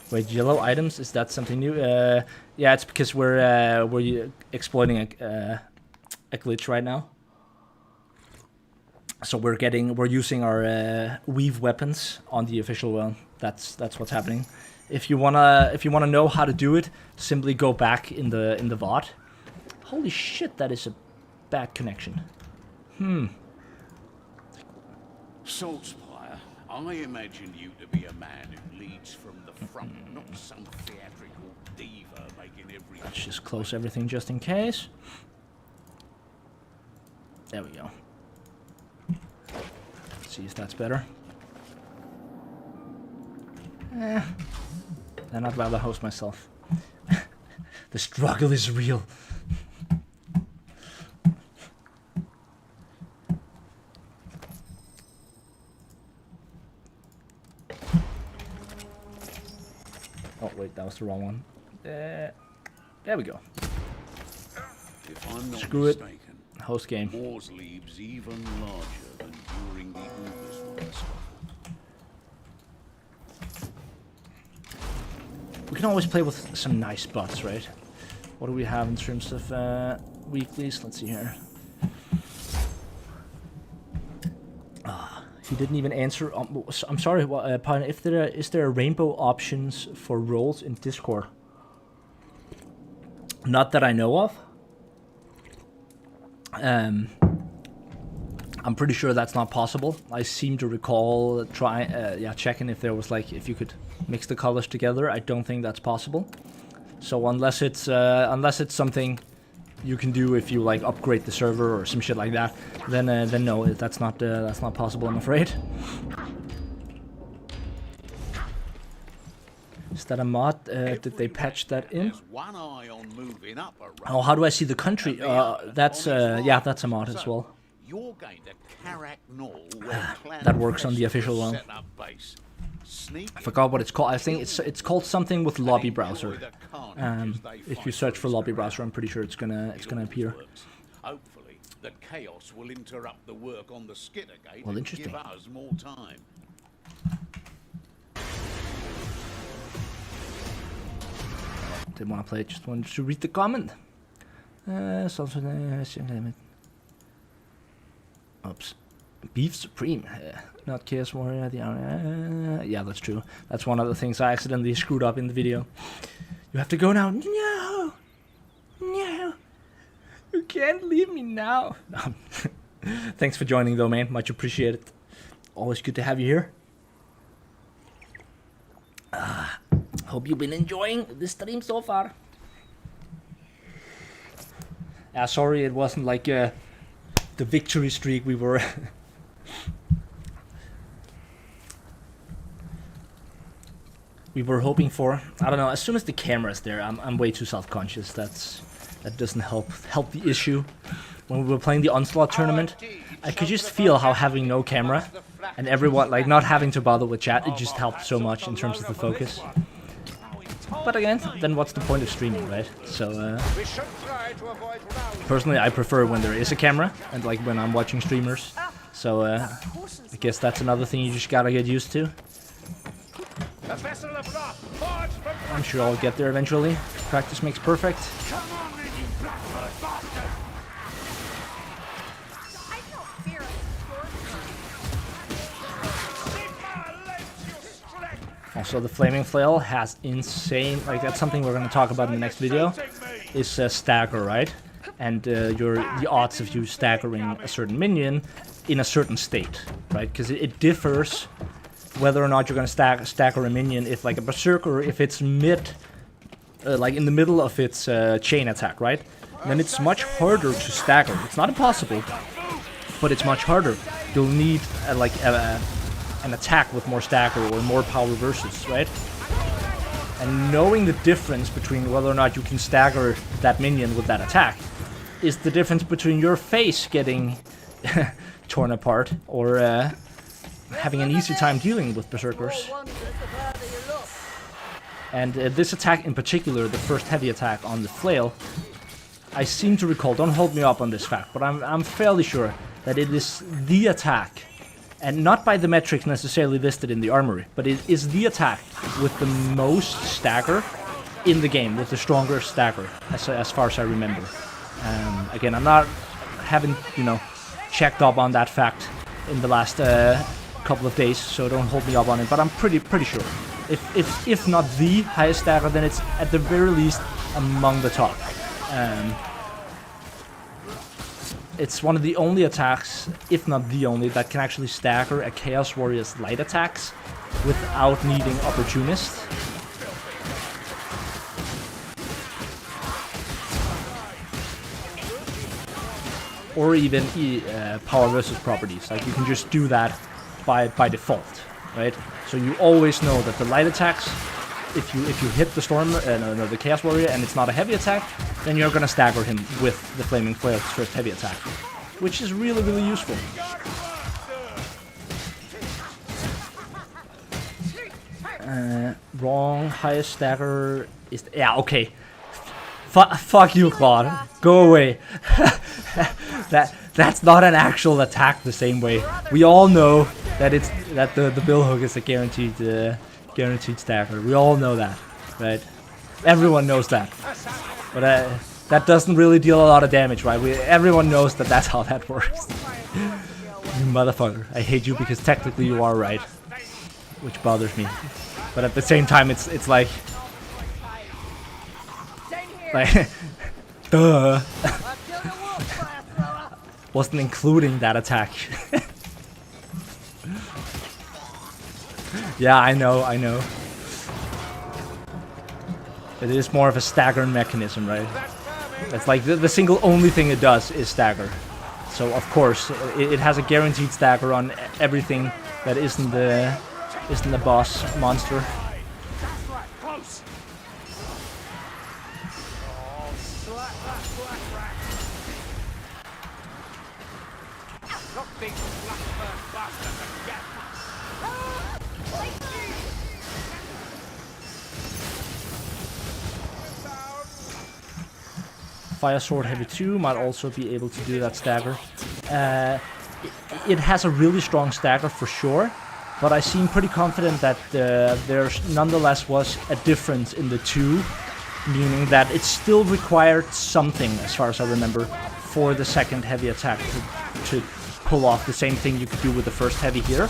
S1: Wait, yellow items, is that something new? Yeah, it's because we're exploiting a glitch right now. So we're using our weave weapons on the official one. That's what's happening. If you wanna know how to do it, simply go back in the VOD. Holy shit, that is a bad connection.
S2: Saltspire, I imagined you to be a man who leads from the front, not some theatrical diva making every...
S1: Let's just close everything just in case. There we go. Let's see if that's better. Then I'd rather host myself. The struggle is real. Oh wait, that was the wrong one. There we go.
S2: If I'm not
S1: Screw it.
S2: mistaken,
S1: Host game.
S2: War's leaves even larger than during the Uber's once.
S1: We can always play with some nice bots, right? What do we have in terms of weeklies? Let's see here. He didn't even answer. I'm sorry, pardon. If is there rainbow options for roles in Discord? Not that I know of. I'm pretty sure that's not possible. I seem to recall checking if there was like if you could mix the colors together. I don't think that's possible. So unless it's something you can do if you like upgrade the server or some shit like that, then no, that's not possible, I'm afraid. Is that a mod? Did they patch that in?
S2: There's one eye on moving up a road.
S1: Oh, how do I see the country? That's a mod as well.
S2: You're going to Karak Knoll, where Clan
S1: That works on the official one.
S2: set up base. Sneak
S1: I forgot what it's called. I think it's called something with lobby browser. If you search for lobby browser, I'm pretty sure it's gonna appear.
S2: Hopefully, the chaos will interrupt the work on the Skittergate
S1: Well,
S2: and
S1: interesting.
S2: give us more time.
S1: Didn't want to play it, just wanted to read the comment. Oops. Beef Supreme, not Chaos Warrior. Yeah, that's true. That's one of the things I accidentally screwed up in the video. You have to go now. No, no, you can't leave me now. Thanks for joining, though, man. Much appreciated. Always good to have you here. Hope you've been enjoying this stream so far. Yeah, sorry it wasn't like the victory streak we were. We were hoping for. I don't know. As soon as the camera's there, I'm way too self-conscious. That doesn't help the issue. When we were playing the Onslaught tournament, I could just feel how having no camera and everyone like not having to bother with chat, it just helped so much in terms of the focus. But again, then what's the point of streaming, right? So personally, I prefer when there is a camera and like when I'm watching streamers. So I guess that's another thing you just gotta get used to. I'm sure I'll get there eventually. Practice makes perfect. Also, the flaming flail has insane, like that's something we're going to talk about in the next video, is stagger, right? And the odds of you staggering a certain minion in a certain state, right? Because it differs whether or not you're going to stagger a minion if like a berserker, if it's like in the middle of its chain attack, right? Then it's much harder to stagger. It's not impossible, but it's much harder. You'll need an attack with more stagger or more power versus, right? And knowing the difference between whether or not you can stagger that minion with that attack is the difference between your face getting torn apart or having an easy time dealing with berserkers. And this attack in particular, the first heavy attack on the flail, I seem to recall, don't hold me up on this fact, but I'm fairly sure that it is the attack, and not by the metrics necessarily listed in the armory, but it is the attack with the most stagger in the game, with the strongest stagger, as far as I remember. Again, I'm not haven't checked up on that fact in the last couple of days, so don't hold me up on it. But I'm pretty sure, if not the highest stagger, then it's at the very least among the top. It's one of the only attacks, if not the only, that can actually stagger a Chaos Warrior's light attacks without needing Opportunist. Or even power versus properties. Like you can just do that by default, right? So you always know that the light attacks, if you hit the storm, the Chaos Warrior, and it's not a heavy attack, then you're gonna stagger him with the Flaming Flail's first heavy attack, which is really, really useful. Wrong. Highest stagger is okay. Fuck you, Claude. Go away. That's not an actual attack the same way. We all know that the billhook is a guaranteed stagger. We all know that, right? Everyone knows that. But that doesn't really deal a lot of damage, right? Everyone knows that that's how that works. You motherfucker. I hate you because technically you are right. Which bothers me. But at the same time, it's like... duh. Wasn't including that attack. Yeah, I know. It is more of a stagger mechanism, right? It's like the single only thing it does is stagger. So of course it has a guaranteed stagger on everything that isn't the boss monster. Fire Sword Heavy 2 might also be able to do that stagger. It has a really strong stagger for sure, but I seem pretty confident that there's nonetheless was a difference in the two, meaning that it still required something, as far as I remember, for the second heavy attack to pull off the same thing you could do with the first heavy here.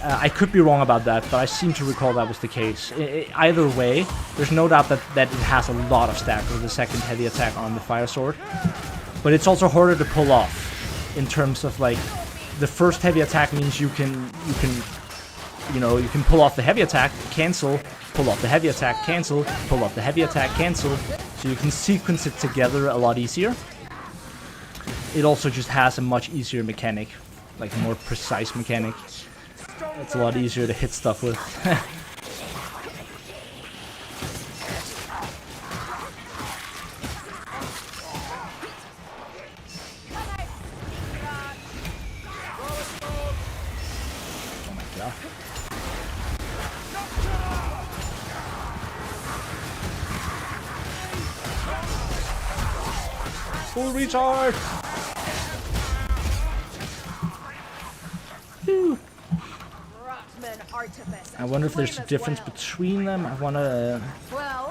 S1: I could be wrong about that, but I seem to recall that was the case. Either way, there's no doubt that it has a lot of stagger, the second heavy attack on the Fire Sword. But it's also harder to pull off, in terms of like, the first heavy attack means you can pull off the heavy attack, cancel, pull off the heavy attack, cancel, pull off the heavy attack, cancel. So you can sequence it together a lot easier. It also just has a much easier mechanic, like a more precise mechanic. It's a lot easier to hit stuff with. Oh my god. Full retard! Whew. I wonder if there's a difference between them. I want to...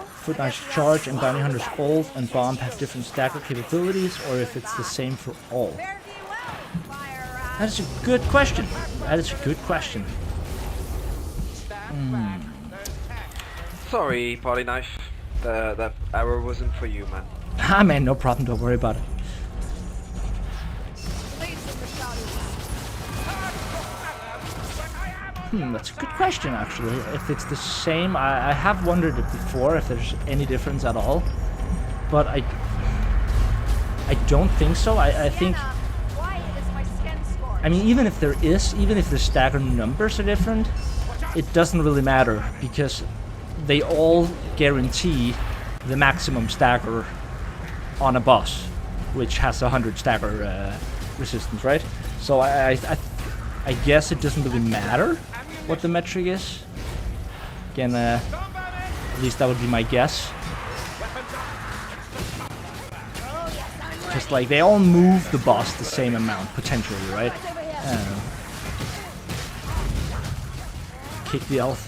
S1: Foot Knight's Charge and Bounty Hunter's Ult and Bomb have different stagger capabilities, or if it's the same for all. That is a good question. That is a good question.
S6: Sorry, Party Knife. That arrow wasn't for you, man.
S1: Ah man, no problem, don't worry about it. That's a good question, actually. If it's the same, I have wondered it before, if there's any difference at all. But I don't think so. I think... I mean, even if there is, even if the stagger numbers are different, it doesn't really matter, because they all guarantee the maximum stagger on a boss, which has 100 stagger resistance, right? So I guess it doesn't really matter what the metric is. Again, at least that would be my guess. Just like they all move the boss the same amount, potentially, right? I don't know. Kick the elf.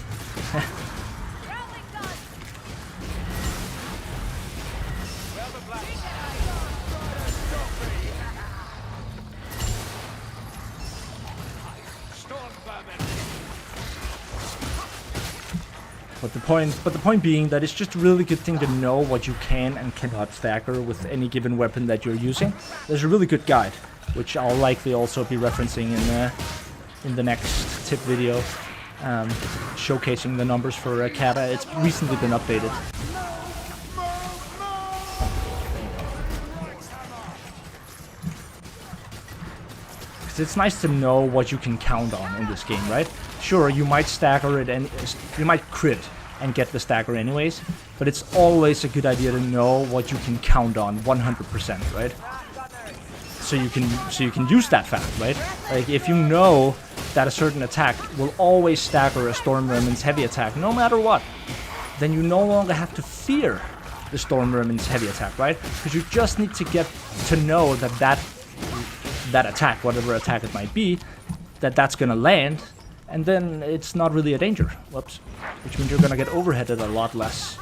S1: But the point being that it's just a really good thing to know what you can and cannot stagger with any given weapon that you're using. There's a really good guide, which I'll likely also be referencing in the next tip video, showcasing the numbers for Kata. It's recently been updated. Because it's nice to know what you can count on in this game, right? Sure, you might stagger it and you might crit and get the stagger anyways, but it's always a good idea to know what you can count on 100%, right? So you can use that fact, right? Like if you know that a certain attack will always stagger a Storm Vermin's heavy attack no matter what, then you no longer have to fear the Storm Vermin's heavy attack, right? Because you just need to get to know that attack, whatever attack it might be, that's gonna land, and then it's not really a danger. Whoops. Which means you're gonna get overheaded a lot less.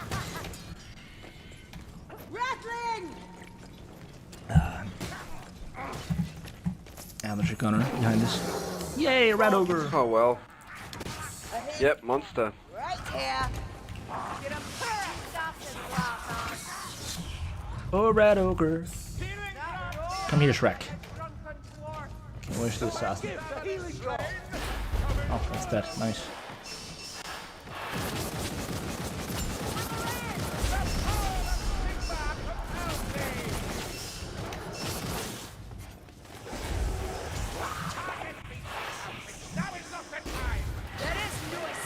S1: Amateur gunner behind us. Yay, rat ogre!
S6: Oh well. Yep, monster.
S3: Right here. Get him first,
S1: Oh, rat ogre. Come here, Shrek. Okay, where's the assassin? Oh, that's dead. Nice.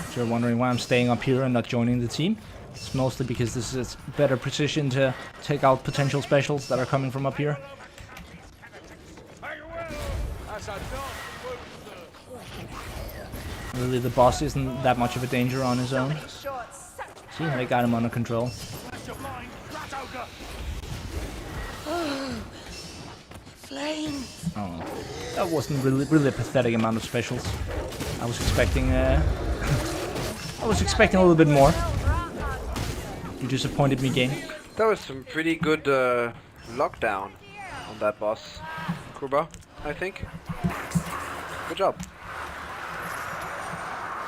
S1: If you're wondering why I'm staying up here and not joining the team, it's mostly because this is better precision to take out potential specials that are coming from up here. Really, the boss isn't that much of a danger on his own. See, they got him under control. Oh, that wasn't really a pathetic amount of specials. I was expecting I was expecting a little bit more. You disappointed me, game.
S6: That was some pretty good lockdown on that boss, Kuba, I think. Good job.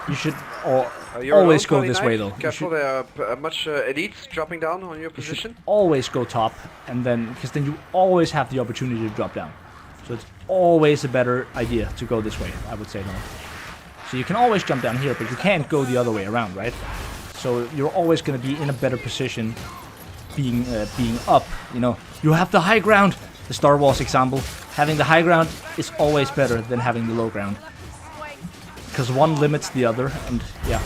S1: You should
S6: You're
S1: always
S6: alone,
S1: go this way, though.
S6: Careful, there are much elites dropping down on your position.
S1: Always go top, and then because then you always have the opportunity to drop down. So it's always a better idea to go this way, I would say, no. So you can always jump down here, but you can't go the other way around, right? So you're always going to be in a better position being up, you know. You have the high ground, the Star Wars example. Having the high ground is always better than having the low ground. Because one limits the other, and yeah.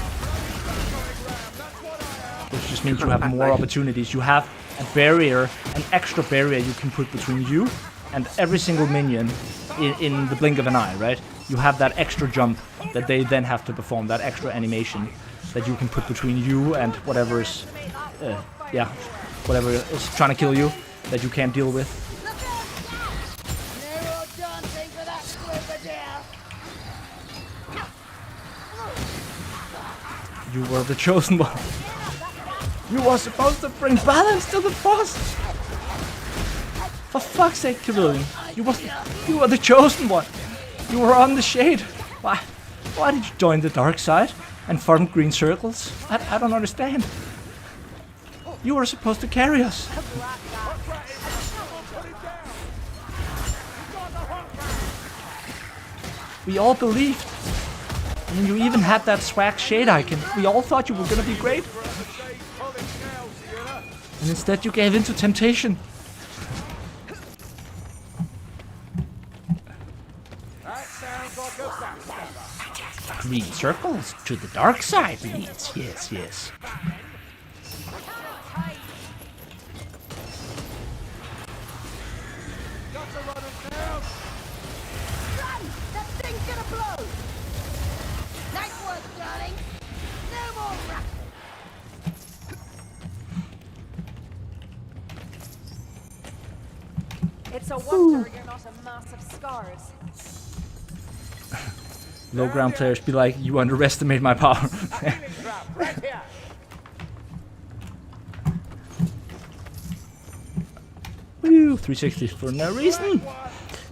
S1: Which just means you have more opportunities. You have a barrier, an extra barrier you can put between you and every single minion in the blink of an eye, right? You have that extra jump that they then have to perform, that extra animation that you can put between you and whatever is, whatever is trying to kill you that you can't deal with. You were the chosen one. You were supposed to bring balance to the boss. For fuck's sake, Civilian. You were the chosen one. You were on the shade. Why did you join the dark side and farm green circles? I don't understand. You were supposed to carry us. We all believed. And you even had that swag shade icon. We all thought you were gonna be great. And instead you gave in to temptation. Green circles to the dark side leads. Yes, yes.
S3: Run! That thing's gonna blow! Nice work, darling! No more rattling!
S8: It's a wonder you're not a mass of scars.
S1: Low ground players be like, you underestimate my power. Woo, 360 for no reason.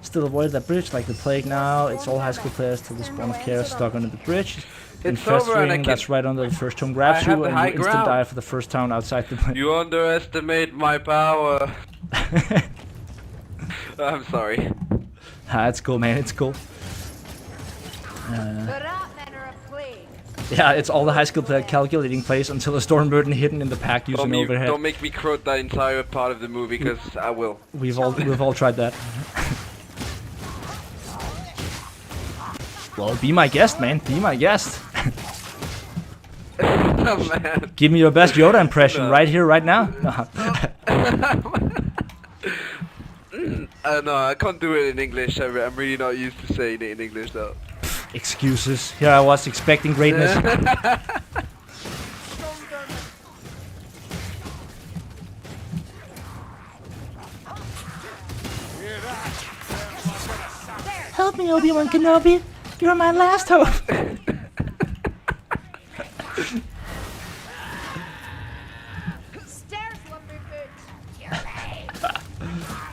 S1: Still avoid that bridge like the plague now. It's all high school players till the spawn of chaos stuck under the bridge.
S6: It's over, and
S1: that's right under the first town grabs you and you instant die for the first town outside the
S6: You underestimate my power. I'm sorry.
S1: It's cool, man, it's cool.
S8: The rat men are a plague.
S1: Yeah, it's all the high school player calculating plays until a storm burden hidden in the pack using overhead.
S6: Don't make me quote that entire part of the movie, because I will.
S1: We've all tried that. Well, be my guest, man. Be my guest.
S6: Oh, man.
S1: Give me your best Yoda impression right here, right now.
S6: No, I can't do it in English. I'm really not used to saying it in English, though.
S1: Excuses. Here I was expecting greatness. Help me, Obi-Wan Kenobi! You're my last hope!
S8: Stairs, Lumberfoot.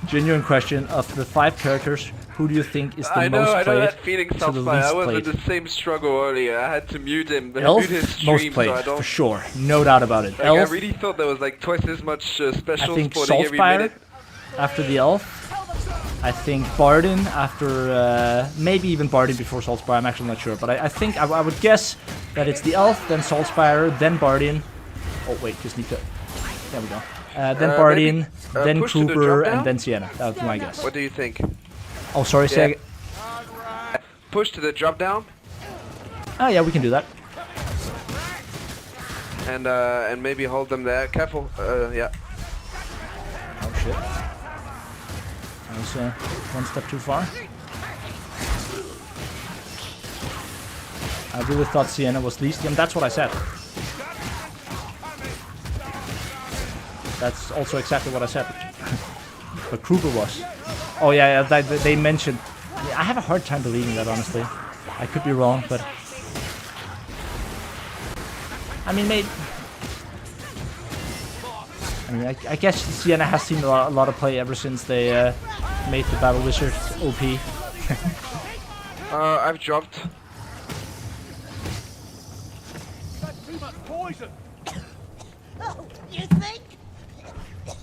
S1: Genuine question, of the 5 characters, who do you think is the
S6: I
S1: most
S6: know
S1: played
S6: that feeling,
S1: to the
S6: Southside. I
S1: least
S6: was
S1: played?
S6: in the same struggle earlier. I had to mute him, mute
S1: Elf,
S6: his
S1: most
S6: stream,
S1: played,
S6: so I don't.
S1: for sure. No doubt about it.
S6: Like,
S1: Elf,
S6: I really thought there was like twice as much
S1: I
S6: special
S1: think
S6: spawning every
S1: Saltspire
S6: minute.
S1: after the Elf. I think Bardin after, maybe even Bardin before Saltspire, I'm actually not sure. But I think, I would guess that it's the Elf, then Saltspire, then Bardin. Oh wait, just need to, there we go. Then Bardin,
S6: maybe,
S1: then
S6: push to the
S1: Kruger,
S6: drop down?
S1: and then Sienna. That would be my guess.
S6: What do you think?
S1: Oh, sorry, say
S6: Yeah. Push to the drop down,
S1: Oh yeah, we can do that.
S6: and maybe hold them there. Careful. Yeah.
S1: Oh shit. That was one step too far. I really thought Sienna was least, and that's what I said. That's also exactly what I said. But Kruger was. Oh yeah, they mentioned. Yeah, I have a hard time believing that, honestly. I could be wrong, but I mean, I guess Sienna has seen a lot of play ever since they made the Battle Wizard OP.
S6: I've dropped.
S2: Too much poison.
S3: Oh, you think?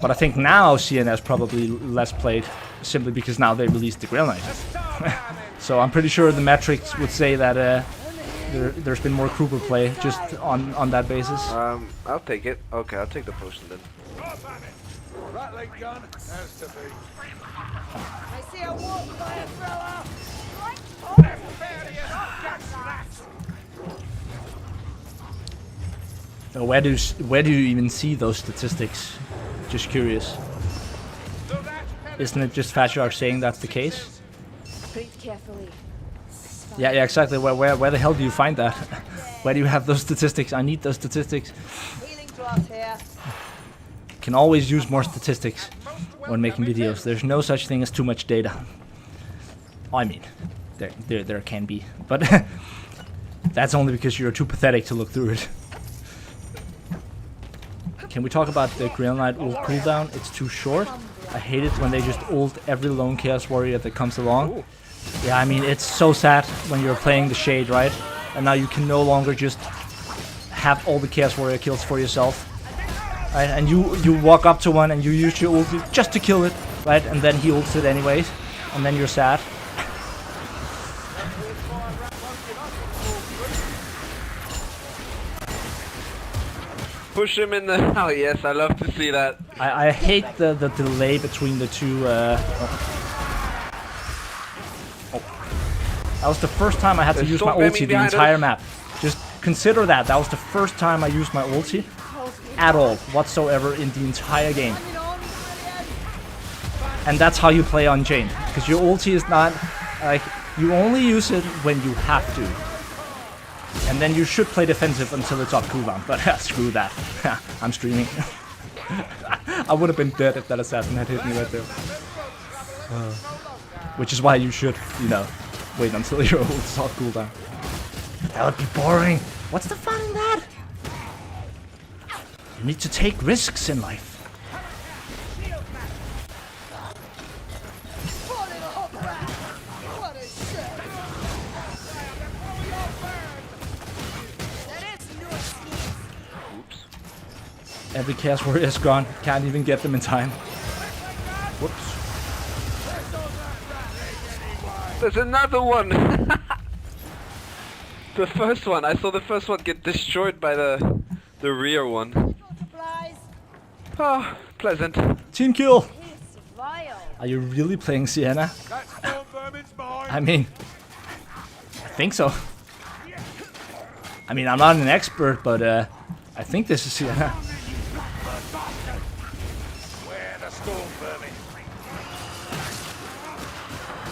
S1: But I think now Sienna is probably less played, simply because now they released the Grail Knight. So I'm pretty sure the metrics would say that there's been more Kruger play just on that basis.
S6: I'll take it. Okay, I'll take the potion then.
S2: Rattling gun has to be.
S3: I see a wolf fire thrower.
S1: So where do you even see those statistics? Just curious. Isn't it just Fashark saying that's the case?
S8: Breathe carefully.
S1: Yeah, exactly. Where the hell do you find that? Where do you have those statistics? I need those statistics.
S3: Healing drops here.
S1: Can always use more statistics when making videos. There's no such thing as too much data. I mean, there can be, but that's only because you're too pathetic to look through it. Can we talk about the Grail Knight ult cooldown? It's too short. I hate it when they just ult every lone Chaos Warrior that comes along. Ooh. Yeah, I mean, it's so sad when you're playing the Shade, right? And now you can no longer just have all the Chaos Warrior kills for yourself. Right? And you walk up to one and you use your ulti just to kill it, right? And then he ults it anyways. And then you're sad.
S6: Push him in the. Oh yes, I love to see that.
S1: I hate the delay between the two. Oh. That was the first time I had to use my ulti the entire map. Just consider that. That was the first time I used my ulti at all, whatsoever, in the entire game. And that's how you play on Jane. Because your ulti is not, like, you only use it when you have to. And then you should play defensive until it's off cooldown. But screw that. I'm streaming. I would have been dead if that assassin had hit me right there. Which is why you should, you know, wait until your ult's off cooldown. That would be boring. What's the fun in that? You need to take risks in life. Every Chaos Warrior is gone. Can't even get them in time. Whoops.
S6: There's another one! The first one. I saw the first one get destroyed by the rear one. Oh, pleasant.
S1: Team kill!
S8: It's vile.
S1: Are you really playing Sienna? I mean, I think so. I mean, I'm not an expert, but I think this is Sienna.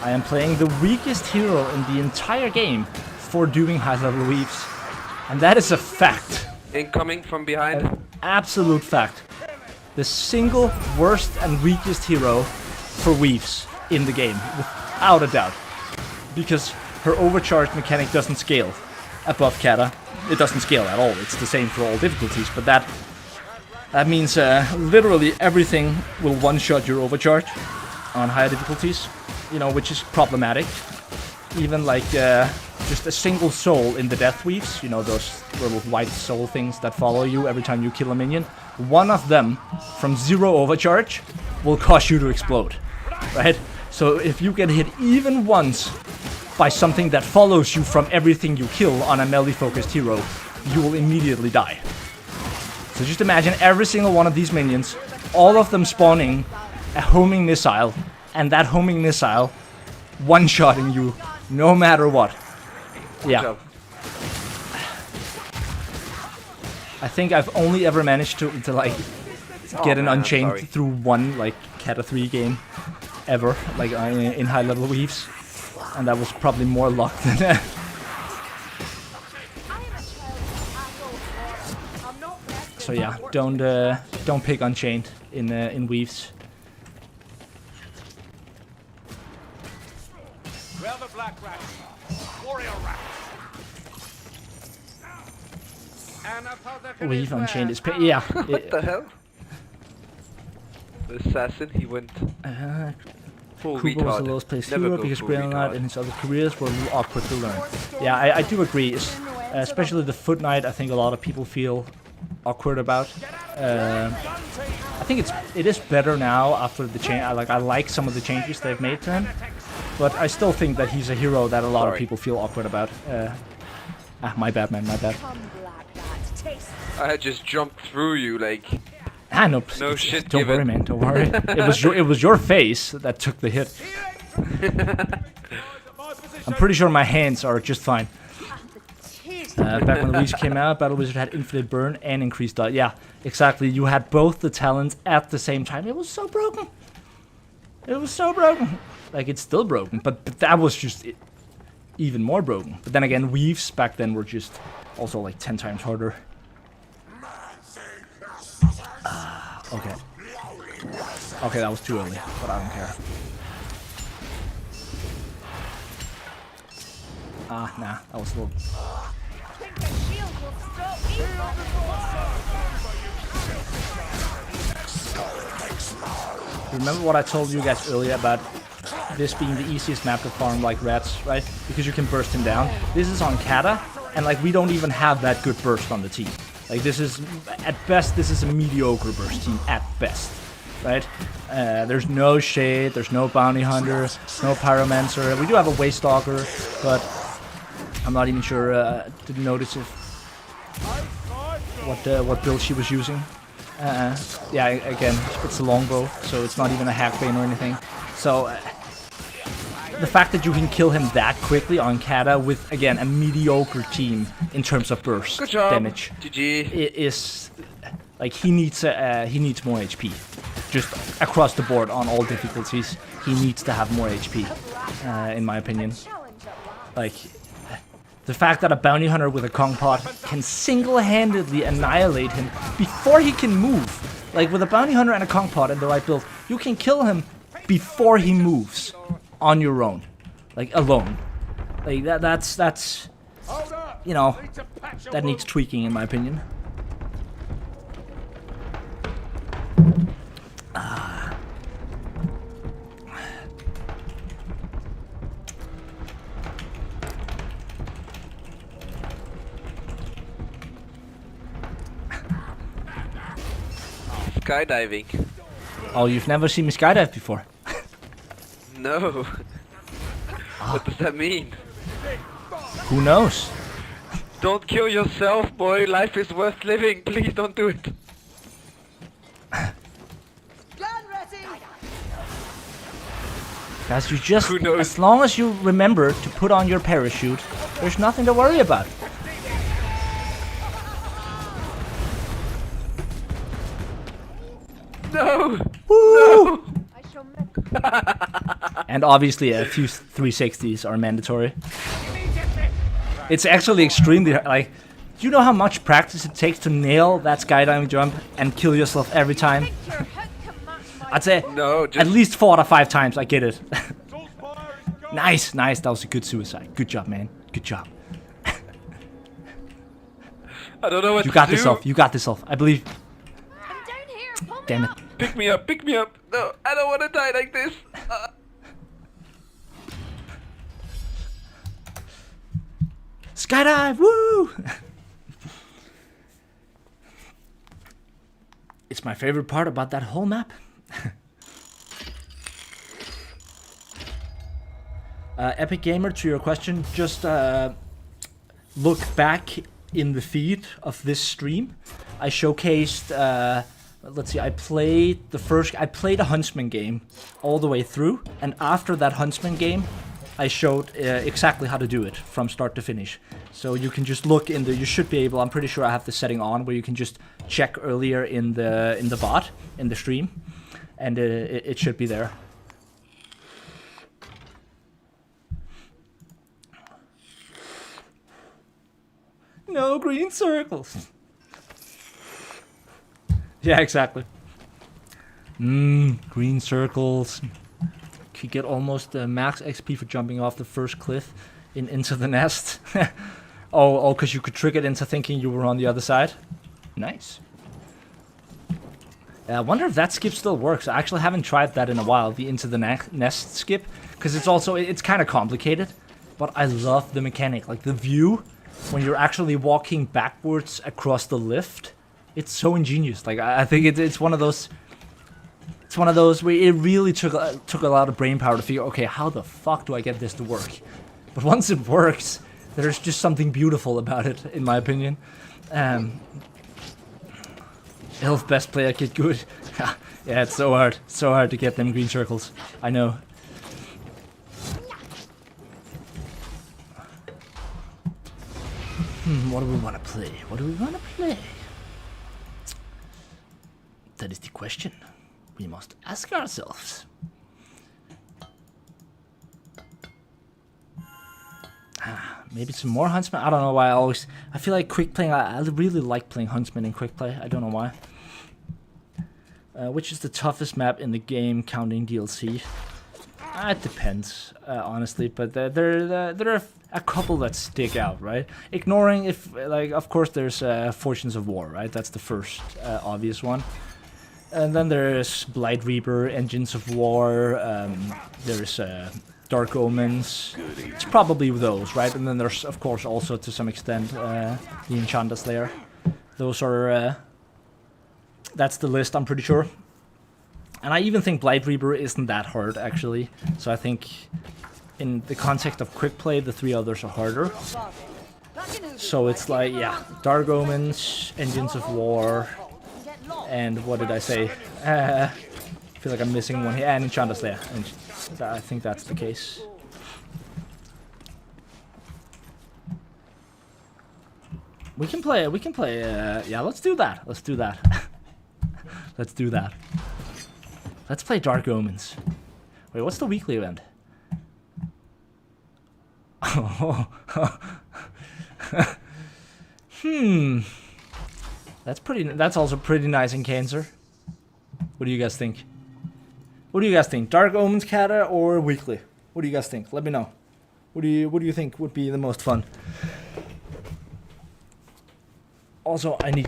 S1: I am playing the weakest hero in the entire game for doing high level weaves. And that is a fact.
S6: Incoming from behind.
S1: An absolute fact. The single worst and weakest hero for weaves in the game, without a doubt. because her overcharge mechanic doesn't scale above kata. It doesn't scale at all. It's the same for all difficulties, but that means literally everything will one-shot your overcharge on higher difficulties, you know, which is problematic. Even like just a single soul in the death weaves, you know, those little white soul things that follow you every time you kill a minion. One of them from 0 overcharge will cause you to explode, right? So if you get hit even once by something that follows you from everything you kill on a melee-focused hero, you will immediately die. So just imagine every single one of these minions, all of them spawning a homing missile, and that homing missile one-shotting you no matter what. Yeah. I think I've only ever managed to like get an Unchained through one like Kata 3 game ever, like in high level weaves, and that was probably more luck than So yeah, don't pick Unchained in weaves.
S4: Well, the black rat. Warrior rat.
S1: Weave Unchained is yeah.
S6: What the hell? The assassin, he went full
S1: Kubo was the
S6: retard.
S1: lowest placed
S6: Never
S1: hero
S6: go
S1: because
S6: full
S1: Brilliant Knight
S6: retard.
S1: and his other careers were a little awkward to learn. Yeah, I do agree. Especially the Foot Knight, I think a lot of people feel awkward about. I think it is better now after the change. I like some of the changes they've made to him, but I still think that he's a hero that a lot of people feel awkward about. My bad, man, my bad.
S6: I had just jumped through you like.
S1: No,
S6: No shit
S1: don't worry,
S6: given.
S1: man. Don't worry. It was your face that took the hit. I'm pretty sure my hands are just fine. Back when the Wizard came out, Battle Wizard had infinite burn and increased dodge. Yeah, exactly. You had both the talents at the same time. It was so broken. It was so broken. Like, it's still broken, but that was just even more broken. But then again, weaves back then were just also like 10 times harder. Okay. Okay, that was too early, but I don't care. Nah, that was a little... Remember what I told you guys earlier about this being the easiest map to farm like rats, right? Because you can burst him down. This is on Kata, and like we don't even have that good burst on the team. Like this is, at best, this is a mediocre burst team, at best, right? There's no Shade, there's no Bounty Hunter, no Pyromancer. We do have a Waystalker, but I'm not even sure, didn't notice if what build she was using. Yeah, again, it's a longbow, so it's not even a hackbane or anything. So, the fact that you can kill him that quickly on Kata with, again, a mediocre team in terms of burst damage
S6: GG.
S1: is like he needs more HP, just across the board on all difficulties. He needs to have more HP, in my opinion. Like the fact that a bounty hunter with a Kong pot can single-handedly annihilate him before he can move. Like with a bounty hunter and a Kong pot in the right build, you can kill him before he moves. On your own, like alone, like that's you know, that needs tweaking in my opinion.
S6: Skydiving.
S1: Oh, you've never seen me skydive before?
S6: No. What does that mean?
S1: Who knows?
S6: Don't kill yourself, boy. Life is worth living. Please don't do it.
S1: Guys, you just,
S6: Who knows?
S1: as long as you remember to put on your parachute, there's nothing to worry about.
S6: No.
S1: Woo!
S6: No.
S1: And obviously a few 360s are mandatory. It's actually extremely like, do you know how much practice it takes to nail that skydiving jump and kill yourself every time? I'd say
S6: No.
S1: at least 4 out of 5 times I get it. Nice, nice. That was a good suicide. Good job, man. Good job.
S6: I don't know what
S1: You
S6: to
S1: got
S6: do.
S1: this off. You got this off. I believe.
S3: I'm down here. Pull me
S1: Damn it.
S3: up.
S6: Pick me up, pick me up. No, I don't want to die like this.
S1: Skydive! Woo! It's my favorite part about that whole map. Epic Gamer, to your question, just look back in the feed of this stream. I showcased, let's see, I played a Huntsman game all the way through, and after that Huntsman game, I showed exactly how to do it from start to finish. So you can just look in the, you should be able, I'm pretty sure I have the setting on where you can just check earlier in the bot, in the stream, and it should be there. No green circles. Yeah, exactly. Green circles. Could get almost max XP for jumping off the first cliff into the nest. oh, because you could trick it into thinking you were on the other side. Nice. I wonder if that skip still works. I actually haven't tried that in a while, the into the nest skip, because it's kind of complicated, but I love the mechanic, like the view when you're actually walking backwards across the lift. It's so ingenious. Like I think it's one of those. It's one of those where it really took a lot of brain power to figure, okay, how the fuck do I get this to work? But once it works, there's just something beautiful about it, in my opinion. Elf best player get good. Yeah, it's so hard to get them green circles. I know. What do we want to play? What do we want to play? That is the question we must ask ourselves. Maybe some more Huntsman. I don't know why I feel like quick playing. I really like playing Huntsman in quick play. I don't know why. Which is the toughest map in the game, counting DLC? It depends, honestly. But there are a couple that stick out, right? Ignoring if, like, of course, there's Fortunes of War, right? That's the first obvious one. And then there's Blight Reaper, Engines of War. There's Dark Omens. It's probably those, right? And then there's, of course, also to some extent the Enchanter Slayer. Those are. That's the list, I'm pretty sure. And I even think Blight Reaper isn't that hard, actually. So I think, in the context of quick play, the three others are harder. So it's like, yeah, Dark Omens, Engines of War, and what did I say? I feel like I'm missing one here. And Enchanter Slayer. And I think that's the case. We can play, yeah, let's do that. Let's do that. Let's do that. Let's play Dark Omens. Wait, what's the weekly event? That's also pretty nice in Cancer. What do you guys think? What do you guys think? Dark Omens Kata or weekly? What do you guys think? Let me know. What do you think would be the most fun? Also, I need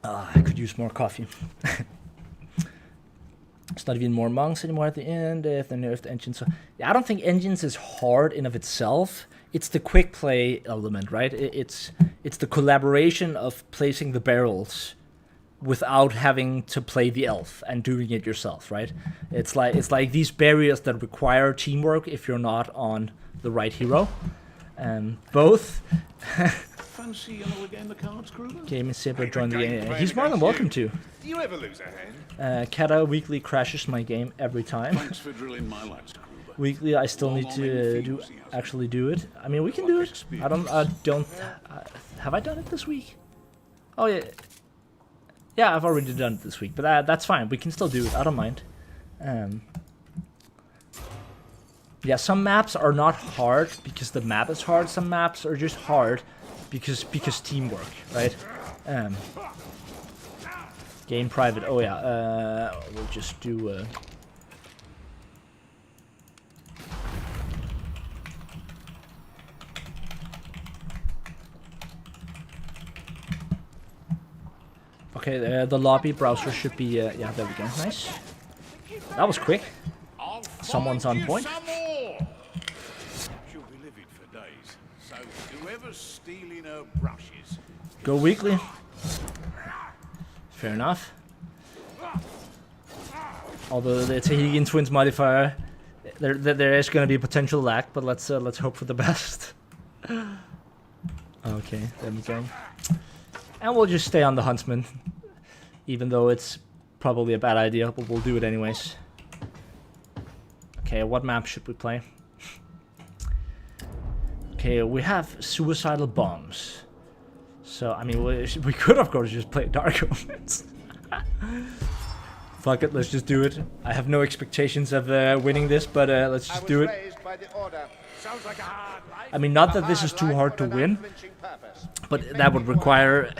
S1: I could use more coffee. It's not even more monks anymore at the end if they nerfed engines. So, yeah, I don't think engines is hard in of itself. It's the quick play element, right? It's the collaboration of placing the barrels without having to play the elf and doing it yourself, right? It's like these barriers that require teamwork if you're not on the right hero. Both.
S2: Fancy another game of cards, Kruger?
S1: Game is separate, join the game. He's more than welcome to.
S2: Do you ever lose a hand?
S1: Kata weekly crashes my game every time.
S2: Thanks for drilling my lights, Kruger.
S1: Weekly, I still need to actually do it. I mean, we can do it. I don't. Have I done it this week? Oh yeah. Yeah, I've already done it this week, but that's fine. We can still do it. I don't mind. Yeah, some maps are not hard because the map is hard. Some maps are just hard because teamwork, right? Game private. Oh yeah. We'll just do. Okay, the lobby browser should be... yeah, there we go. Nice. That was quick.
S2: I'll
S1: Someone's
S2: find
S1: on
S2: you
S1: point.
S2: some more. She'll be livid for days. So whoever's stealing her brushes,
S1: Go weekly. Fair enough. Although the Tahigian Twins modifier, there is going to be potential lag, but let's hope for the best. Okay, there we go. And we'll just stay on the Huntsman, even though it's probably a bad idea, but we'll do it anyways. Okay, what map should we play? Okay, we have suicidal bombs. So, I mean, we could, of course, just play Dark Omens. Fuck it, let's just do it. I have no expectations of winning this, but let's just do it.
S4: Sounds like a hard life.
S1: I mean, not that this is too hard to win, but that would require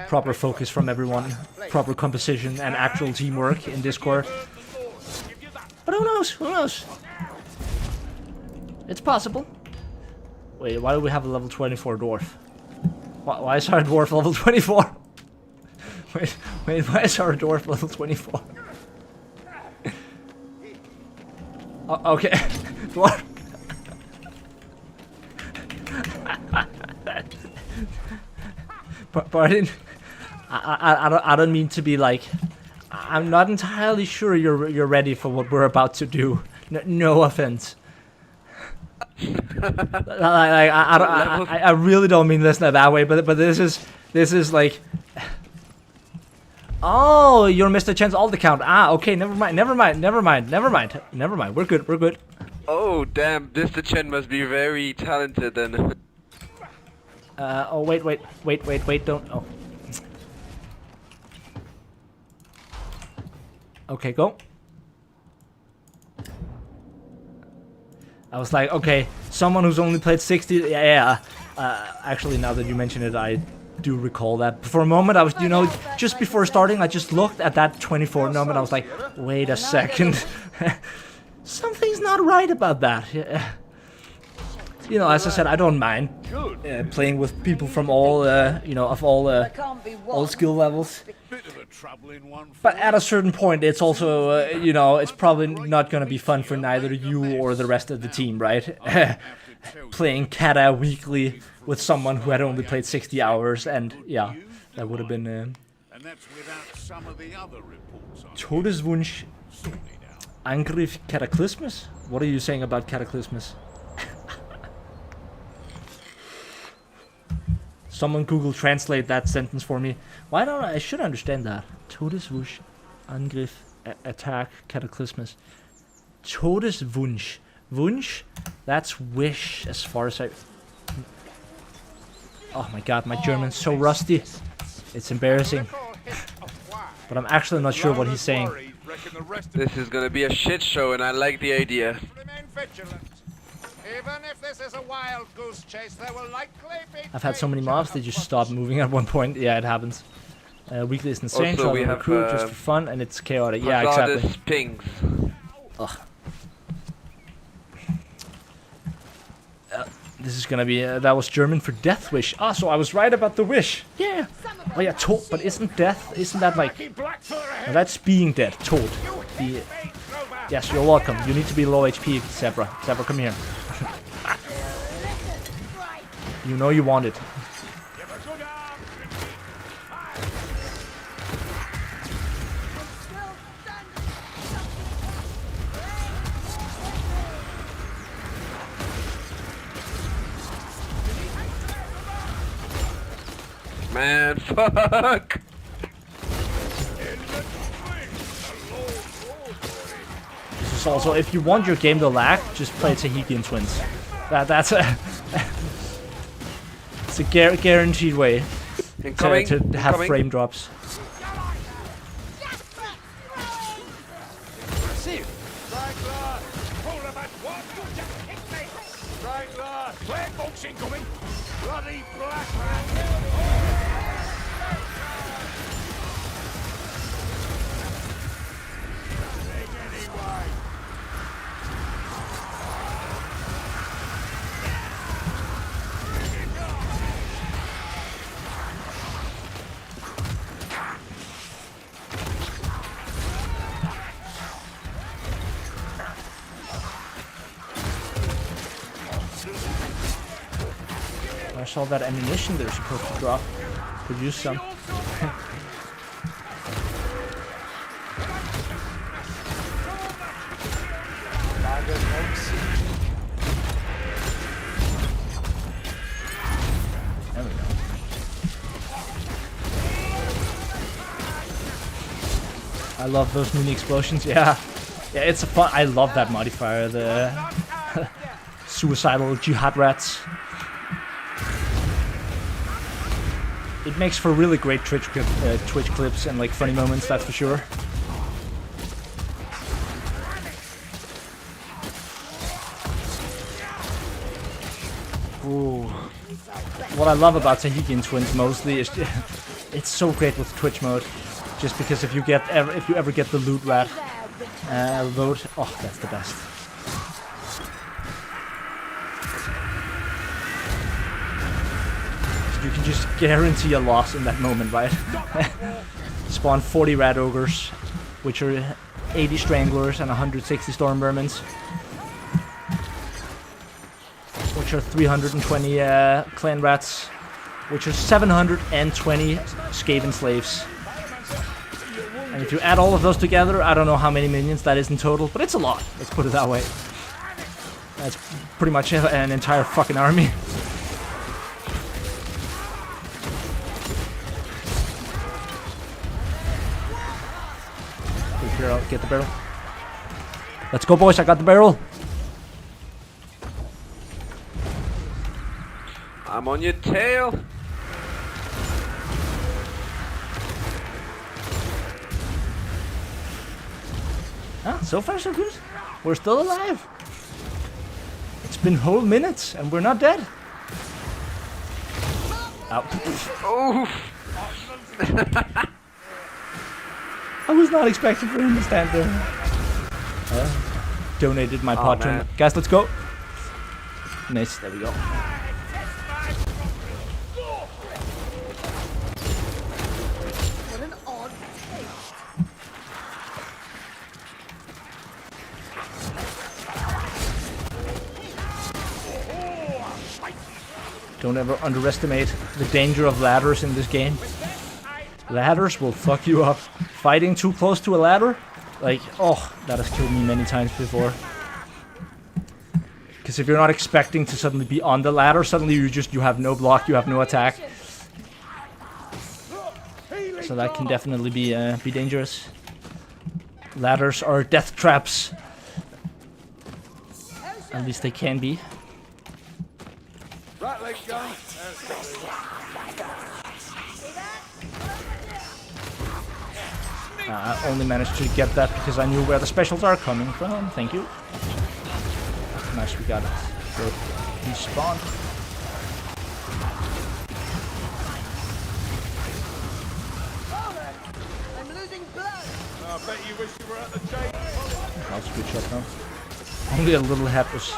S1: proper focus from everyone, proper composition and actual teamwork in Discord. But who knows? Who knows? It's possible. Wait, why do we have a level 24 dwarf? Why is our dwarf level 24? Wait, why is our dwarf level 24? Okay, dwarf. Pardon? I don't mean to be like... I'm not entirely sure you're ready for what we're about to do. No offense. I really don't mean this in that way, but this is like... Oh, you're Mr. Chance all the count. Ah, okay, never mind. We're good.
S6: Oh, damn, Mr. Chen must be very talented then.
S1: Oh, wait, don't... Oh. Okay, go. I was like, okay, someone who's only played 60... Yeah. Actually, now that you mention it, I do recall that. For a moment, I was, you know, just before starting, I just looked at that 24 number and I was like, wait a second. Something's not right about that. Yeah. You know, as I said, I don't mind playing with people from all, you know, of all skill levels. But at a certain point, it's also, you know, it's probably not going to be fun for neither you or the rest of the team, right? Playing Kata weekly with someone who had only played 60 hours, and yeah, that would have been... Todeswunsch Angriff Cataclysmus? What are you saying about Cataclysmus? Someone Google translate that sentence for me. Why don't I should understand that. Todeswunsch Angriff Attack Cataclysmus. Todeswunsch. Wunsch? That's wish as far as I... Oh my god, my German's so rusty. It's embarrassing. But I'm actually not sure what he's saying.
S6: This is gonna be a shit show and I like the idea.
S9: Even if this is a wild goose chase, there will likely be...
S1: I've had so many mobs, they just stop moving at one point. Yeah, it happens. Weekly is insane,
S6: Also,
S1: so
S6: we
S1: we
S6: have
S1: recruit just for fun, and it's chaotic. Yeah, exactly.
S6: Pings.
S1: Ugh. This is gonna be... that was German for death wish. Ah, so I was right about the wish. Yeah. Oh yeah, toad. But isn't death... Isn't that like... No, that's being dead. Toad. The... Yes, you're welcome. You need to be low HP, Zebra. Zebra, come here. You know you want it.
S6: Man, fuck!
S1: This is also, if you want your game to lag, just play Tahigian Twins. That's a... it's a guaranteed way to have frame drops.
S4: Bloody black
S1: I saw that ammunition they're supposed to drop. Could use some. There we go. I love those mini explosions. Yeah, it's a fun. I love that modifier. The suicidal jihad rats. It makes for really great Twitch clips and like funny moments. That's for sure. Ooh. What I love about Sahigian Twins mostly is it's so great with Twitch mode. Just because if you ever get the loot rat vote, oh, that's the best. You can just guarantee a loss in that moment, right? Spawn 40 rat ogres, which are 80 stranglers and 160 storm vermins, which are 320 clan rats, which are 720 Skaven slaves. And if you add all of those together, I don't know how many minions that is in total, but it's a lot. Let's put it that way. That's pretty much an entire fucking army. Here, I'll get the barrel. Let's go, boys. I got the barrel.
S6: I'm on your tail.
S1: Ah, so far so good. We're still alive. It's been whole minutes and we're not dead. Ow.
S6: Oh.
S1: I was not expecting for him to stand there. Donated my pot to him. Guys, let's go. Nice, there we go.
S3: What an odd taste.
S1: Don't ever underestimate the danger of ladders in this game. Ladders will fuck you up. Fighting too close to a ladder, like, oh, that has killed me many times before. Because if you're not expecting to suddenly be on the ladder, suddenly you have no block, you have no attack. So that can definitely be dangerous. Ladders are death traps. At least they can be.
S4: Rattling gun.
S1: I only managed to get that because I knew where the specials are coming from. Thank you. Nice, we got it. Good. He spawned.
S3: I'm losing blood.
S4: I bet you wish you were at the chain.
S1: I'll switch up now. Only a little hat was.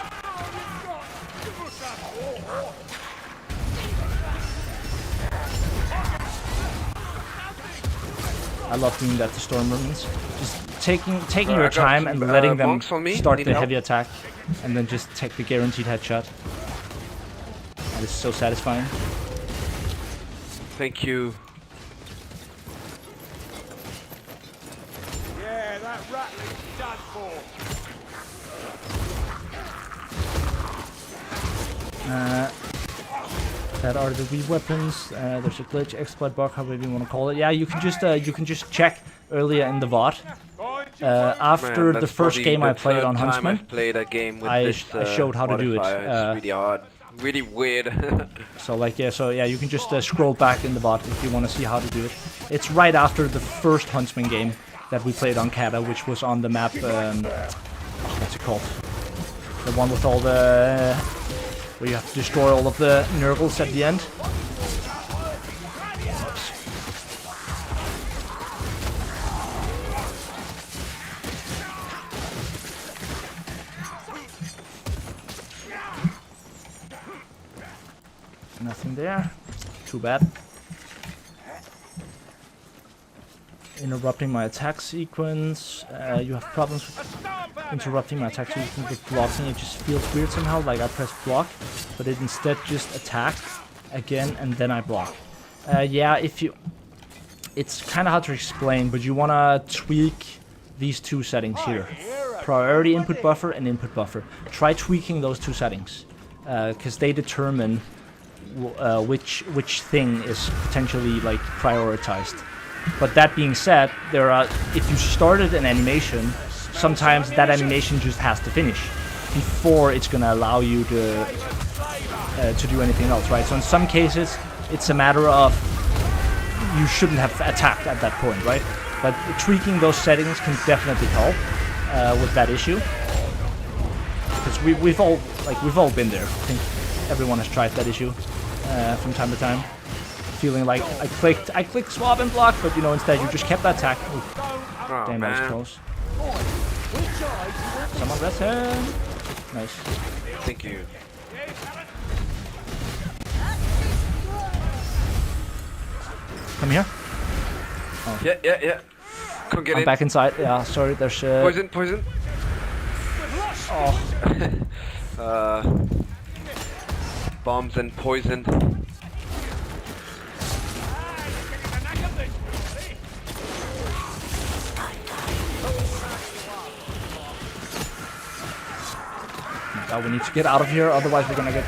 S1: I love doing that to storm vermins. Just taking your time and letting them start the heavy attack, and then just take the guaranteed headshot. That is so satisfying.
S6: Thank you.
S4: Yeah, that rattling's done for.
S1: That are the weak weapons. There's a glitch, exploit bug, however you want to call it. Yeah, you can just check earlier in the VOD. After the first game I played on Huntsman, I showed how to do it.
S6: It's really hard, really weird.
S1: So you can just scroll back in the VOD if you want to see how to do it. It's right after the first Huntsman game that we played on Kata, which was on the map. What's it called? The one with all the where you have to destroy all of the Nurgles at the end. Nothing there. Too bad. Interrupting my attack sequence. You have problems with interrupting my attack sequence with blocking. It just feels weird somehow, like I press block, but it instead just attacked. again, and then I block. Yeah, if you... It's kind of hard to explain, but you want to tweak these two settings here. Priority input buffer and input buffer. Try tweaking those two settings, because they determine which thing is potentially like prioritized. But that being said, if you started an animation, sometimes that animation just has to finish before it's gonna allow you to do anything else, right? So in some cases, it's a matter of you shouldn't have attacked at that point, right? But tweaking those settings can definitely help with that issue, because we've all been there. I think everyone has tried that issue from time to time, feeling like I clicked swap and block, but you know, instead you just kept that attack. Oof.
S6: Oh,
S1: Damn, that was close. Someone rest him. Nice.
S6: Thank you.
S1: Come here.
S6: Yeah. Couldn't get
S1: I'm
S6: in.
S1: back inside. Yeah, sorry. There's
S6: Poison.
S1: Oh.
S6: Bombs and poison.
S1: Now we need to get out of here, otherwise we're gonna get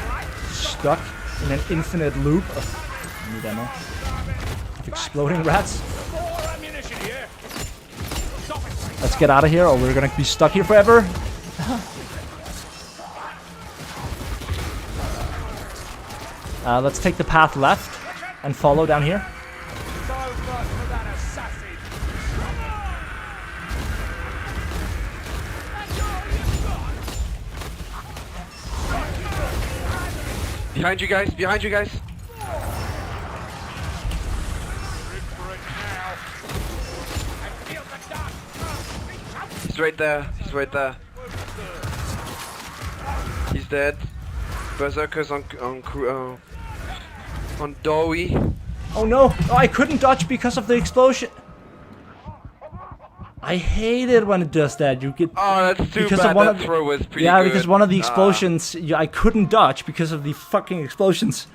S1: stuck in an infinite loop of need ammo. Of exploding rats. Let's get out of here, or we're gonna be stuck here forever. Let's take the path left and follow down here.
S6: Behind you guys. He's right there. He's dead. Berserkers on Dowie.
S1: Oh no! Oh, I couldn't dodge because of the explosion. I hate it when it does that. You get
S6: that's too
S1: because
S6: bad.
S1: of one
S6: That
S1: of
S6: throw was pretty
S1: yeah,
S6: good.
S1: because one of the explosions I couldn't dodge because of the fucking explosions.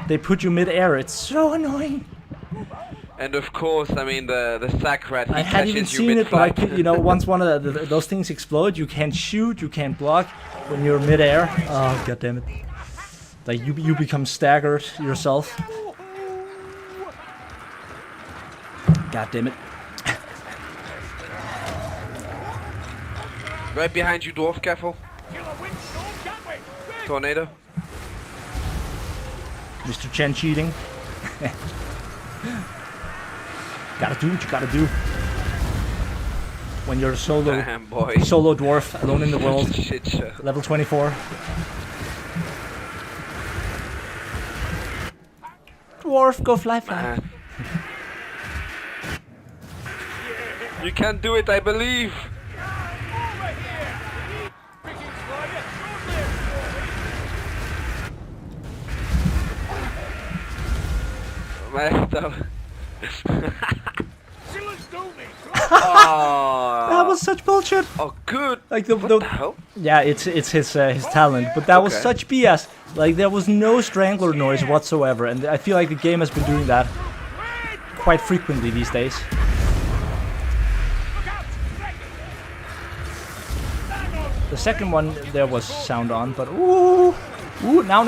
S1: They put you mid-air. It's so annoying.
S6: And of course, I mean the sack rat.
S1: I hadn't even seen it, but I could, you know, once one of those things explode, you can't shoot, you can't block when you're mid-air. Oh god damn it! Like you become staggered yourself. God damn it!
S6: Right behind you, dwarf. Careful. Tornado.
S1: Mr. Chen cheating. Gotta do what you gotta do. When you're a solo dwarf alone in the world.
S6: Shit show.
S1: Level 24. Dwarf, go fly.
S6: You can do it, I believe.
S1: That was such bullshit.
S6: Oh, good.
S1: Like
S6: what the hell?
S1: Yeah, it's his talent, but that was such BS. Like there was no strangler noise whatsoever, and I feel like the game has been doing that quite frequently these days. The second one there was sound on, but ooh, now.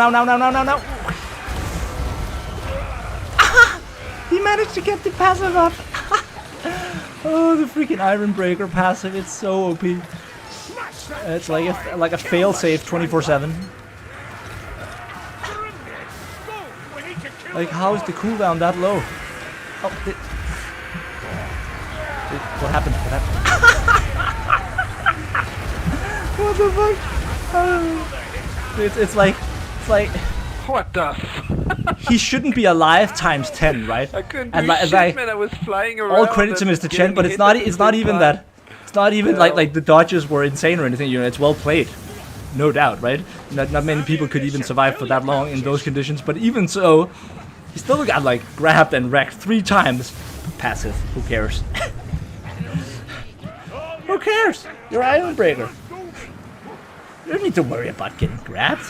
S1: He managed to get the passive up. Oh, the freaking Iron Breaker passive, it's so OP. It's like a fail-safe 24/7. Like, how is the cooldown that low? Oh, what happened? What the fuck? It's like...
S6: What the?
S1: He shouldn't be alive times 10, right?
S6: I couldn't do shit, man. I was flying around.
S1: All credit to Mr. Chen, but it's not even that. It's not even like the dodges were insane or anything. You know, it's well played, no doubt, right? Not many people could even survive for that long in those conditions. But even so, he still got like grabbed and wrecked 3 times. Passive. Who cares? Who cares? You're Iron Breaker. You don't need to worry about getting grabbed.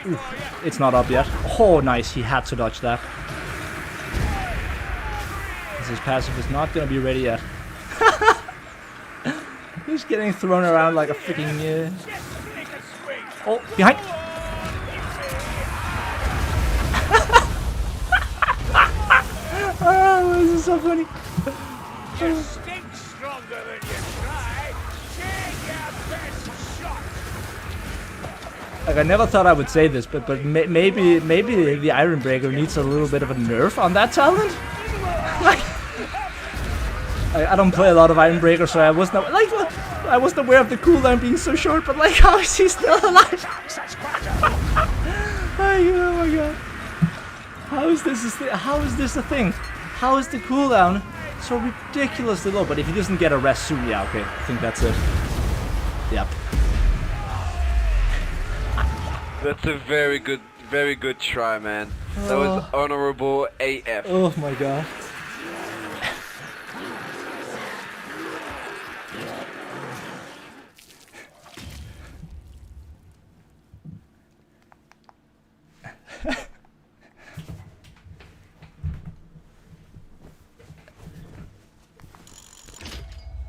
S1: Oof, it's not up yet. Oh, nice. He had to dodge that. His passive is not going to be ready yet. He's getting thrown around like a freaking... Oh, behind! Oh, this is so funny.
S4: You stink stronger than you try. Take your best shot.
S1: Like, I never thought I would say this, but maybe the Ironbreaker needs a little bit of a nerf on that talent. Like, I don't play a lot of Ironbreaker, so I wasn't aware of the cooldown being so short. But like, how is he still alive? Oh my god! How is this a thing? How is the cooldown so ridiculously low? But if he doesn't get a rest soon, yeah, okay, I think that's it. Yep.
S6: That's a very good try, man. That was honorable AF.
S1: Oh my god.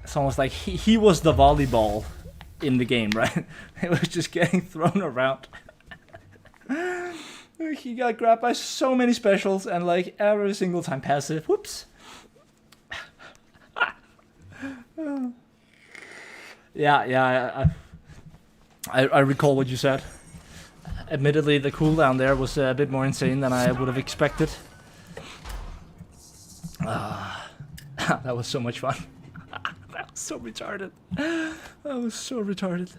S1: It's almost like he was the volleyball in the game, right? It was just getting thrown around. He got grabbed by so many specials and like every single time passive. Whoops. Yeah. I recall what you said. Admittedly, the cooldown there was a bit more insane than I would have expected. That was so much fun. That was so retarded. That was so retarded.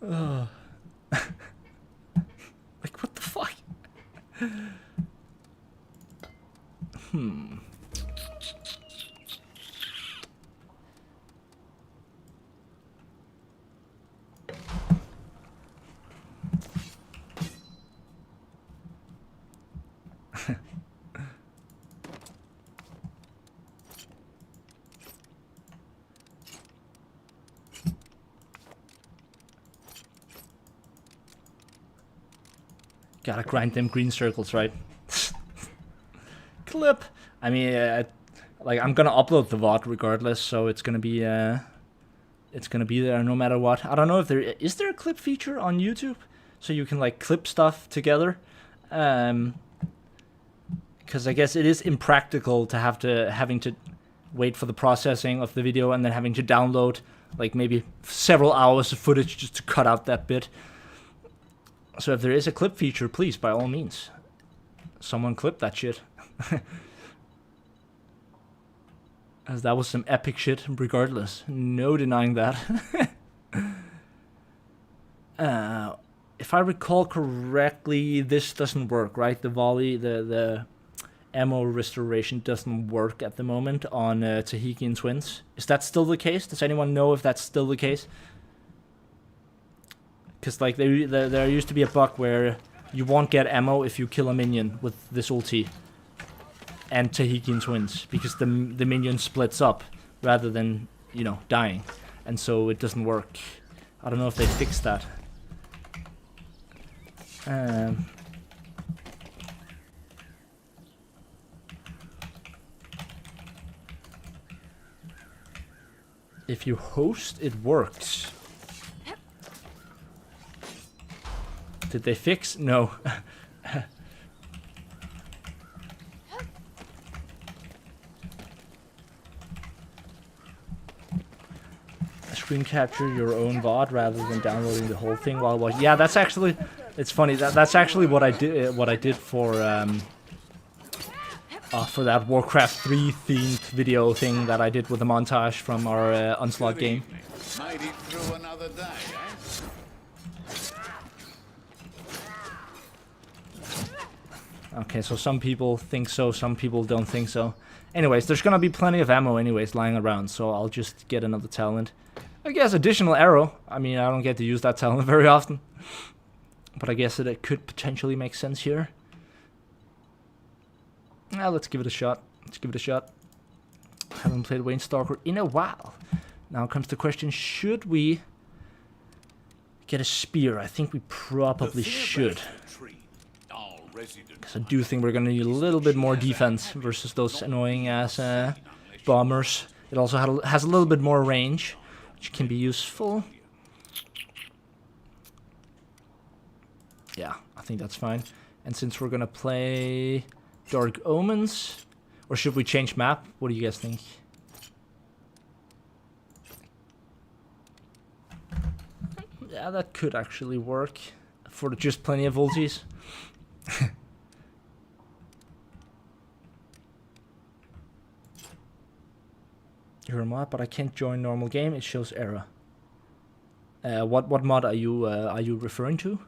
S1: Like, what the fuck? Gotta grind them green circles, right? Clip. I mean, like, I'm gonna upload the VOD regardless, so it's gonna be there no matter what. I don't know if there is a clip feature on YouTube, so you can like clip stuff together. Because I guess it is impractical to having to wait for the processing of the video and then having to download like maybe several hours of footage just to cut out that bit. So if there is a clip feature, please, by all means, someone clip that shit. As that was some epic shit, regardless. No denying that. If I recall correctly, this doesn't work, right? The volley, the ammo restoration doesn't work at the moment on Tahikian Twins. Is that still the case? Does anyone know if that's still the case? Because like there used to be a bug where you won't get ammo if you kill a minion with this ulti and Tahikian Twins, because the minion splits up rather than, you know, dying, and so it doesn't work. I don't know if they fixed that. If you host, it works. Did they fix? No. Screen capture your own VOD rather than downloading the whole thing while watching. Yeah, that's actually, it's funny. That's actually what I did. What I did for that Warcraft 3 themed video thing that I did with the montage from our Onslaught game.
S2: Made it through another day, eh?
S1: Okay, so some people think so, some people don't think so. Anyways, there's gonna be plenty of ammo anyways lying around, so I'll just get another talent. I guess additional arrow. I mean, I don't get to use that talent very often. But I guess it could potentially make sense here. Let's give it a shot. Let's give it a shot. Haven't played Wayne Stalker in a while. Now comes the question, should we get a spear. I think we probably should. Because I do think we're going to need a little bit more defense versus those annoying ass bombers. It also has a little bit more range, which can be useful. Yeah, I think that's fine. And since we're going to play Dark Omens, or should we change map? What do you guys think? Yeah, that could actually work for just plenty of ultis. You're a mod, but I can't join normal game. It shows error. What mod are you referring to?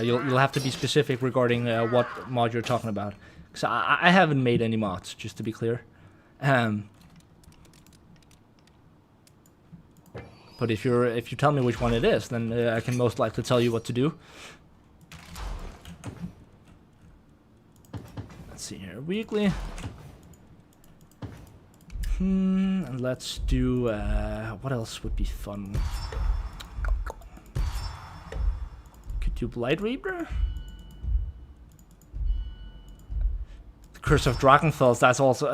S1: You'll have to be specific regarding what mod you're talking about, because I haven't made any mods, just to be clear. But if you tell me which one it is, then I can most likely tell you what to do. Let's see here, weekly. And let's do what else would be fun? Could do Blight Reaper. The Curse of Drachenfels.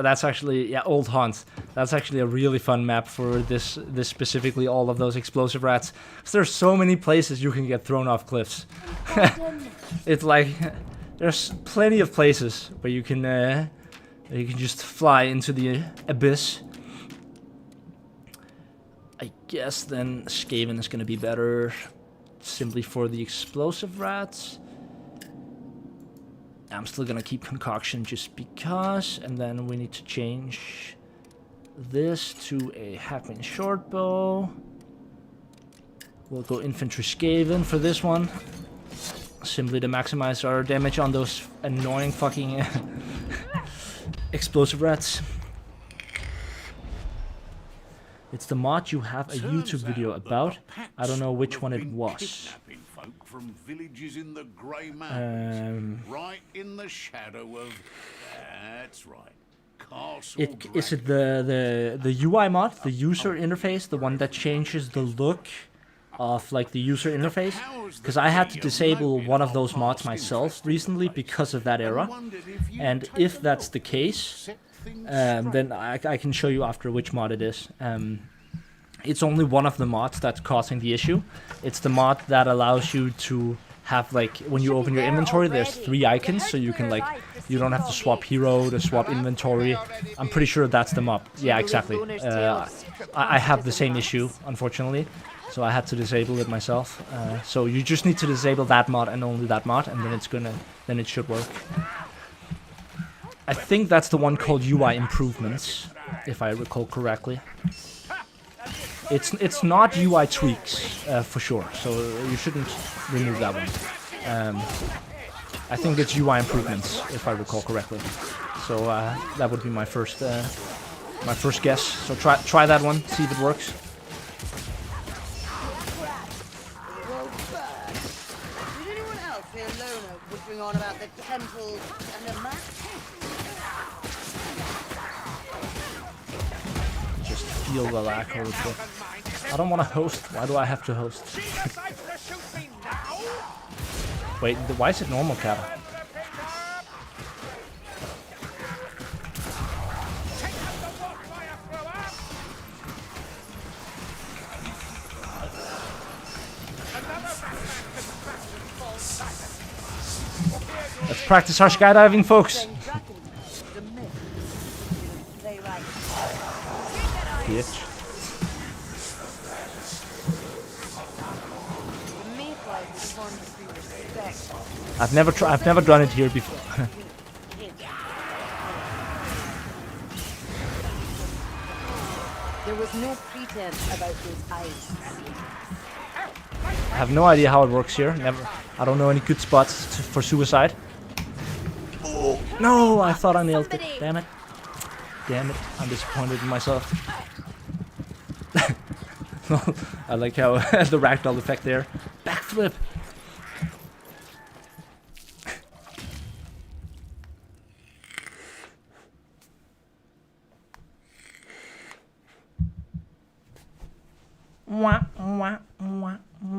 S1: That's actually, yeah, Old Haunts. That's actually a really fun map for this specifically, all of those explosive rats. 'Cause there's so many places you can get thrown off cliffs. It's like there's plenty of places where you can just fly into the abyss. I guess then Skaven is going to be better simply for the explosive rats. I'm still going to keep Concoction just because, and then we need to change this to a Hackman Shortbow. We'll go Infantry Skaven for this one, simply to maximize our damage on those annoying fucking explosive rats. It's the mod you have a YouTube video about. I don't know which one it was.
S2: From villages in the grey mountains, right in the shadow of. That's right.
S1: Is it the UI mod, the user interface, the one that changes the look of like the user interface? Because I had to disable one of those mods myself recently because of that error. And if that's the case, then I can show you after which mod it is. It's only one of the mods that's causing the issue. It's the mod that allows you to have, like, when you open your inventory, there's 3 icons, so you can, like, you don't have to swap hero to swap inventory. I'm pretty sure that's the mod. Yeah, exactly. I have the same issue, unfortunately, so I had to disable it myself. So you just need to disable that mod and only that mod, and then it should work. I think that's the one called UI improvements, if I recall correctly. It's not UI tweaks for sure, so you shouldn't remove that one. I think it's UI improvements, if I recall correctly. So that would be my first guess. So try that one, see if it works.
S3: Did anyone else hear Lona whispering on about the temples and the map?
S1: Just feel the lack of it. I don't want to host. Why do I have to host? Wait, why is it normal cattle? Let's practice our skydiving, folks. Bitch. I've never done it here before.
S3: There was no pretense about those eyes.
S1: I have no idea how it works here. I don't know any good spots for suicide. Oh, no, I thought I nailed it. Damn it. Damn it. I'm disappointed in myself. I like how the ragdoll effect there. Backflip.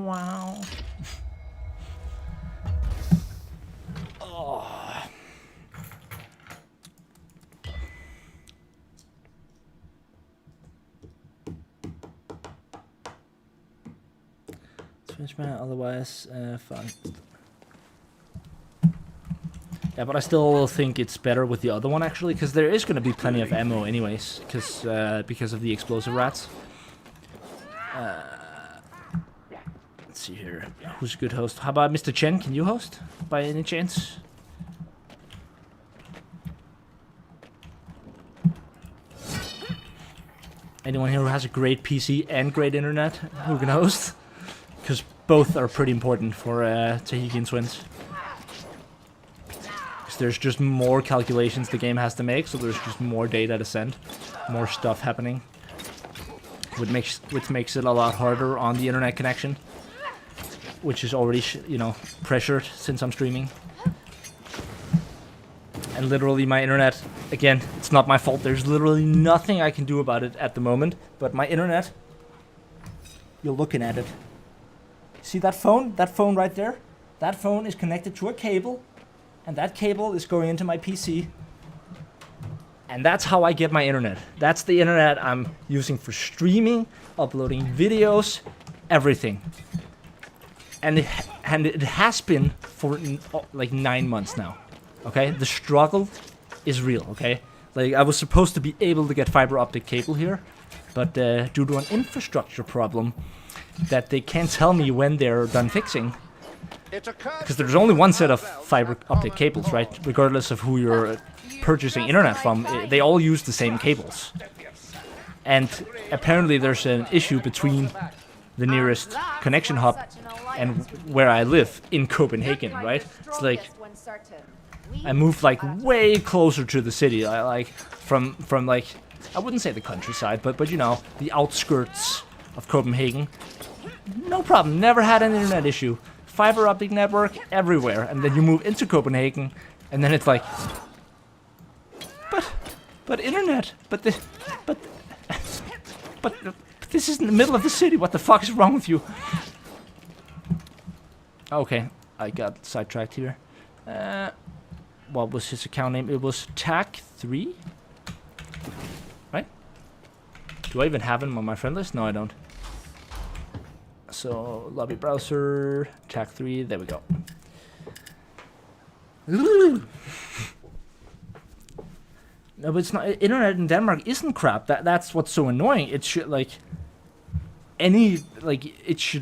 S1: wow. Oh. Switch man, otherwise, fine. Yeah, but I still think it's better with the other one actually, because there is going to be plenty of ammo anyways, because of the explosive rats. Let's see here, who's a good host? How about Mr. Chen? Can you host by any chance? Anyone here who has a great PC and great internet who can host? Because both are pretty important for Tahitian Twins. There's just more calculations the game has to make, so there's just more data to send, more stuff happening, which makes it a lot harder on the internet connection, which is already pressured since I'm streaming. And literally my internet, again, it's not my fault. There's literally nothing I can do about it at the moment, but my internet, you're looking at it. See that phone? That phone right there? That phone is connected to a cable. And that cable is going into my PC. And that's how I get my internet. That's the internet I'm using for streaming, uploading videos, everything. And it has been for like 9 months now. Okay? The struggle is real, okay? Like, I was supposed to be able to get fiber optic cable here, but due to an infrastructure problem that they can't tell me when they're done fixing, because there's only one set of fiber optic cables, right? Regardless of who you're purchasing internet from, they all use the same cables. And apparently there's an issue between the nearest connection hub and where I live in Copenhagen, right? It's like I moved like way closer to the city, like from like, I wouldn't say the countryside, but you know, the outskirts of Copenhagen. No problem, never had an internet issue. Fiber optic network everywhere, and then you move into Copenhagen, and then it's like, but internet, but this is in the middle of the city. What the fuck is wrong with you? Okay, I got sidetracked here. What was his account name? It was TAC3, right? Do I even have him on my friend list? No, I don't. So, lobby browser, TAC3, there we go. No, but it's not, internet in Denmark isn't crap. That's what's so annoying. It should, like, it's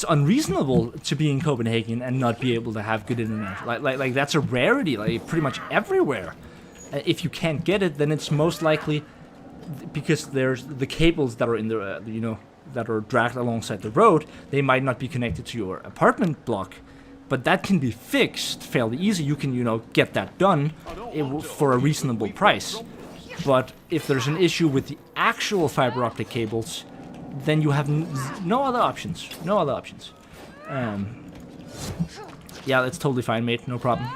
S1: unreasonable to be in Copenhagen and not be able to have good internet. Like that's a rarity, like, pretty much everywhere. If you can't get it, then it's most likely because there's the cables that are in the, that are dragged alongside the road, they might not be connected to your apartment block, but that can be fixed fairly easy. You can, get that done for a reasonable price. But if there's an issue with the actual fiber optic cables, then you have no other options. No other options. Yeah, that's totally fine, mate. No problem.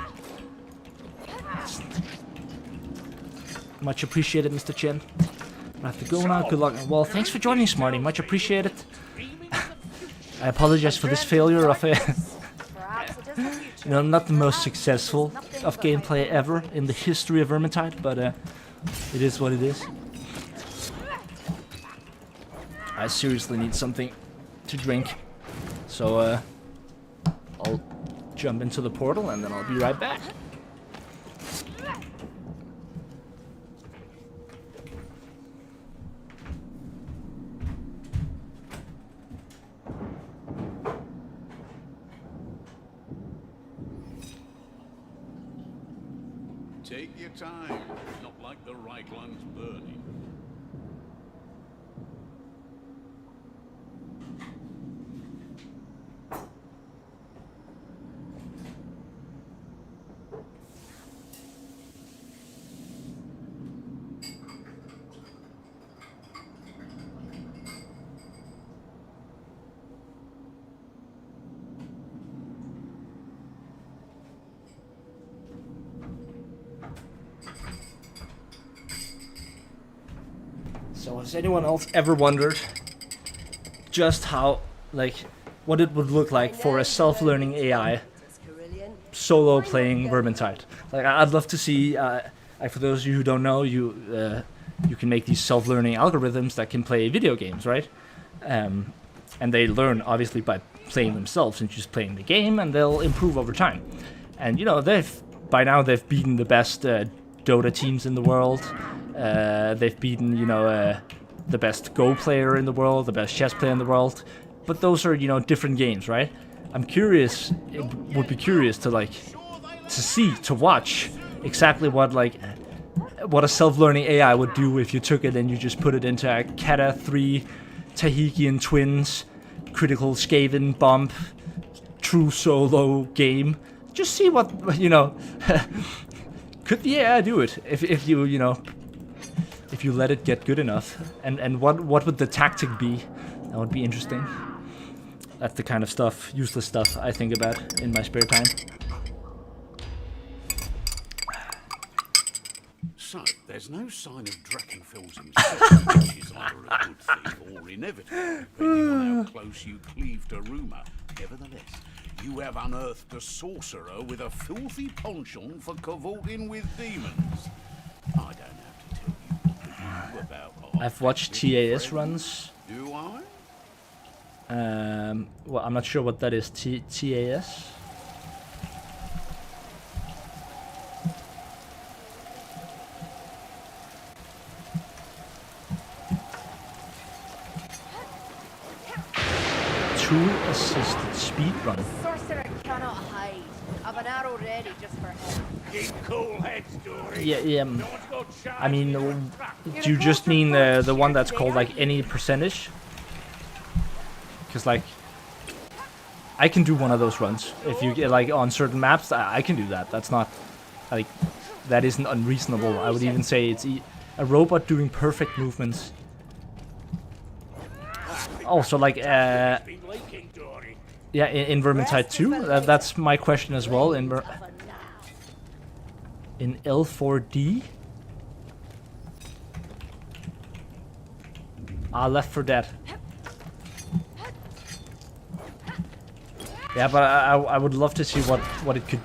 S1: Much appreciated, Mr. Chen. I have to go now. Good luck. Well, thanks for joining, Smarty. Much appreciated. I apologize for this failure of not the most successful of gameplay ever in the history of Vermintide, but it is what it is. I seriously need something to drink, so I'll jump into the portal and then I'll be right back.
S2: Take your time, not like the Reichland's burning.
S1: So has anyone else ever wondered just how, what it would look like for a self-learning AI solo playing Vermintide. Like I'd love to see. Like for those of you who don't know, you can make these self-learning algorithms that can play video games, right? And they learn obviously by playing themselves and just playing the game, and they'll improve over time. And you know, by now they've beaten the best Dota teams in the world. They've beaten, you know, the best Go player in the world, the best chess player in the world. But those are, you know, different games, right? I'm curious. It would be curious to to watch exactly what a self-learning AI would do if you took it and you just put it into a Kata 3 Tahikian Twins critical Skaven bump true solo game. Just see what, you know, could the AI do it if you, you know, if you let it get good enough, and what would the tactic be? That would be interesting. That's the kind of stuff, useless stuff, I think about in my spare time.
S2: So, there's no sign of Drakenfels himself, which is either a good thing or inevitable, depending on how close you cleave to rumour. Nevertheless, you have unearthed a sorcerer with a filthy penchant for cavorting with demons. I don't have to tell you what to do about
S1: I've watched TAS runs.
S2: Do I?
S1: Well, I'm not sure what that is. TAS? Tool-assisted speed run.
S3: Sorcerer cannot hide. I've an arrow ready just for him.
S4: Keep cool heads, Dory.
S1: Yeah.
S4: No one's got
S1: I mean,
S4: charge.
S1: do you just mean the one that's called like any percentage? Because like, I can do one of those runs. If you get like on certain maps, I can do that. That's not like, that isn't unreasonable. I would even say it's a robot doing perfect movements. Oh, so like, yeah, in Vermintide 2, that's my question as well. In L4D, Left 4 Dead. Yeah, but I would love to see what it could,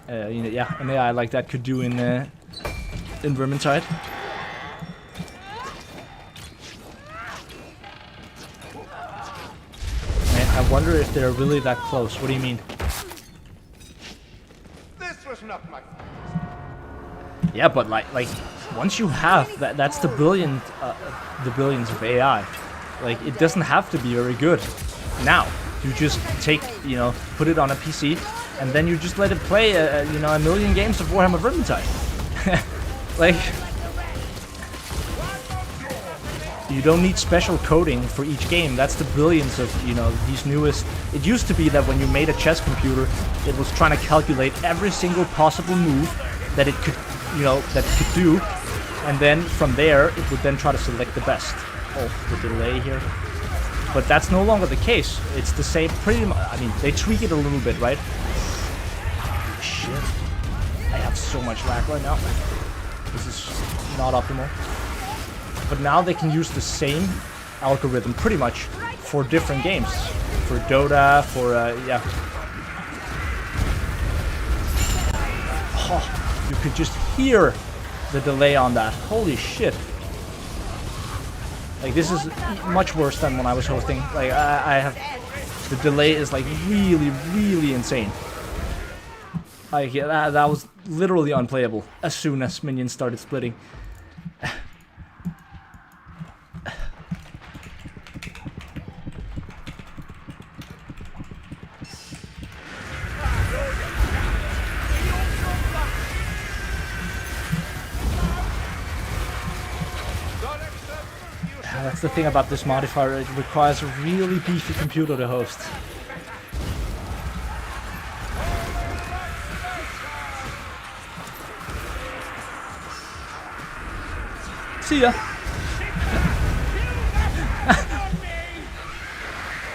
S1: you know, yeah, an AI like that could do in Vermintide. I wonder if they're really that close. What do you mean?
S9: This was not my
S1: Yeah, but like once you have that's the billions of AI. Like it doesn't have to be very good. Now you just take, you know, put it on a PC, and then you just let it play, you know, a million games of Warhammer Vermintide. Like, you don't need special coding for each game. That's the brilliance of, you know, these newest. It used to be that when you made a chess computer, it was trying to calculate every single possible move that it could, you know, that it could do, and then from there it would then try to select the best. Oh, the delay here. But that's no longer the case. It's the same, pretty much. I mean, they tweak it a little bit, right? Oh, shit. I have so much lag right now. This is not optimal. But now they can use the same algorithm pretty much for different games. For Dota, for, yeah. Oh, you could just hear the delay on that. Holy shit. Like, this is much worse than when I was hosting. Like, I have... The delay is, like, really, really insane. Like, yeah, that was literally unplayable as soon as minions started splitting. That's the thing about this modifier, it requires a really beefy computer to host. See ya!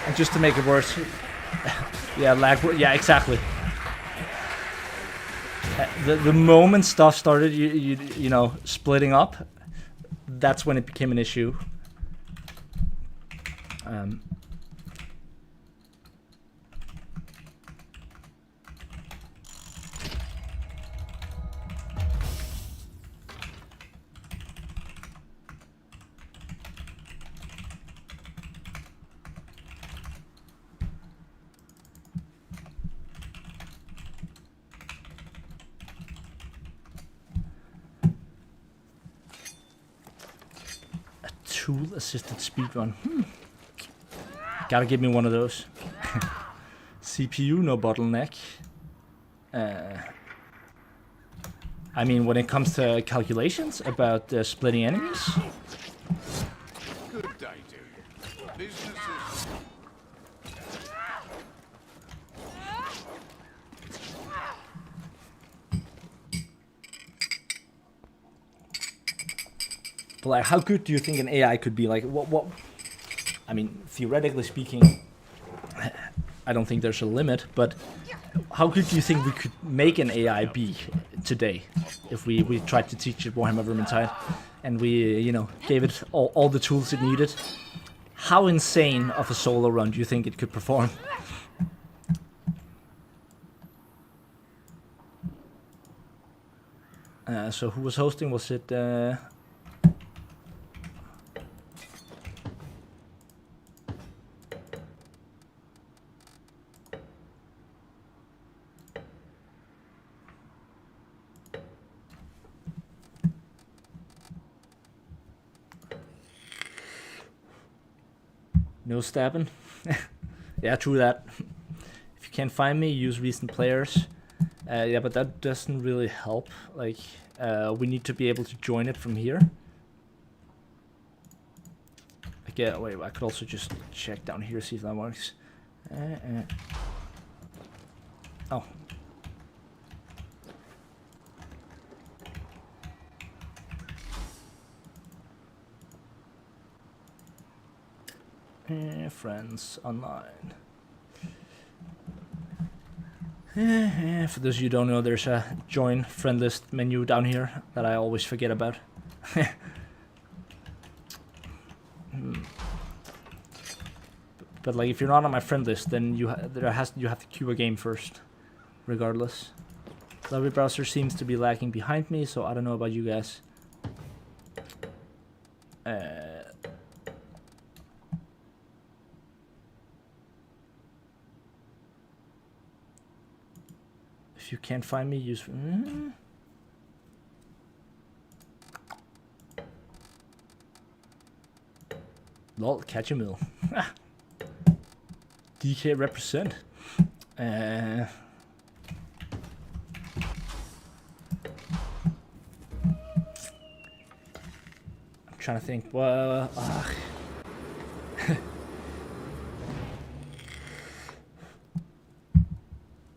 S1: And just to make it worse, yeah, lag, yeah, exactly. The moment stuff started, you know, splitting up, that's when it became an issue. tool-assisted speedrun. Gotta give me one of those. CPU, no bottleneck. I mean, when it comes to calculations about splitting enemies,
S2: Good day to you. Business is...
S1: but like, how good do you think an AI could be? Like, what? I mean, theoretically speaking, I don't think there's a limit. But how good do you think we could make an AI be today, if we tried to teach it Warhammer Vermintide, and we, you know, gave it all the tools it needed? How insane of a solo run do you think it could perform? So who was hosting? Was it? No stabbing. Yeah, true that. If you can't find me, use recent players. Yeah, but that doesn't really help. Like, we need to be able to join it from here. Like, yeah, wait, I could also just check down here, see if that works. Oh. Friends online. For those of you who don't know, there's a join friend list menu down here that I always forget about. But like, if you're not on my friend list, then you have to queue a game first, regardless. Lobby browser seems to be lagging behind me, so I don't know about you guys. If you can't find me, use... Lol, catch a mill. DK represent. I'm trying to think. Well,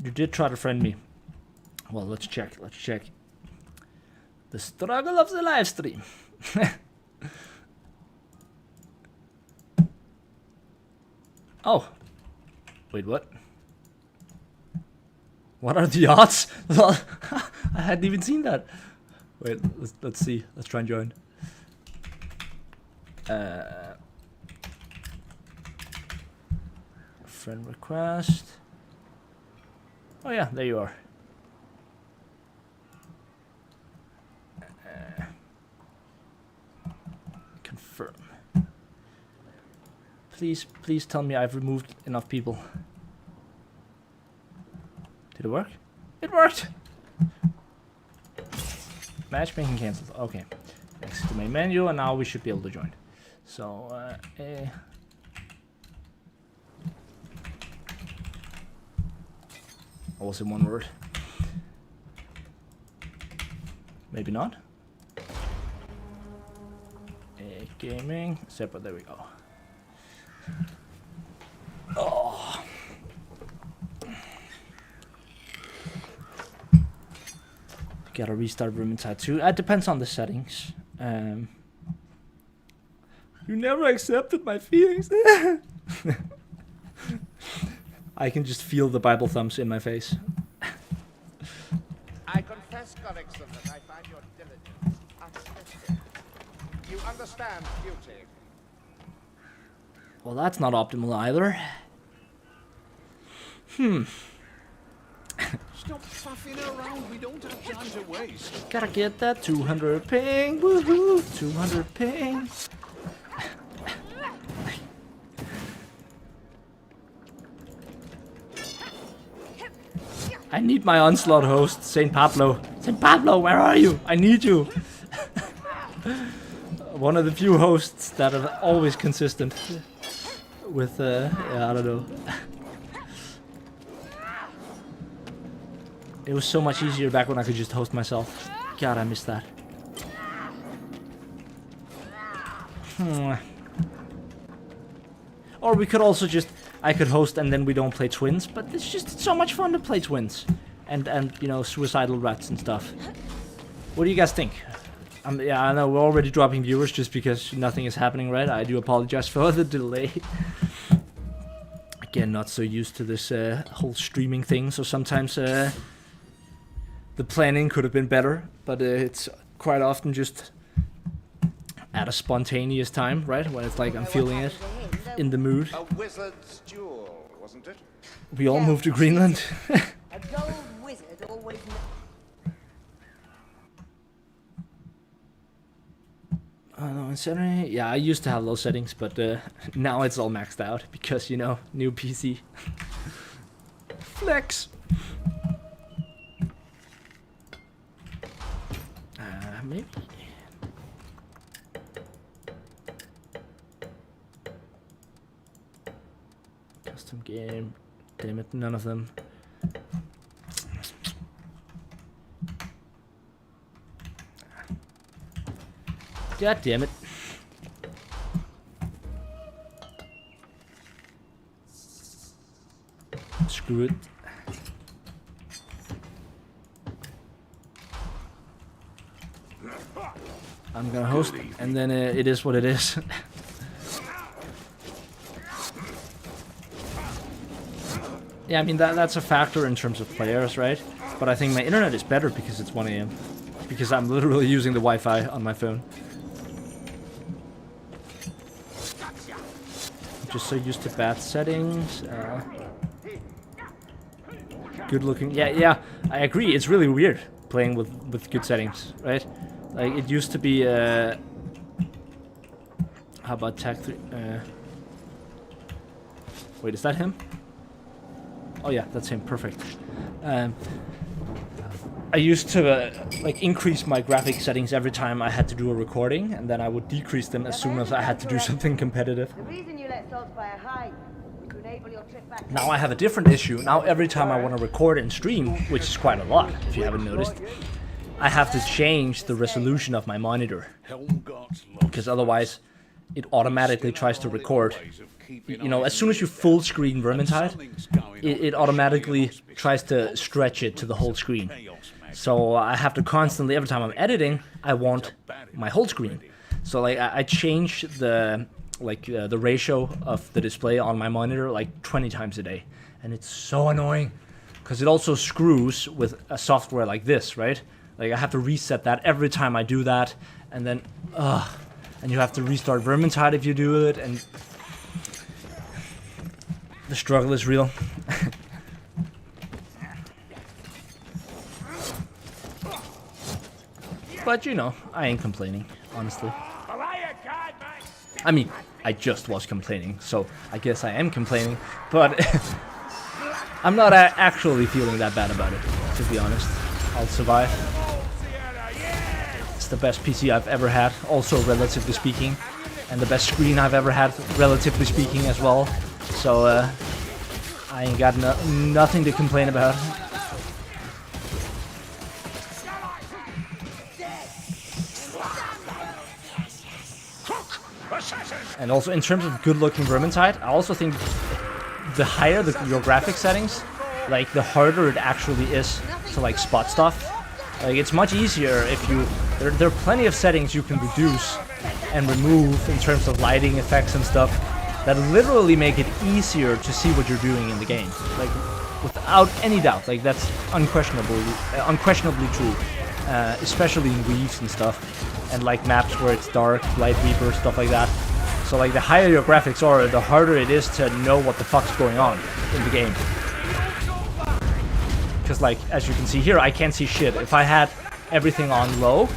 S1: you did try to friend me. Well, let's check. Let's check. The struggle of the live stream. Oh. Wait, what? What are the odds? I hadn't even seen that. Wait, let's see. Let's try and join. Friend request. Oh yeah, there you are. Confirm. Please tell me I've removed enough people. Did it work? It worked! Matchmaking cancelled. Okay. Next to main menu, and now we should be able to join. So, what was in one word? Maybe not. Gaming. Separate. There we go. Oh. Gotta restart Vermintide 2. It depends on the settings. You never accepted my feelings. I can just feel the Bible thumbs in my face.
S9: I confess, Gorrickson, that I find your diligence uplifting. You understand beauty.
S1: Well, that's not optimal either.
S2: Stop faffing around, we don't have time to waste.
S1: Gotta get that 200 ping. Woohoo! 200 ping. I need my onslaught host, Saint Pablo. Saint Pablo, where are you? I need you. one of the few hosts that are always consistent with, yeah, I don't know. It was so much easier back when I could just host myself. God, I miss that. Or we could also just, I could host and then we don't play twins, but it's so much fun to play twins. And you know, suicidal rats and stuff. What do you guys think? Yeah, I know we're already dropping viewers just because nothing is happening, right? I do apologize for the delay. Again, not so used to this whole streaming thing, so sometimes the planning could have been better, but it's quite often just at a spontaneous time, right? When it's like I'm feeling it, in the mood.
S9: A wizard's jewel, wasn't it?
S1: We all moved to Greenland.
S3: A gold wizard always
S1: No, insanity. Yeah, I used to have those settings, but now it's all maxed out because, you know, new PC. Flex. Maybe. Custom game. Damn it, none of them. God damn it. Screw it. I'm gonna host, and then it is what it is. Yeah, I mean, that's a factor in terms of players, right? But I think my internet is better because it's 1 AM. Because I'm literally using the Wi-Fi on my phone. I'm just so used to bad settings. Good looking. Yeah, I agree. It's really weird playing with good settings, right? Like, it used to be, how about Tag 3? Wait, is that him? Oh yeah, that's him. Perfect. I used to like increase my graphic settings every time I had to do a recording, and then I would decrease them as soon as I had to do something competitive.
S3: The reason you let Saltspire hide was to enable your trip back.
S1: Now I have a different issue. Now every time I want to record and stream, which is quite a lot, if you haven't noticed, I have to change the resolution of my monitor, because otherwise it automatically tries to record. You know, as soon as you full screen Vermintide, it automatically tries to stretch it to the whole screen. So I have to constantly, every time I'm editing, I want my whole screen. So like I change the the ratio of the display on my monitor like 20 times a day, and it's so annoying because it also screws with a software like this, right? Like I have to reset that every time I do that, and then and you have to restart Vermintide if you do it, and the struggle is real. But you know, I ain't complaining, honestly. I mean, I just was complaining, so I guess I am complaining, but I'm not actually feeling that bad about it, to be honest. I'll survive. It's the best PC I've ever had, also relatively speaking, and the best screen I've ever had, relatively speaking as well. So I ain't got nothing to complain about. And also in terms of good-looking Vermintide, I also think the higher your graphic settings, like the harder it actually is to like spot stuff. Like it's much easier if you there are plenty of settings you can reduce and remove in terms of lighting effects and stuff that literally make it easier to see what you're doing in the game. Like without any doubt, like that's unquestionably true. Especially in weaves and stuff, and like maps where it's dark, light reaper, stuff like that. So like the higher your graphics are, the harder it is to know what the fuck's going on in the game. Because like, as you can see here, I can't see shit. If I had everything on low,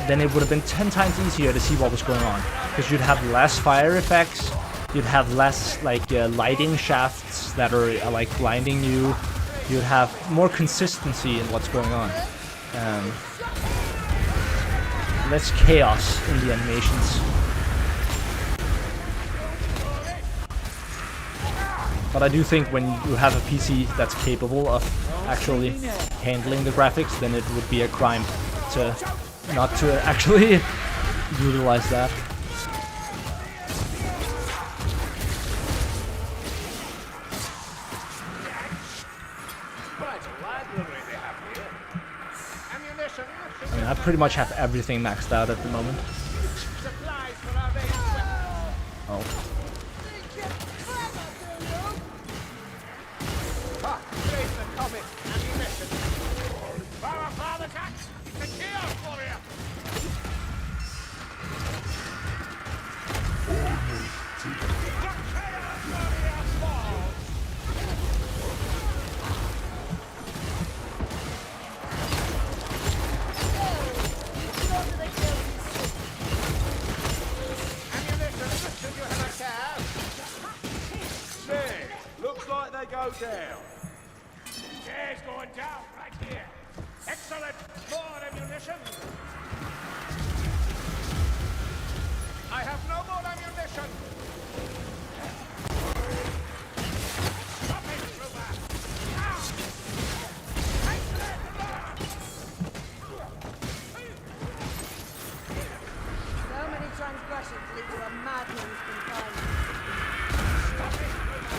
S1: then it would have been 10 times easier to see what was going on. Because you'd have less fire effects, you'd have less like lighting shafts that are like blinding you, you'd have more consistency in what's going on. less chaos in the animations. But I do think when you have a PC that's capable of actually handling the graphics, then it would be a crime to not to actually utilize that. I mean, I pretty much have everything maxed out at the moment. Oh.
S4: Down. Stairs going down right here. Excellent. More ammunition. I have no more ammunition. Stop it, trooper.
S3: So many transgressions lead to a madman's confinement.
S4: Stop it, trooper.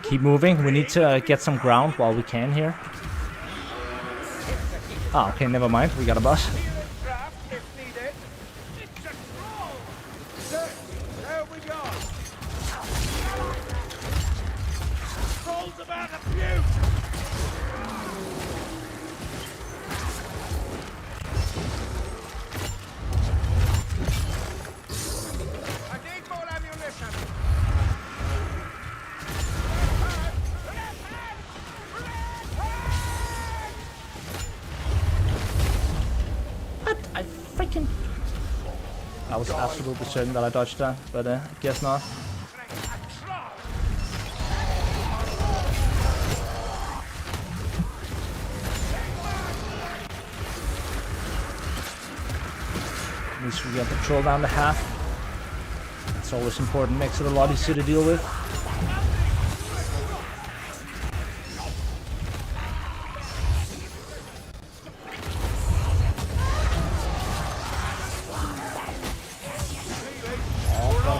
S1: Keep moving. We need to get some ground while we can here. Oh, okay, never mind. We got a bus. I was absolutely certain that I dodged that, but I guess not. At least we got the troll down to half. It's always important, makes it a lot easier to deal with.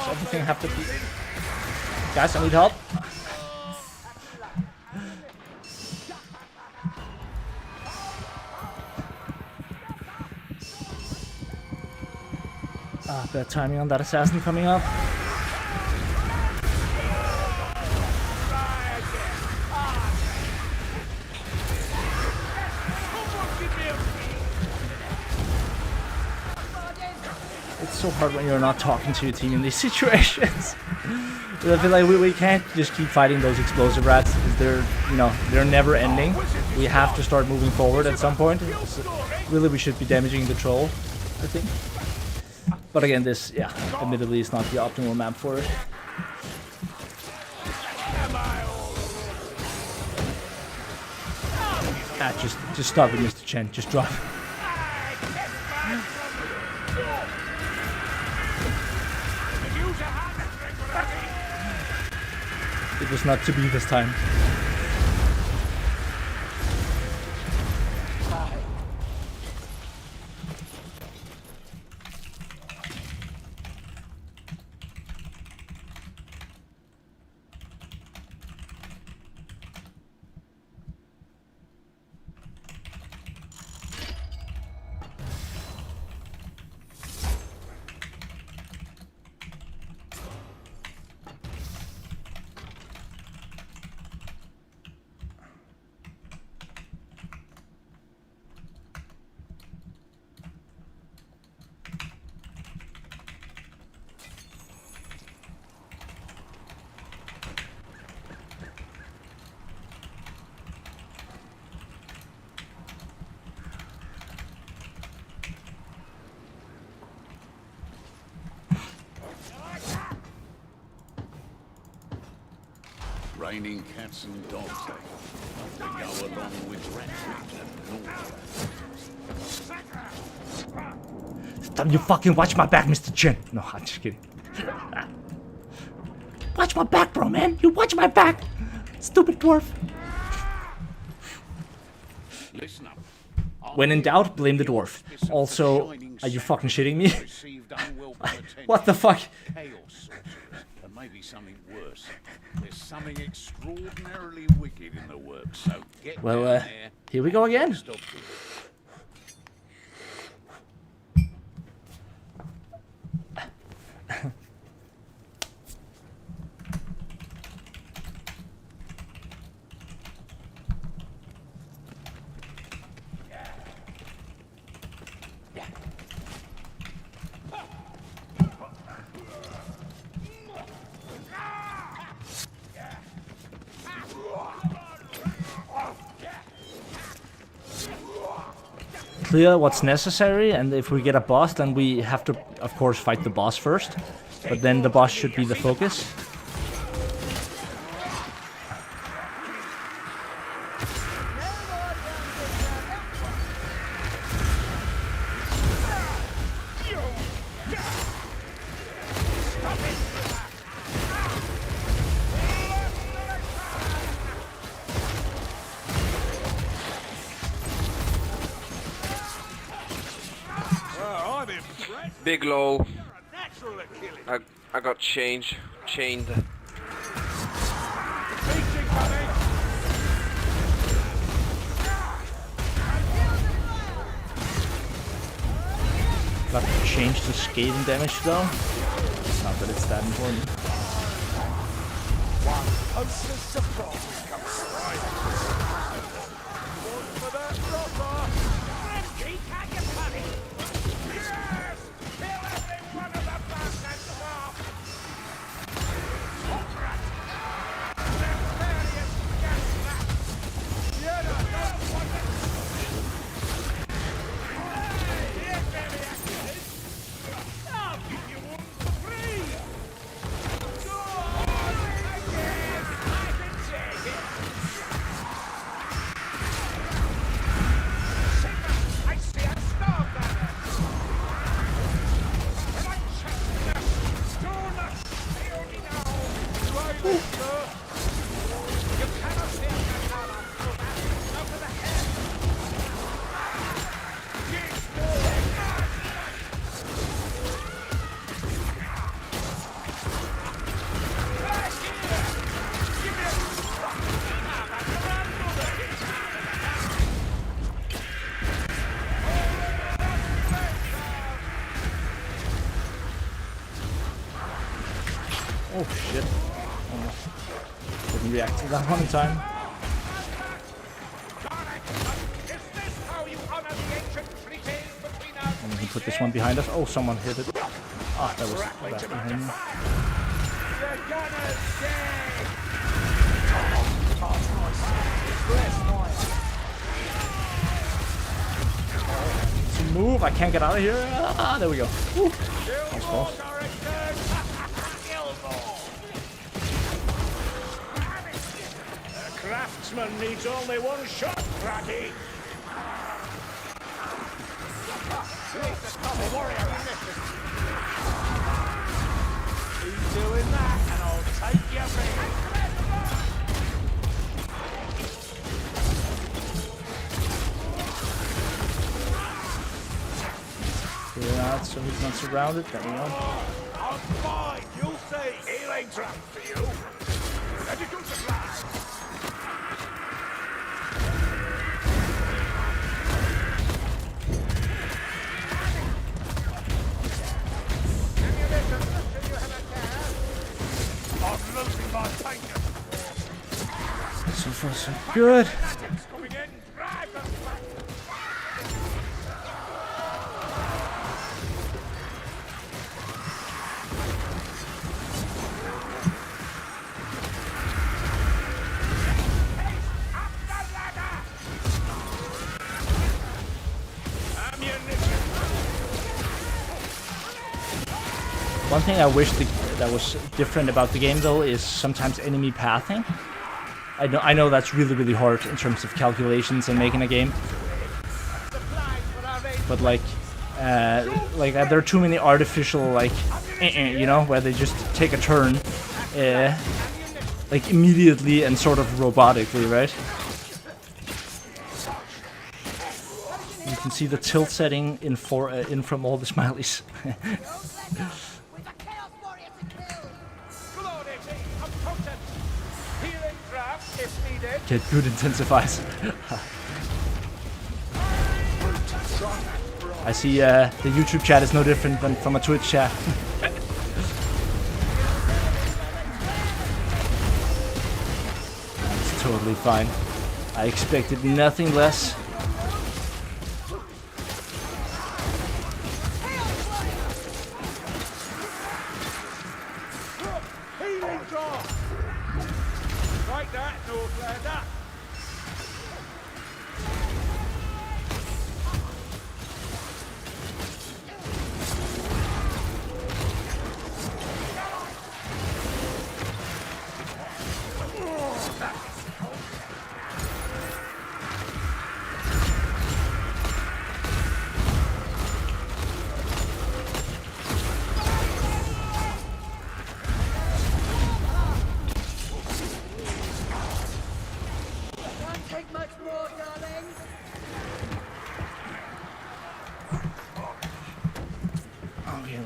S1: Everything have to be. Guys, I need help. Bad timing on that assassin coming up. It's so hard when you're not talking to your team in these situations. I feel like we can't just keep fighting those explosive rats because they're never ending. We have to start moving forward at some point. So really, we should be damaging the troll, I think. But again, this, yeah, admittedly is not the optimal map for it. Just stop it, Mr. Chen. Just drop. It was not to be this time.
S2: Entertaining cats and dogs, eh? To go along with rats and naughty.
S1: Stop, you fucking watch my back, Mr. Chin. No, I'm just kidding. Watch my back, bro, man. You watch my back. Stupid dwarf.
S2: Listen up.
S1: When in doubt, blame the dwarf. Also, are you fucking shitting me? What the fuck?
S2: Chaos sorcerers, and maybe something worse. There's something extraordinarily wicked in the works, so get
S1: Well,
S2: down there.
S1: here we go again.
S2: Stop it.
S1: Clear what's necessary, and if we get a boss, then we have to, of course, fight the boss first. But then the boss should be the focus.
S6: Big lol. I got chained.
S1: Got to change the scathing damage though. Not that it's that important. Oh shit. Almost didn't react to that one in time. And we can put this one behind us. Oh, someone hit it. Ah, that was that behind me. To move, I can't get out of here. Ah, there we go. Woo. That was close.
S4: Craftsman needs only one shot, Ratty. Keep doing that, and I'll take your ring.
S1: Clear out so he's not surrounded. There we go.
S4: I'm fine, you'll see. Healing trap for you. Ready to supply. I'm losing my tanker.
S1: So far, so good.
S4: Coming in, drive them back.
S1: One thing I wish that was different about the game though is sometimes enemy pathing. I know that's really hard in terms of calculations and making a game. But like there are too many artificial like, you know, where they just take a turn, like immediately and sort of robotically, right? You can see the tilt setting in from all the smileys. Get good intensifiers. I see the YouTube chat is no different than from a Twitch chat. It's totally fine. I expected nothing less.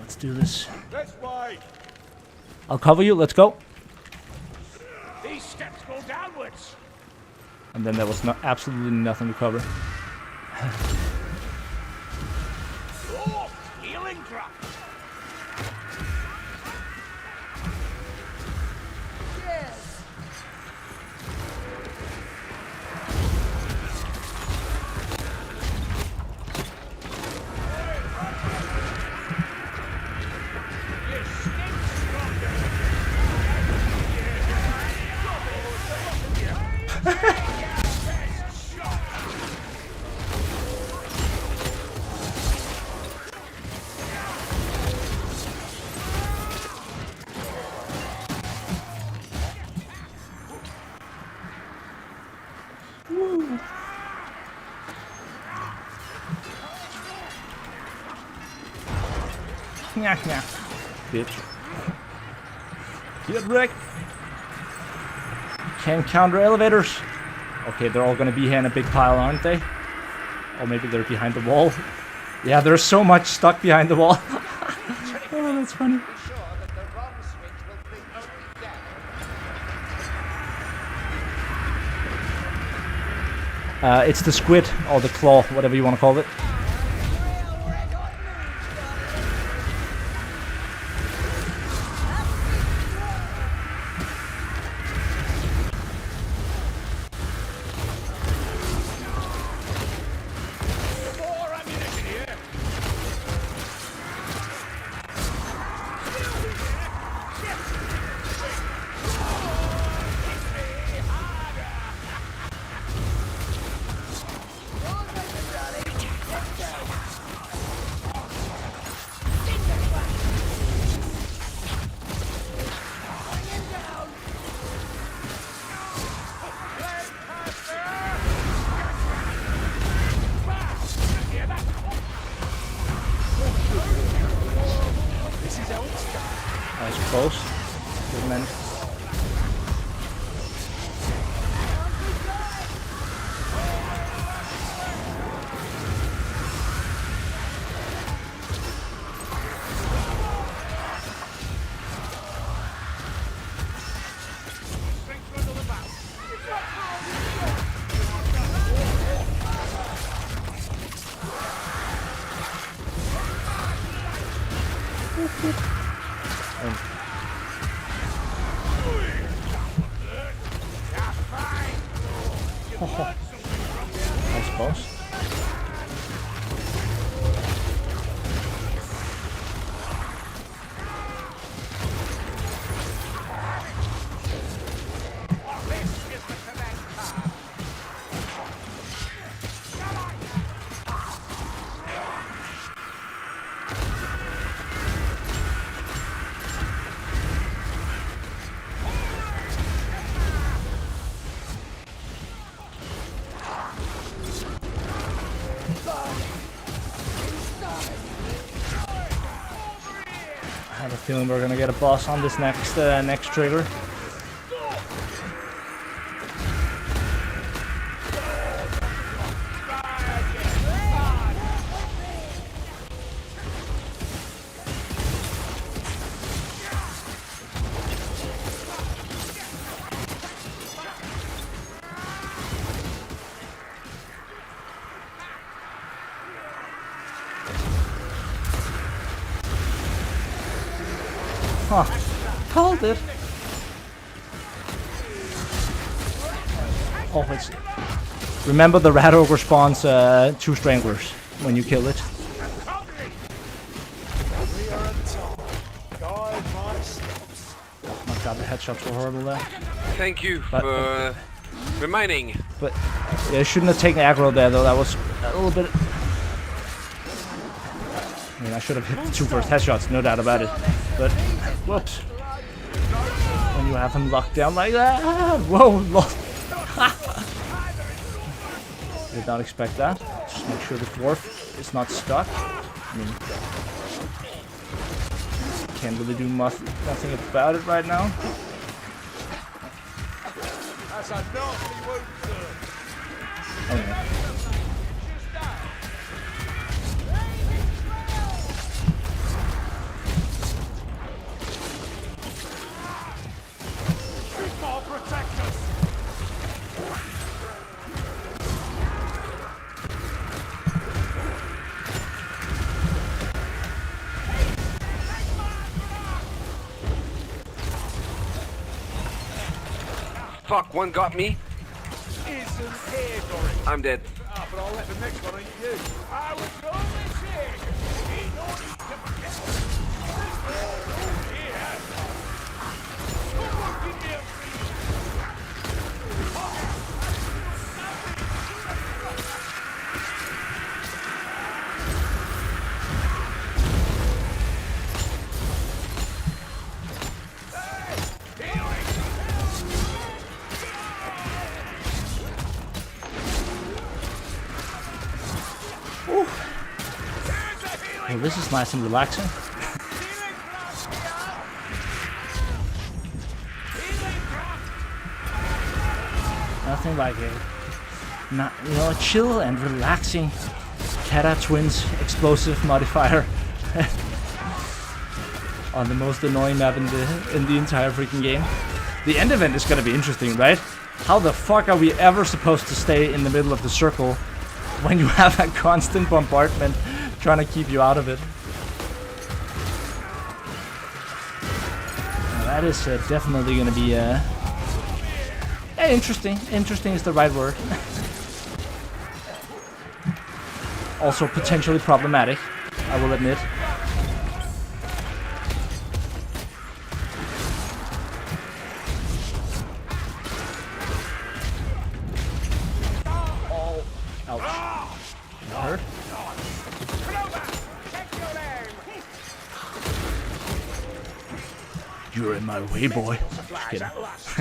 S1: Let's do this. I'll cover you. Let's go.
S4: These steps go downwards.
S1: And then there was absolutely nothing to cover.
S4: Oh, healing drop.
S1: Yeah. Bitch. Get wrecked. Can't counter elevators. Okay, they're all gonna be here in a big pile, aren't they? Or maybe they're behind the wall. Yeah, there's so much stuck behind the wall. Oh, that's funny. It's the squid, or the claw, whatever you want to call it. Close. Good man. Nice boss. Feeling we're gonna get a boss on this next trigger. Huh. Called it. Oh, it's... Remember the rat ogre spawns 2 stranglers when you kill it. Oh my god, the headshots were horrible there.
S6: Thank you for reminding.
S1: But yeah, I shouldn't have taken aggro there though, that was a little bit... I mean, I should have hit the 2 first headshots, no doubt about it. But, whoops. When you have him locked down like that, whoa, lost. Did not expect that. Just make sure the dwarf is not stuck. I mean, can't really do nothing about it right now.
S4: That's a nasty wound, sir.
S1: Oh, yeah.
S6: Fuck, one got me. I'm dead.
S4: Ah, but I'll let the next one eat you. I was only saying, in order to forget. Yeah. Someone give me a
S1: Well, this is nice and relaxing. Nothing like a chill and relaxing Kata Twins explosive modifier on the most annoying map in the entire freaking game. The end event is gonna be interesting, right? How the fuck are we ever supposed to stay in the middle of the circle when you have a constant bombardment trying to keep you out of it? Now that is definitely going to be interesting. Interesting is the right word. Also potentially problematic, I will admit. You're in my way, boy. Just kidding.
S4: Let's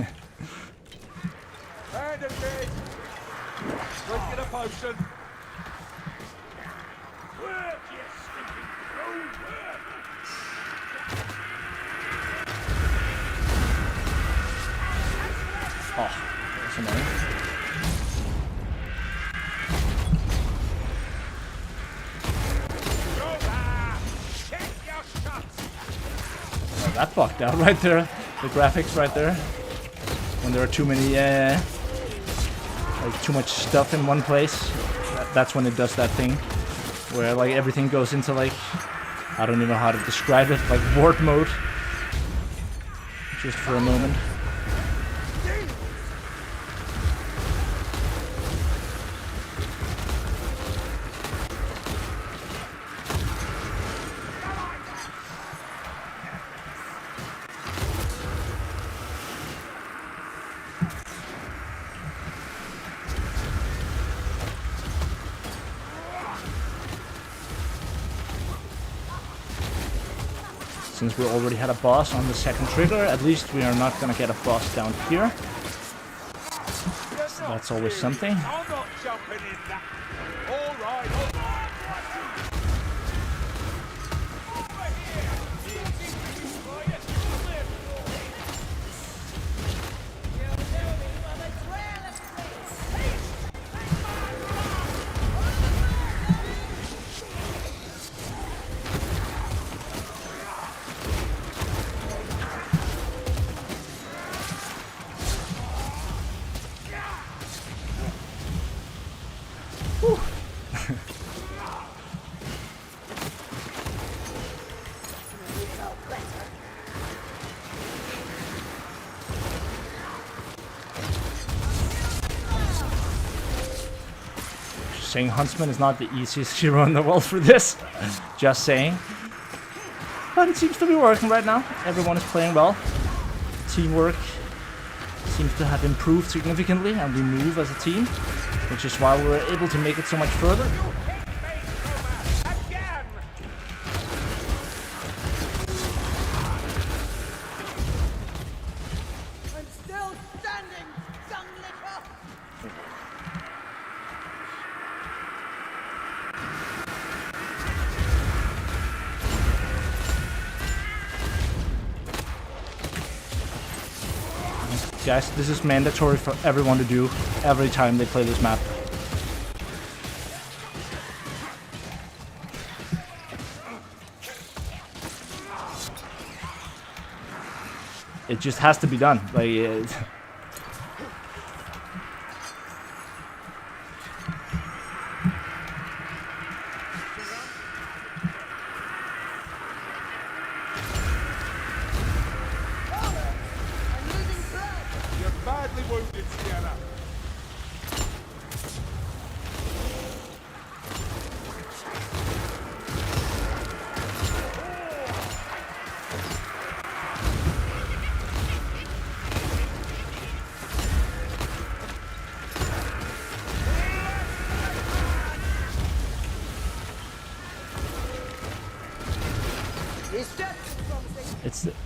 S4: get a potion. Work, you stinking crow, work.
S1: Oh, that's annoying. Oh, that bugged out right there. The graphics right there. When there are too many, like too much stuff in one place, that's when it does that thing. Where like everything goes into like, I don't even know how to describe it, like warp mode. Just for a moment. Since we already had a boss on the second trigger, at least we are not gonna get a boss down here. So that's always something.
S4: I'm not jumping in that. All right.
S1: saying Huntsman is not the easiest hero in the world for this. Just saying. But it seems to be working right now. Everyone is playing well. Teamwork seems to have improved significantly, and we move as a team, which is why we're able to make it so much further.
S3: I'm still standing, dung licker!
S1: Guys, this is mandatory for everyone to do every time they play this map. It just has to be done. Like,
S3: I'm losing blood!
S9: You're badly wounded, Sienna.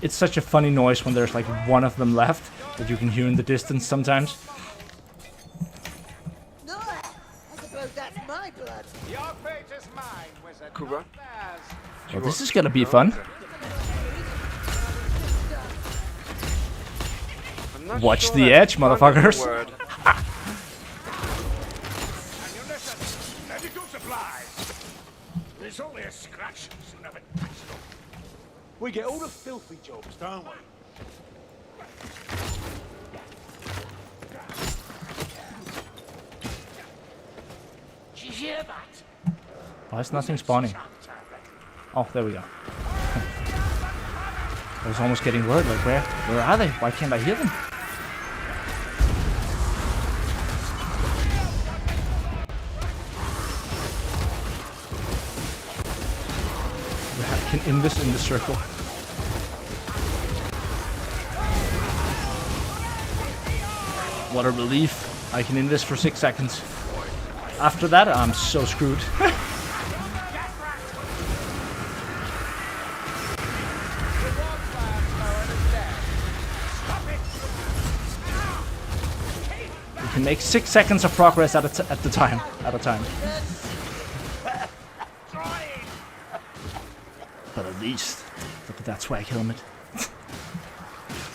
S1: it's such a funny noise when there's like one of them left that you can hear in the distance sometimes.
S3: No, I suppose that's my blood.
S9: Your fate is mine, wizard.
S6: Kuba?
S9: Not theirs.
S1: Well, this is gonna be fun.
S6: I'm not
S1: Watch
S6: sure
S1: the
S6: that's
S1: edge,
S6: fun
S1: motherfuckers.
S6: word.
S4: Ammunition! Medical supplies! There's only a scratch, son of a bastard. We get all the filthy jobs, don't we? Did you hear that?
S1: Why is nothing spawning? Oh, there we go. I was almost getting worried, like where are they? Why can't I hear them? I can end this in the circle. What a relief. I can end this for 6 seconds. After that, I'm so screwed. You can make 6 seconds of progress at a time. But at least, look at that swag helmet.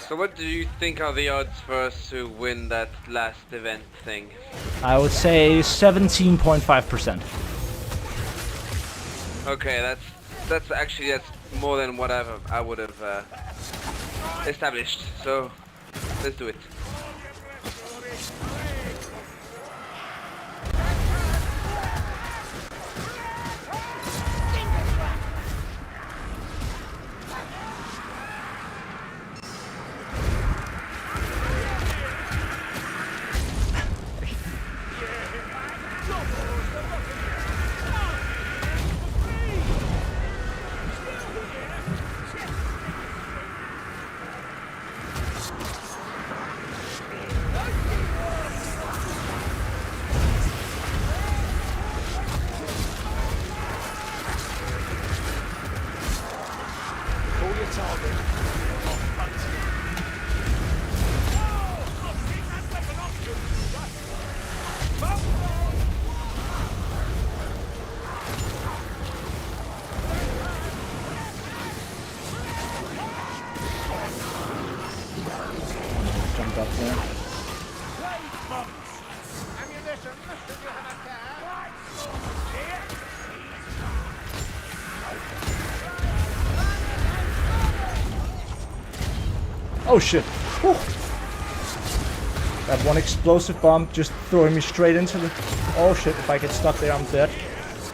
S6: So what do you think are the odds for us to win that last event thing?
S1: I would say 17.5%.
S6: Okay, that's actually more than what I would have established. So let's do it.
S1: Jumped up there.
S9: Ammunition, should you have a care?
S1: Oh shit. Whew. That one explosive bomb just throwing me straight into the... Oh shit, if I get stuck there, I'm dead.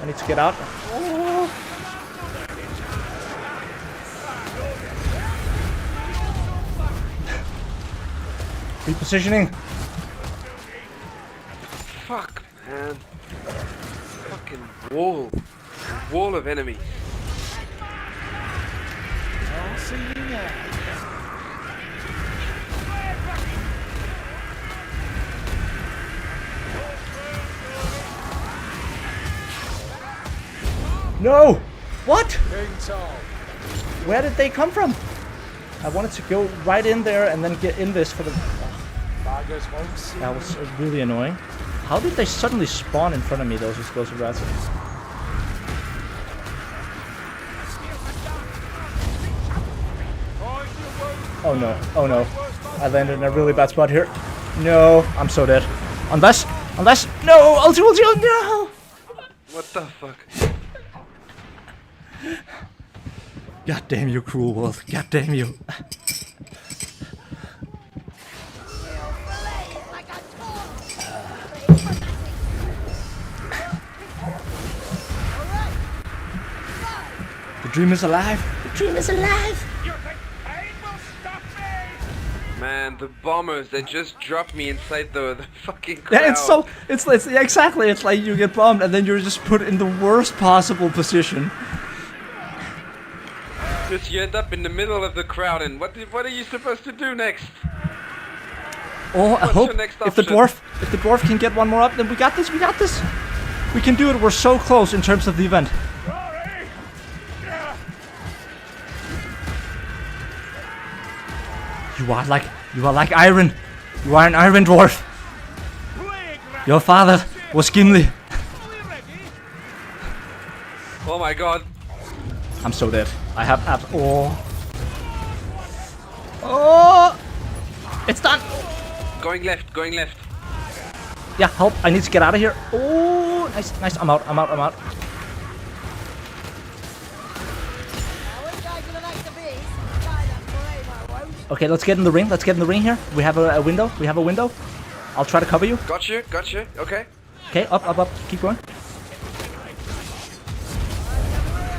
S1: I need to get out. Oh. Repositioning.
S6: Fuck, man. Wall. Wall of enemies.
S4: I'll see you now.
S1: No! What?
S4: King Tom.
S1: Where did they come from? I wanted to go right in there and then get in this for the...
S4: Buggers won't see.
S1: That was really annoying. How did they suddenly spawn in front of me, those explosive rats? Oh no, oh no. I landed in a really bad spot here. No, I'm so dead. Unless, no, ulti, no!
S6: What the fuck?
S1: God damn you, cruel world. God damn you. The dream is alive. The dream is alive.
S4: You think pain will stop me?
S6: Man, the bombers, they just dropped me inside the fucking crowd.
S1: Yeah, it's yeah, exactly. It's like you get bombed and then you're just put in the worst possible position.
S6: Just you end up in the middle of the crowd, and what are you supposed to do next?
S1: Oh, I
S6: What's
S1: hope
S6: your next
S1: if the dwarf can get one more up, then we got this. We got this. We can do it. We're so close in terms of the event. You are like iron. You are an iron dwarf. Your father was Gimli.
S6: Oh my god.
S1: I'm so dead. I have Oh! It's done.
S6: Going left, going left.
S1: Yeah, help! I need to get out of here. Oh, nice. I'm out. Okay, let's get in the ring. Here. We have a window. I'll try to cover you.
S6: Got you. Okay.
S1: Okay, up. Keep going.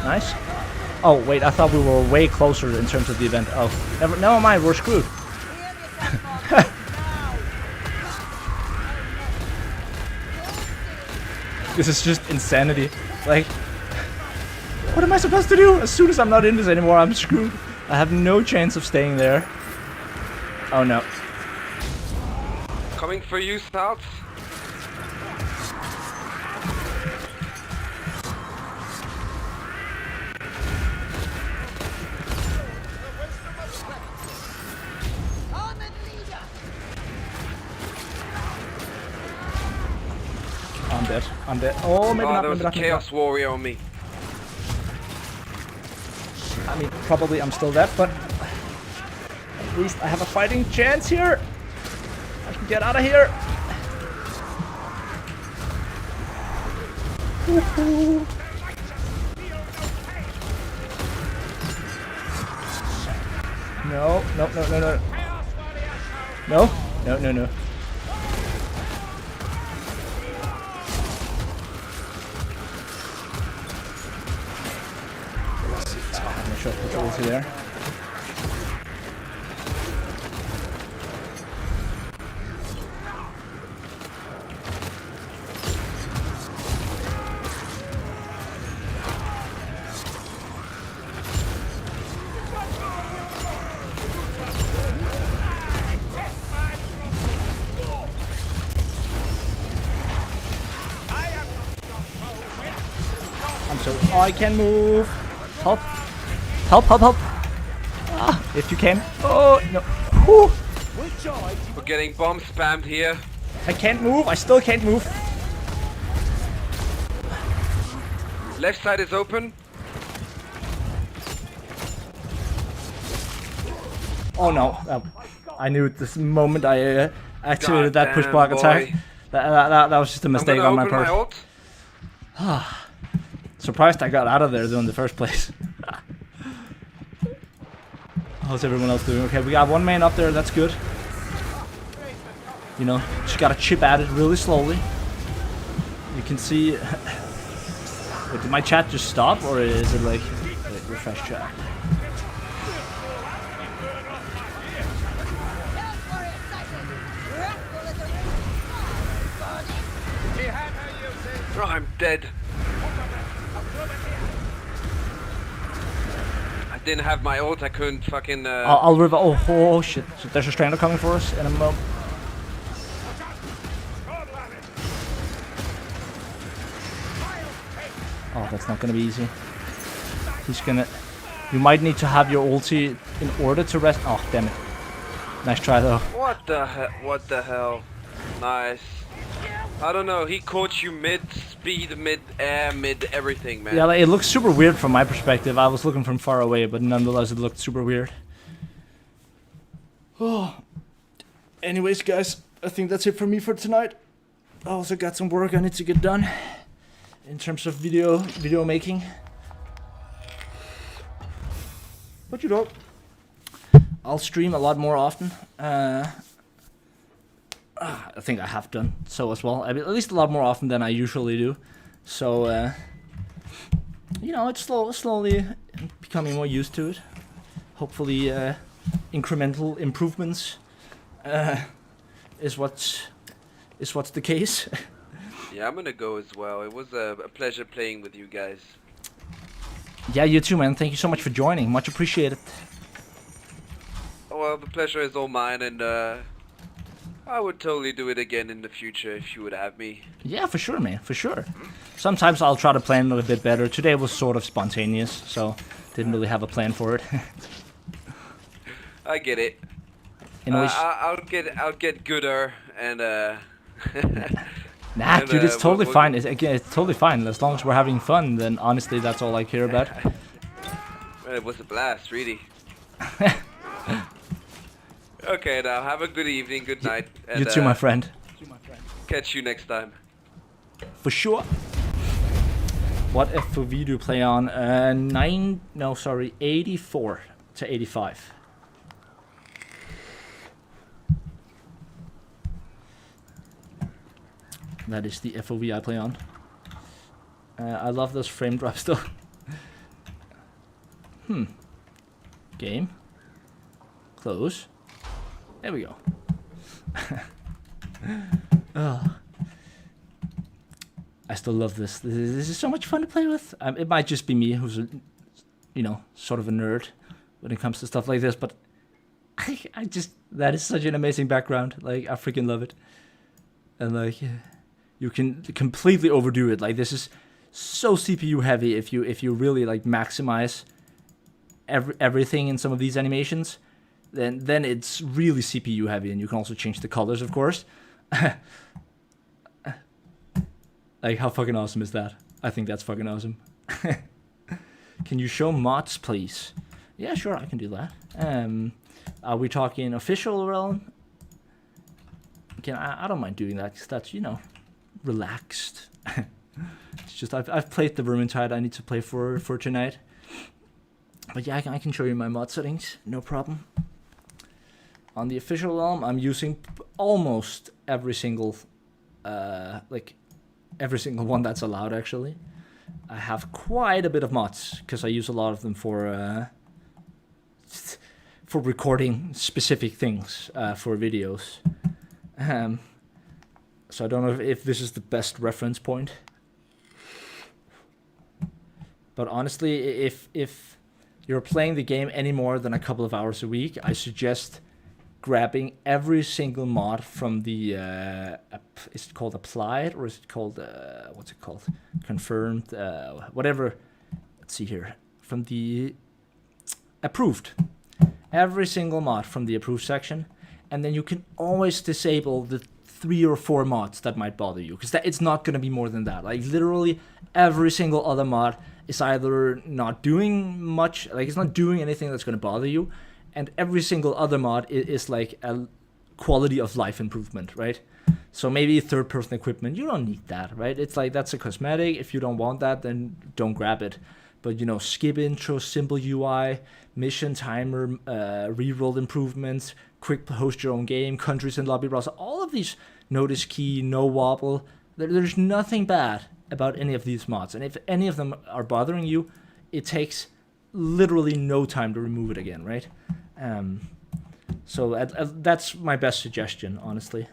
S1: Nice. Oh wait, I thought we were way closer in terms of the event. Oh, never mind. We're screwed. This is just insanity. Like, what am I supposed to do? As soon as I'm not in this anymore, I'm screwed. I have no chance of staying there. Oh no.
S6: Coming for you, Stouts.
S1: I'm dead. Oh, maybe not.
S6: There was a Chaos Warrior on me.
S1: I mean, probably I'm still dead, but at least I have a fighting chance here. I can get out of here. Woohoo. No. No. I'm not sure if the ulti there. Oh, I can move. Help. Ah, if you can. Oh, no. Whew.
S6: We're getting bomb spammed here.
S1: I can't move. I still can't move.
S6: Left side is open.
S1: Oh no. I knew at this moment I activated that push
S6: Goddamn,
S1: block
S6: boy.
S1: attack. That was just a mistake on my
S6: I'm gonna
S1: part.
S6: open my ult.
S1: Surprised I got out of there though in the first place. How's everyone else doing? Okay, we got one man up there, that's good. You know, just gotta chip at it really slowly. You can see... Wait, did my chat just stop or is it like... Wait, refresh chat.
S6: Oh, I'm dead. didn't have my ult, I couldn't fucking.
S1: I'll oh shit! So there's a stranger coming for us in a moment. Oh, that's not gonna be easy. He's gonna. You might need to have your ulti in order to rest. Oh, damn it! Nice try though.
S6: What the hell? What the hell? Nice. I don't know. He caught you mid speed, mid air, mid everything, man.
S1: Yeah, like, it looks super weird from my perspective. I was looking from far away, but nonetheless, it looked super weird. Oh. Anyways, guys, I think that's it for me for tonight. I also got some work I need to get done in terms of video making. But you know, I'll stream a lot more often. I think I have done so as well. I mean, at least a lot more often than I usually do. So, you know, it's slowly becoming more used to it. Hopefully, incremental improvements is what's the case.
S6: Yeah, I'm gonna go as well. It was a pleasure playing with you guys.
S1: Yeah, you too, man. Thank you so much for joining. Much appreciated.
S6: Well, the pleasure is all mine, and I would totally do it again in the future if you would have me.
S1: Yeah, for sure, man. For sure. Sometimes I'll try to plan it a bit better. Today was sort of spontaneous, so didn't really have a plan for it.
S6: I get it.
S1: Anyways,
S6: I'll get gooder and
S1: nah,
S6: and,
S1: dude, it's totally
S6: we'll-
S1: fine. It's totally fine as long as we're having fun. Then honestly, that's all I care about.
S6: Well, it was a blast, really. Okay, now have a good evening, good night. And,
S1: You too, my friend.
S6: Catch you next time.
S1: For sure. What FOV do you play on? 84 to 85. That is the FOV I play on. I love those frame drops though. Game. Close. There we go. Oh. I still love this. This is so much fun to play with. It might just be me who's, sort of a nerd when it comes to stuff like this, but I just, that is such an amazing background. Like, I freaking love it. And like, you can completely overdo it. Like, this is so CPU heavy if you really like maximize everything in some of these animations. Then it's really CPU heavy, and you can also change the colors, of course. Like, how fucking awesome is that? I think that's fucking awesome. Can you show mods, please? Yeah, sure, I can do that. Are we talking official realm? Again, I don't mind doing that, because that's, relaxed. It's just, I've played the Vermintide I need to play for tonight. But yeah, I can show you my mod settings, no problem. On the official realm, I'm using almost every single, every single one that's allowed, actually. I have quite a bit of mods, because I use a lot of them for recording specific things for videos. So I don't know if this is the best reference point. But honestly, if you're playing the game any more than a couple of hours a week, I suggest grabbing every single mod from the is it called applied, or is it called what's it called, confirmed, whatever. Let's see here, from the approved, every single mod from the approved section, and then you can always disable the 3 or 4 mods that might bother you, because it's not going to be more than that. Like, literally every single other mod is either not doing much, like it's not doing anything that's going to bother you, and every single other mod is like a quality of life improvement, right? So maybe third-person equipment, you don't need that, right? It's like, that's a cosmetic. If you don't want that, then don't grab it. But, skip intro, simple UI, mission timer, reroll improvements, quick host your own game, countries and lobby browser, all of these, notice key, no wobble. There's nothing bad about any of these mods. And if any of them are bothering you, it takes literally no time to remove it again, right? So that's my best suggestion, honestly.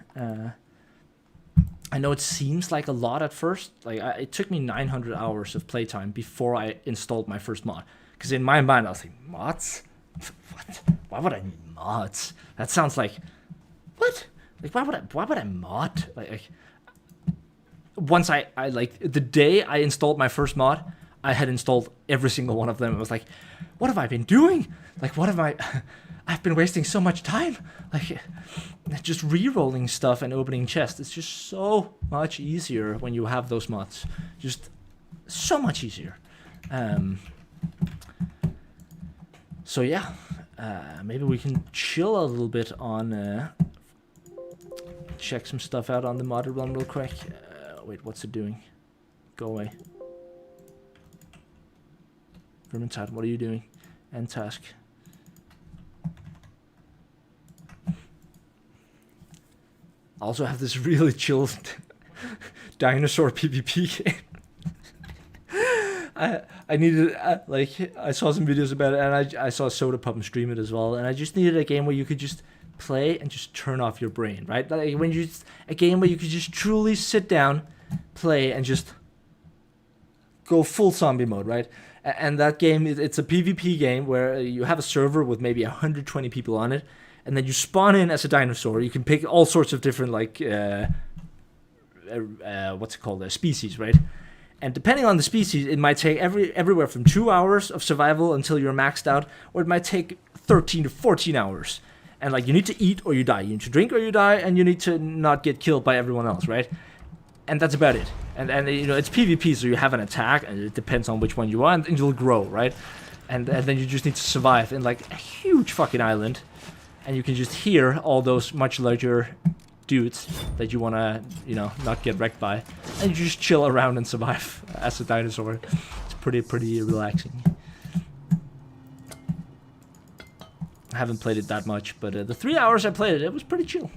S1: I know it seems like a lot at first. Like, it took me 900 hours of playtime before I installed my first mod, Because in my mind, I was like, mods? What? Why would I need mods? That sounds like, what? Like, why would I mod? Like once I like, the day I installed my first mod, I had installed every single one of them. It was like, what have I been doing? Like, what have I've been wasting so much time. Like, just re-rolling stuff and opening chests. It's just so much easier when you have those mods. Just so much easier. So yeah, maybe we can chill a little bit on, check some stuff out on the modded realm real quick. Wait, what's it doing? Go away. Vermintide, what are you doing? End task. I also have this really chill dinosaur PvP game. I needed, like, I saw some videos about it, and I saw Soda Pop stream it as well, and I just needed a game where you could just play and just turn off your brain, right? Like, when you, a game where you could just truly sit down, play, and just go full zombie mode, right? And that game, it's a PvP game where you have a server with maybe 120 people on it, and then you spawn in as a dinosaur. You can pick all sorts of different, like, what's it called, species, right? And depending on the species, it might take everywhere from 2 hours of survival until you're maxed out, or it might take 13 to 14 hours. And, like, you need to eat or you die. You need to drink or you die, and you need to not get killed by everyone else, right? And that's about it. And you know, it's PvP, so you have an attack, and it depends on which one you want, and you'll grow, right? And then you just need to survive in, like, a huge fucking island. And you can just hear all those much larger dudes that you want to, you know, not get wrecked by. And you just chill around and survive as a dinosaur. It's pretty relaxing. I haven't played it that much, but the 3 hours I played it, it was pretty chill.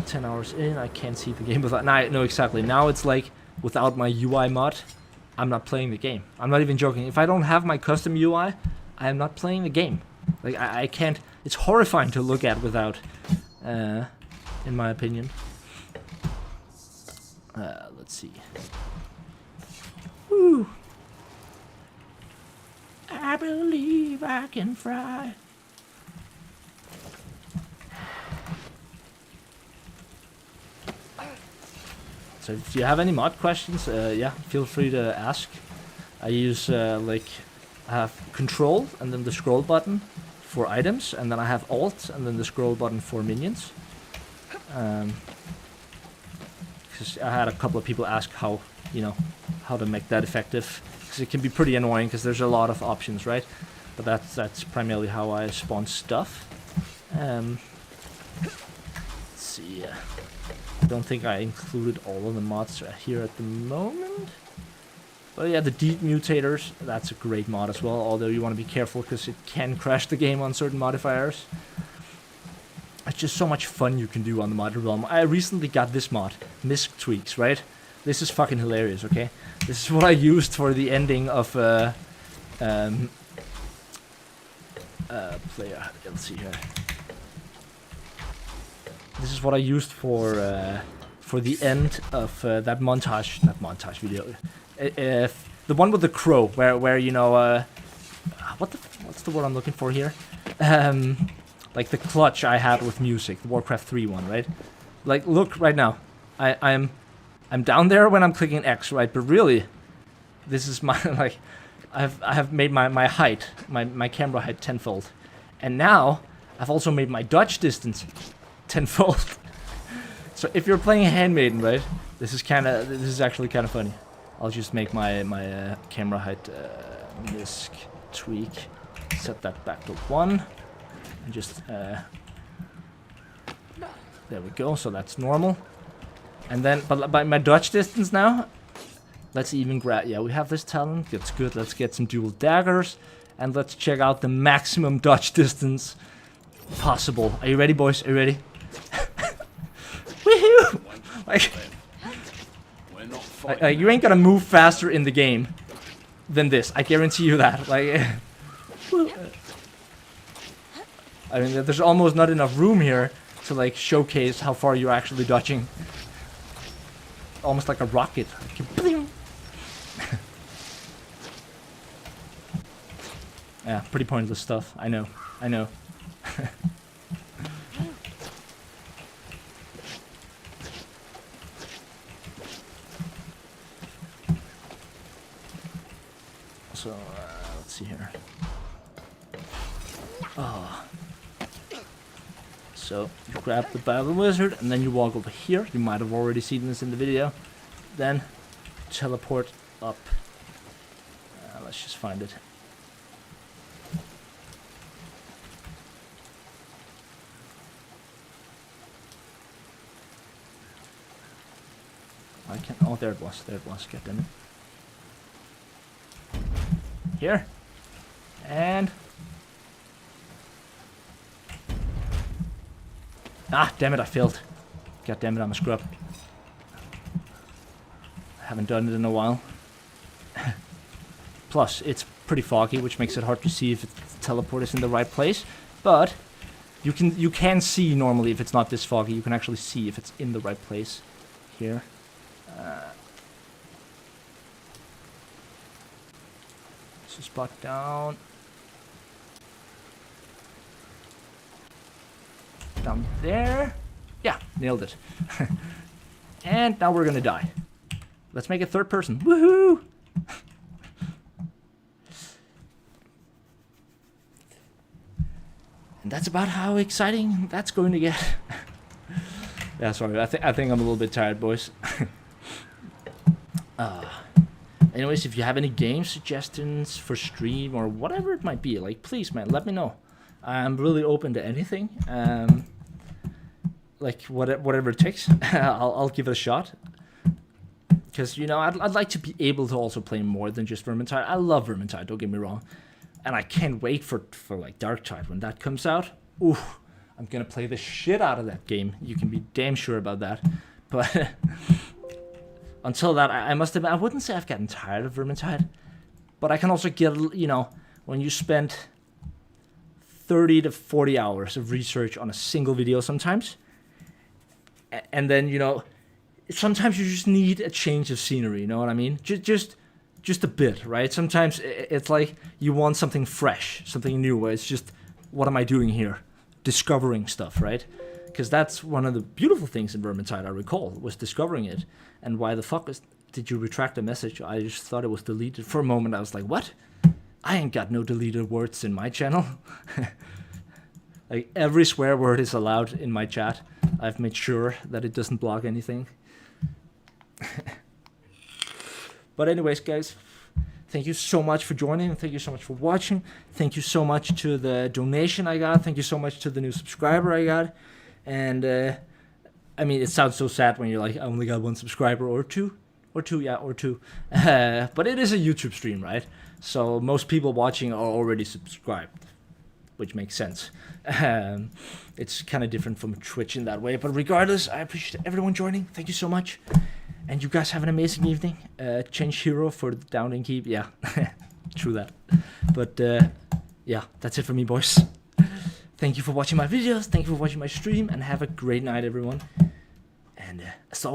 S1: 10 hours in, I can't see the game without... No, exactly. Now it's like, without my UI mod, I'm not playing the game. I'm not even joking. If I don't have my custom UI, I am not playing the game. Like, I can't... It's horrifying to look at without, in my opinion. Let's see. Woo! I believe I can fly. So if you have any mod questions, yeah, feel free to ask. I use, like, I have Control and then the scroll button for items, and then I have Alt and then the scroll button for minions. Because I had a couple of people ask how, you know, how to make that effective. Because it can be pretty annoying because there's a lot of options, right? But that's primarily how I spawn stuff. Let's see. I don't think I included all of the mods here at the moment. But yeah, the Deep Mutators, that's a great mod as well, although you want to be careful because it can crash the game on certain modifiers. It's just so much fun you can do on the modded realm. I recently got this mod, Misc Tweaks, right? This is fucking hilarious, okay? This is what I used for the ending of player. Let's see here. This is what I used for the end of that montage, not montage video. The one with the crow, where you know, what's the word I'm looking for here? Like the clutch I had with music, the Warcraft 3 one, right? Like, look right now, I'm down there when I'm clicking X, right? But really, this is my like, I have made my height, my camera height tenfold, and now I've also made my dodge distance tenfold. So if you're playing Handmaiden, right? This is actually kind of funny. I'll just make my camera height misc tweak, set that back to 1, and just there we go. So that's normal. And then, but by my dodge distance now, let's even grab. Yeah, we have this talent. That's good. Let's get some dual daggers, and let's check out the maximum dodge distance possible. Are you ready, boys? Are you ready? Woohoo! Like, you ain't gonna move faster in the game than this. I guarantee you that. Like, I mean, there's almost not enough room here to like showcase how far you're actually dodging. Almost like a rocket. pretty pointless stuff. I know. I know. So, let's see here. Oh. So, you grab the Battle Wizard, and then you walk over here. You might have already seen this in the video. Then, teleport up. Let's just find it. I can't. Oh, there it was. There it was. God damn it. Here. And. Ah, damn it, I failed. God damn it, I'm a scrub. I haven't done it in a while. Plus, it's pretty foggy, which makes it hard to see if the teleport is in the right place. But you can see normally if it's not this foggy. You can actually see if it's in the right place. Here. So spot down. Down there. Yeah, nailed it. And now we're gonna die. Let's make it third person. Woohoo! And that's about how exciting that's going to get. Yeah, sorry. I think I'm a little bit tired, boys. Anyways, if you have any game suggestions for stream or whatever it might be, like, please, man, let me know. I'm really open to anything. Like whatever it takes, I'll give it a shot. Because, you know, I'd like to be able to also play more than just Vermintide. I love Vermintide, don't get me wrong. And I can't wait for like Darktide when that comes out. Ooh, I'm gonna play the shit out of that game. You can be damn sure about that. But until that, I must admit, I wouldn't say I've gotten tired of Vermintide. But I can also get, you know, when you spend 30 to 40 hours of research on a single video sometimes. And then, you know, sometimes you just need a change of scenery, you know what I mean? Just a bit, right? Sometimes it's like you want something fresh, something new, where it's just, what am I doing here? Discovering stuff, right? Because that's one of the beautiful things in Vermintide, I recall, was discovering it. And why the fuck did you retract the message? I just thought it was deleted. For a moment, I was like, what? I ain't got no deleted words in my channel. Like, every swear word is allowed in my chat. I've made sure that it doesn't block anything. But anyways, guys, thank you so much for joining. Thank you so much for watching. Thank you so much to the donation I got. Thank you so much to the new subscriber I got. And, I mean, it sounds so sad when you're like, I only got one subscriber or two. Or two. But it is a YouTube stream, right? So most people watching are already subscribed, which makes sense. It's kind of different from Twitch in that way. But regardless, I appreciate everyone joining. Thank you so much. And you guys have an amazing evening. Change hero for the down and keep. Yeah, true that. But yeah, that's it for me, boys. Thank you for watching my videos. Thank you for watching my stream. And have a great night, everyone. And as always,